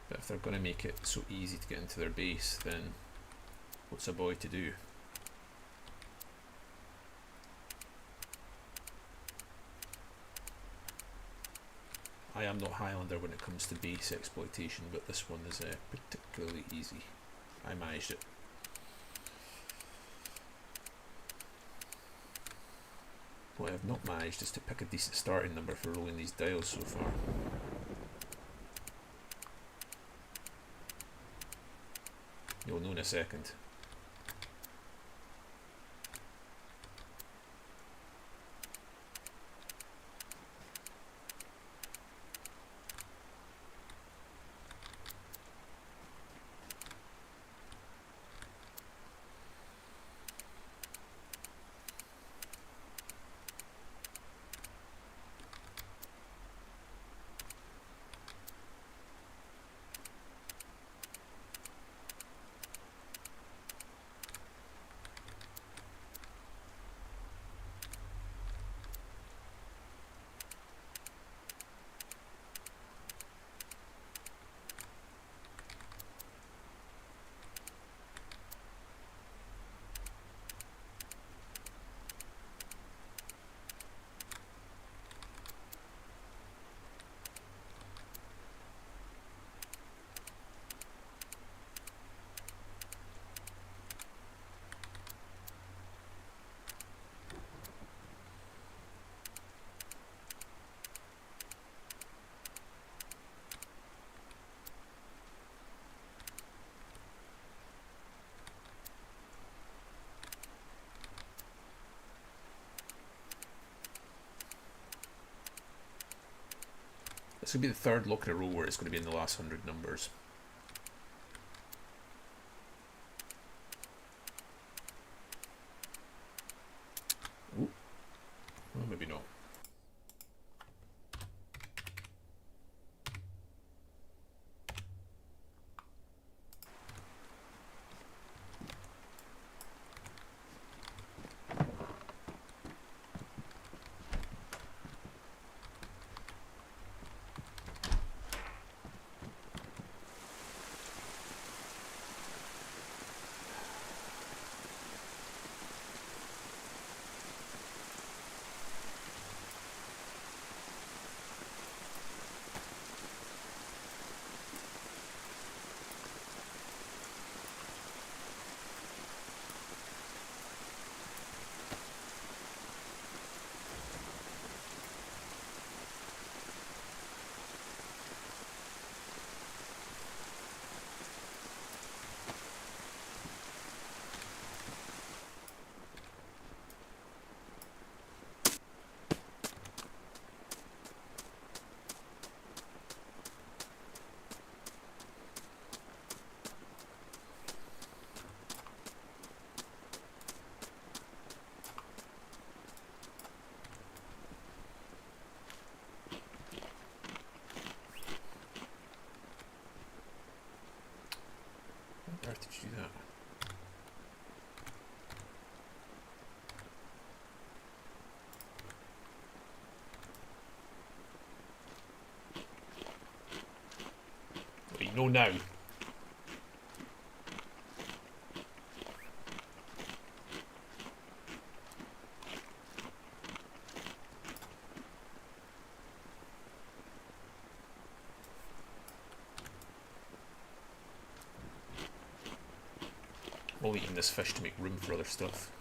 But if they're going to make it so easy to get into their base, then what's a boy to do? I am not Highlander when it comes to base exploitation, but this one is particularly easy. I managed it. What I have not managed is to pick a decent starting number for rolling these dials so far. You'll know in a second. This will be the third look in a row where it's going to be in the last 100 numbers. Ooh. Well, maybe not. no now. We'll eating this fish to make room for other stuff.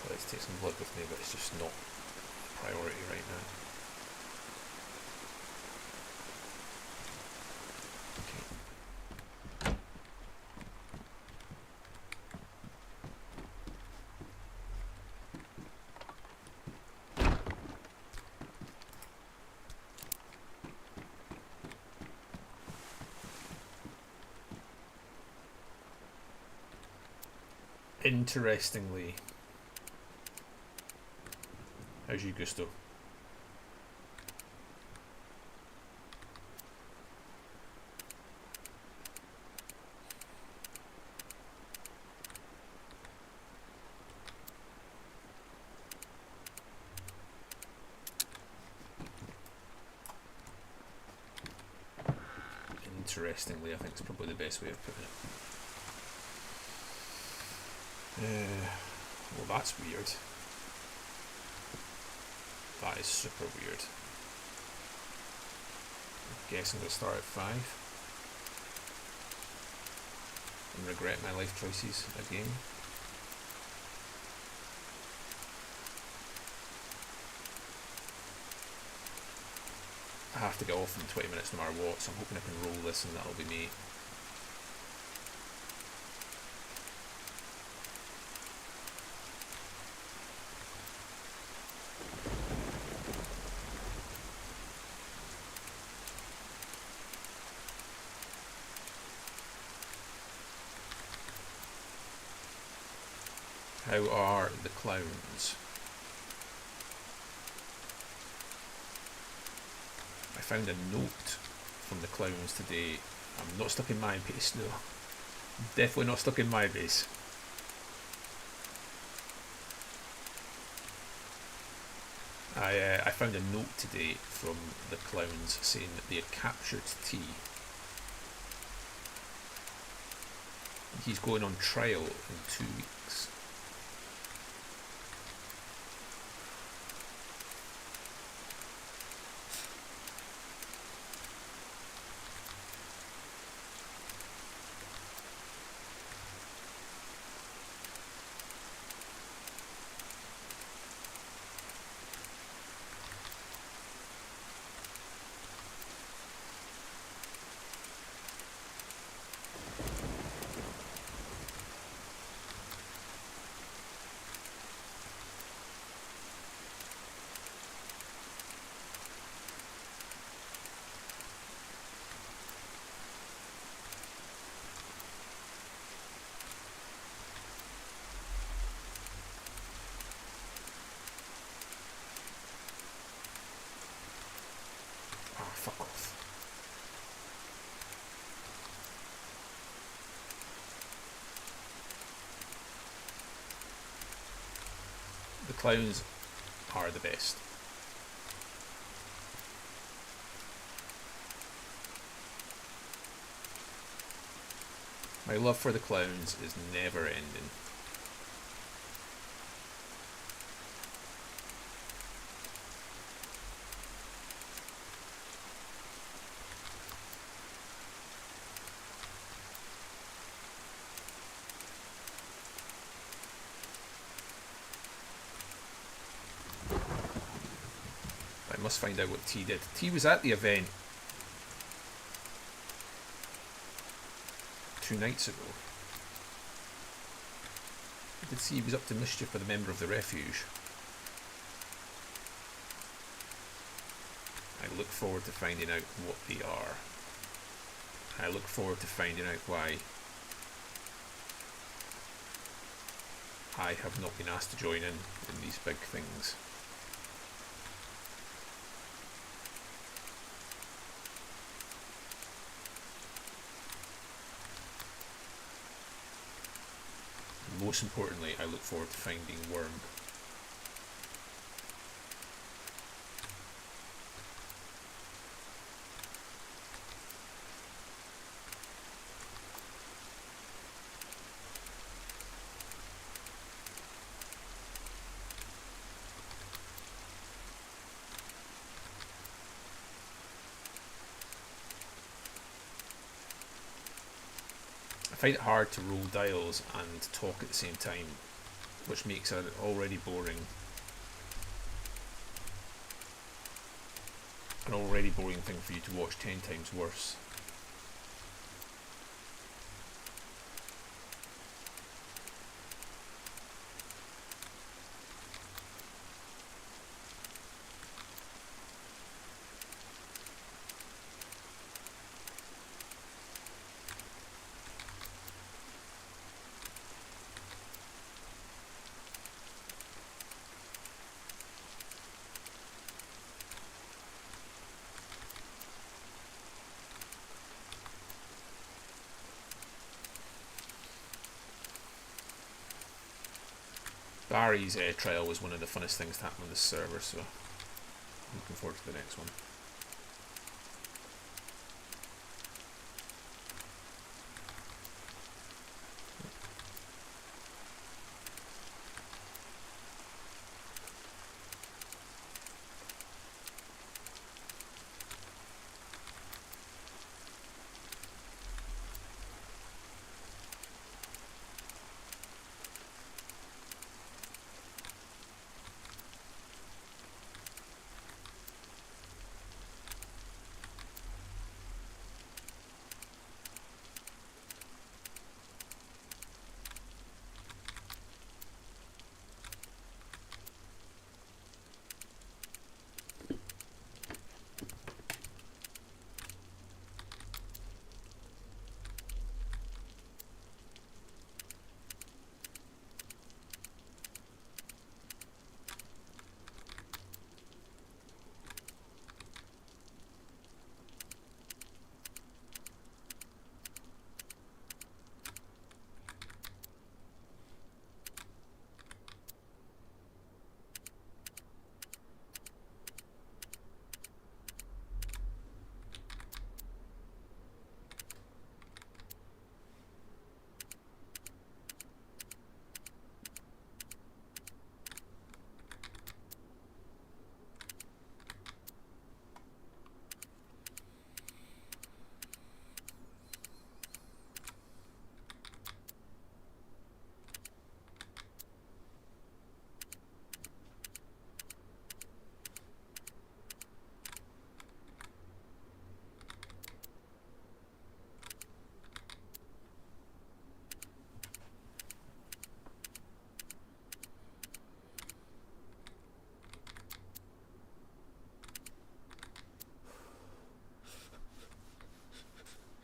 Let's take some blood with me, but it's just not a priority right now. Interestingly, how's you, Gusto? Interestingly, I think it's probably the best way of putting it. Well, that's weird. That is super weird. I guess I'm going to start at 5 and regret my life choices again. I have to get off in 20 minutes no matter what, so I'm hoping I can roll this and that'll be me. How are the clowns? I found a note from the clowns today. I'm not stuck in my base, no. Definitely not stuck in my base. I found a note today from the clowns saying that they had captured T. He's going on trial in 2 weeks. The clowns are the best. My love for the clowns is never ending. I must find out what T did. T was at the event 2 nights ago. I did see he was up to mischief with a member of the refuge. I look forward to finding out what they are. I look forward to finding out why I have not been asked to join in these big things. Most importantly, I look forward to finding Worm. I find it hard to roll dials and talk at the same time, which makes an already boring thing for you to watch 10 times worse. Barry's trial was one of the funnest things to happen on this server, so I'm looking forward to the next one.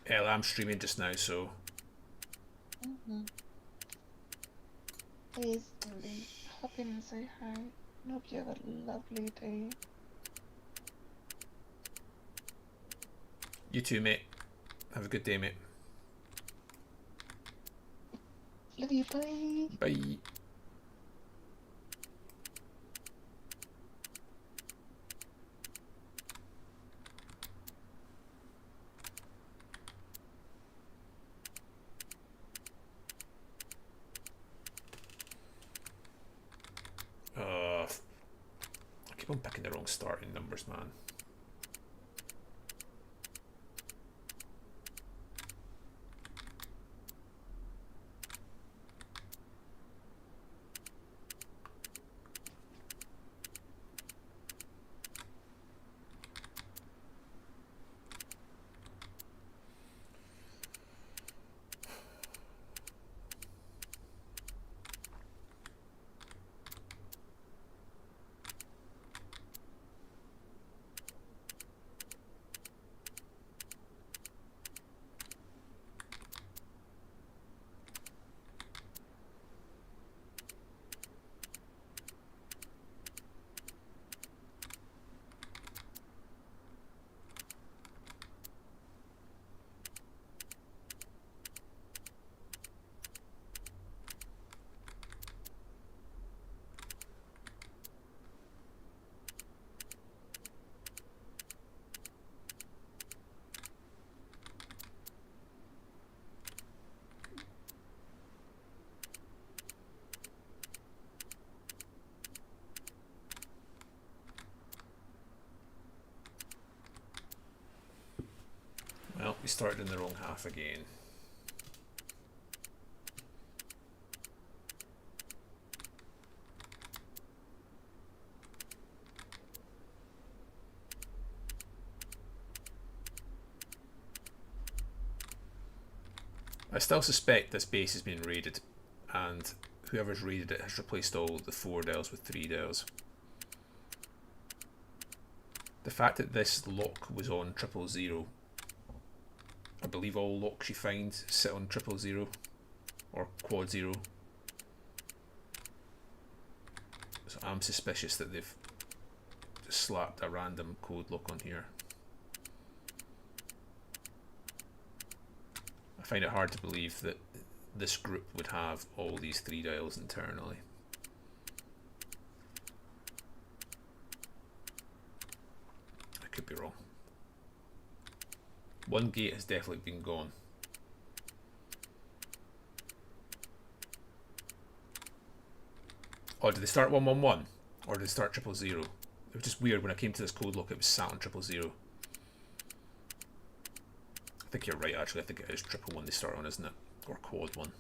I'm streaming just now, so. Please, Lily, hop in and say hi. I hope you have a lovely day. You too, mate. Have a good day, mate. Love you, bye. Bye. keep on picking the wrong starting numbers, man. Well, we started in the wrong half again. I still suspect this base has been raided, and whoever's raided it has replaced all the 4 dials with 3 dials. The fact that this lock was on 000, I believe all locks you find sit on 000 or quad 0. So I'm suspicious that they've just slapped a random code lock on here. I find it hard to believe that this group would have all these 3 dials internally. I could be wrong. One gate has definitely been gone. Oh, did they start 111? Or did they start 000? It was just weird when I came to this code lock, it was sat on 000. I think you're right, actually. I think it is 111 they start on, isn't it? Or quad 1.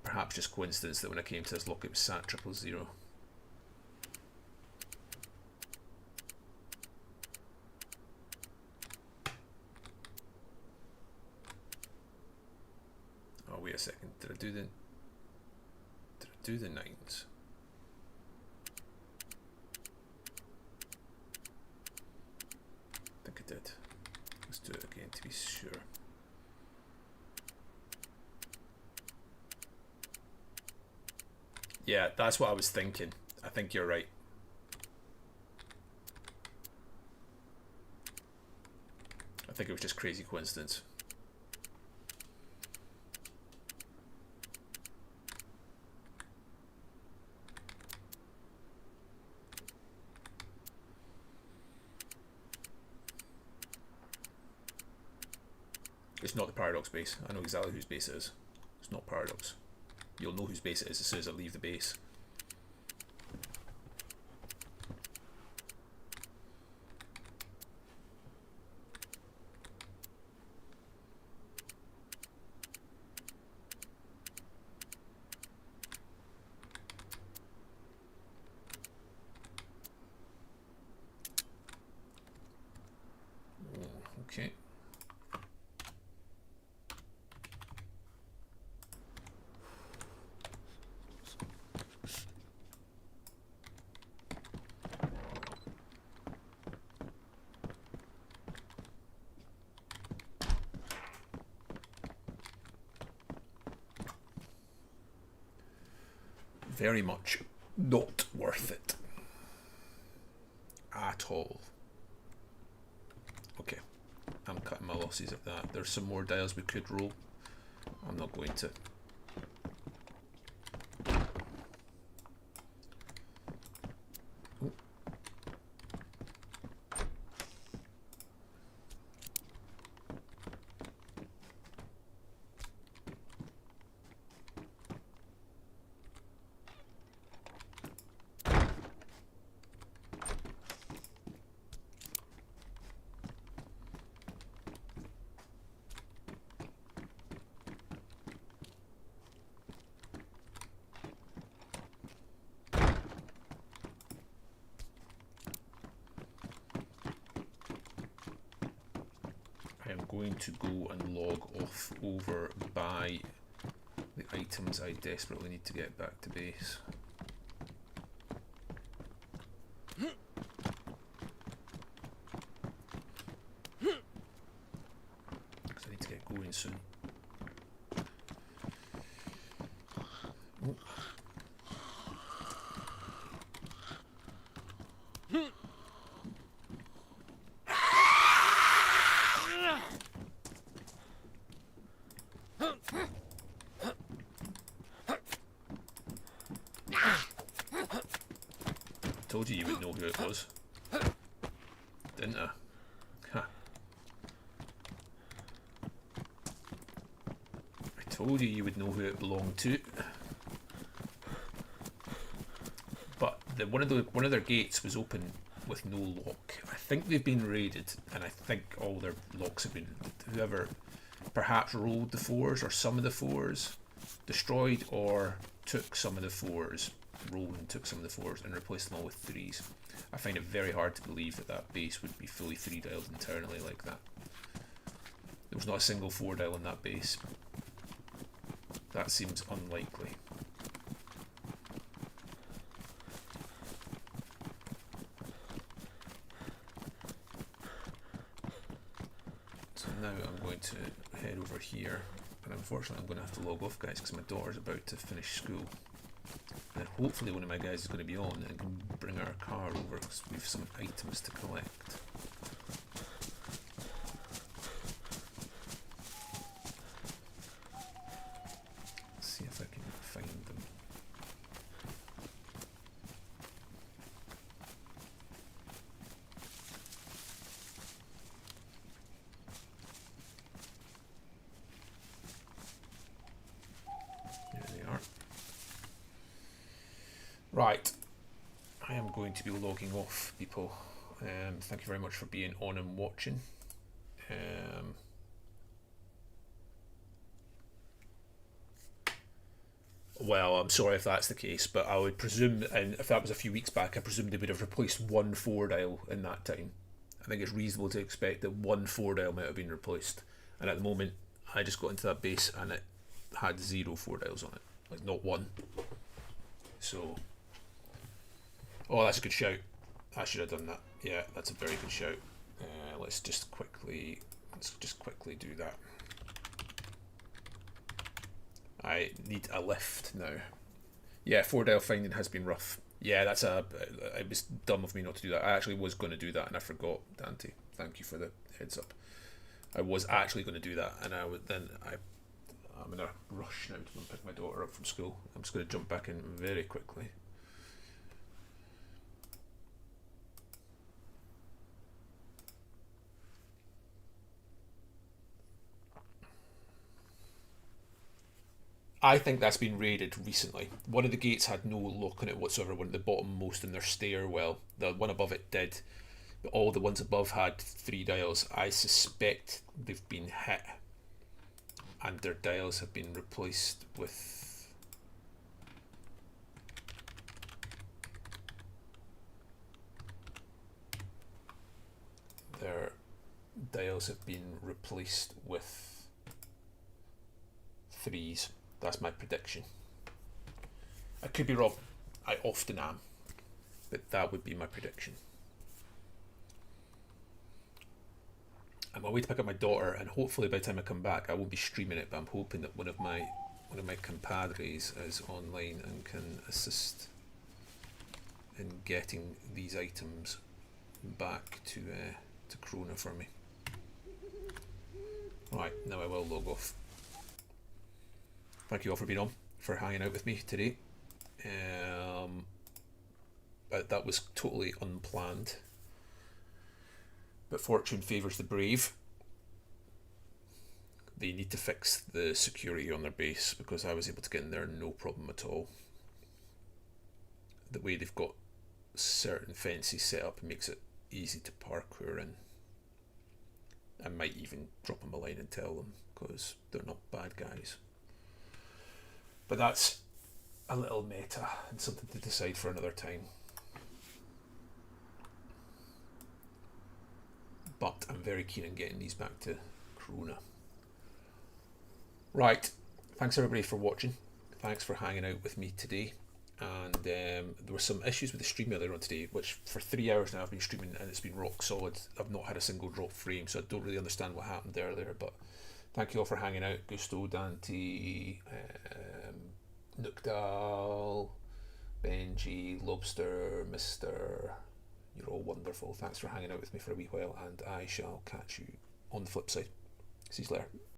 Perhaps just coincidence that when I came to this lock, it was sat 000. Oh, wait a second. Did I do the 9s? I think I did. Let's do it again to be sure. Yeah, that's what I was thinking. I think you're right. I think it was just crazy coincidence. It's not the Paradox base. I know exactly whose base it is. It's not Paradox. You'll know whose base it is as soon as I leave the base. Okay. Very much not worth it at all. Okay, I'm cutting my losses at that. There's some more dials we could roll. I'm not going to. Oh. am going to go and log off over by the items I desperately need to get back to base. Because I need to get going soon. Oh. Told you would know who it was, didn't I? Huh. I told you would know who it belonged to. But one of their gates was open with no lock. I think they've been raided, and I think all their locks have been. Whoever perhaps rolled the 4s or some of the 4s, destroyed or took some of the 4s. Rolled and took some of the 4s and replaced them all with 3s. I find it very hard to believe that that base would be fully 3-dialed internally like that. There was not a single 4-dial in that base. That seems unlikely. So now I'm going to head over here, but unfortunately I'm going to have to log off, guys, because my daughter's about to finish school. And hopefully one of my guys is going to be on and can bring our car over because we have some items to collect. Let's see if I can find them. There they are. Right, I am going to be logging off, people. Thank you very much for being on and watching. Well, I'm sorry if that's the case, but I would presume, and if that was a few weeks back, I presume they would have replaced one 4-dial in that time. I think it's reasonable to expect that one 4-dial might have been replaced. And at the moment, I just got into that base and it had 0 4-dials on it. Like, not one. So... Oh, that's a good shout. I should have done that. Yeah, that's a very good shout. Let's just quickly do that. I need a lift now. Yeah, 4-dial finding has been rough. Yeah, it was dumb of me not to do that. I actually was going to do that and I forgot, Dante. Thank you for the heads up. I was actually going to do that, and I'm in a rush now to go and pick my daughter up from school. I'm just going to jump back in very quickly. I think that's been raided recently. One of the gates had no lock on it whatsoever, one at the bottom most in their stairwell. The one above it did. But all the ones above had 3 dials. I suspect they've been hit and their dials have been replaced with... Their dials have been replaced with 3s. That's my prediction. I could be wrong. I often am. But that would be my prediction. I'm on my way to pick up my daughter, and hopefully by the time I come back I won't be streaming it, but I'm hoping that one of my compadres is online and can assist in getting these items back to Krona for me. Right, now I will log off. Thank you all for being on, for hanging out with me today. That was totally unplanned. But fortune favours the brave. They need to fix the security on their base because I was able to get in there no problem at all. The way they've got certain fences set up makes it easy to parkour in. I might even drop them a line and tell them because they're not bad guys. But that's a little meta and something to decide for another time. But I'm very keen on getting these back to Corona. Right, thanks everybody for watching. Thanks for hanging out with me today. And there were some issues with the stream earlier on today, which for 3 hours now I've been streaming and it's been rock solid. I've not had a single drop frame, so I don't really understand what happened earlier. But thank you all for hanging out. Gusto, Dante, Nookdal, Benji, Lobster, Mister. You're all wonderful. Thanks for hanging out with me for a wee while, and I shall catch you on the flip side. See you later.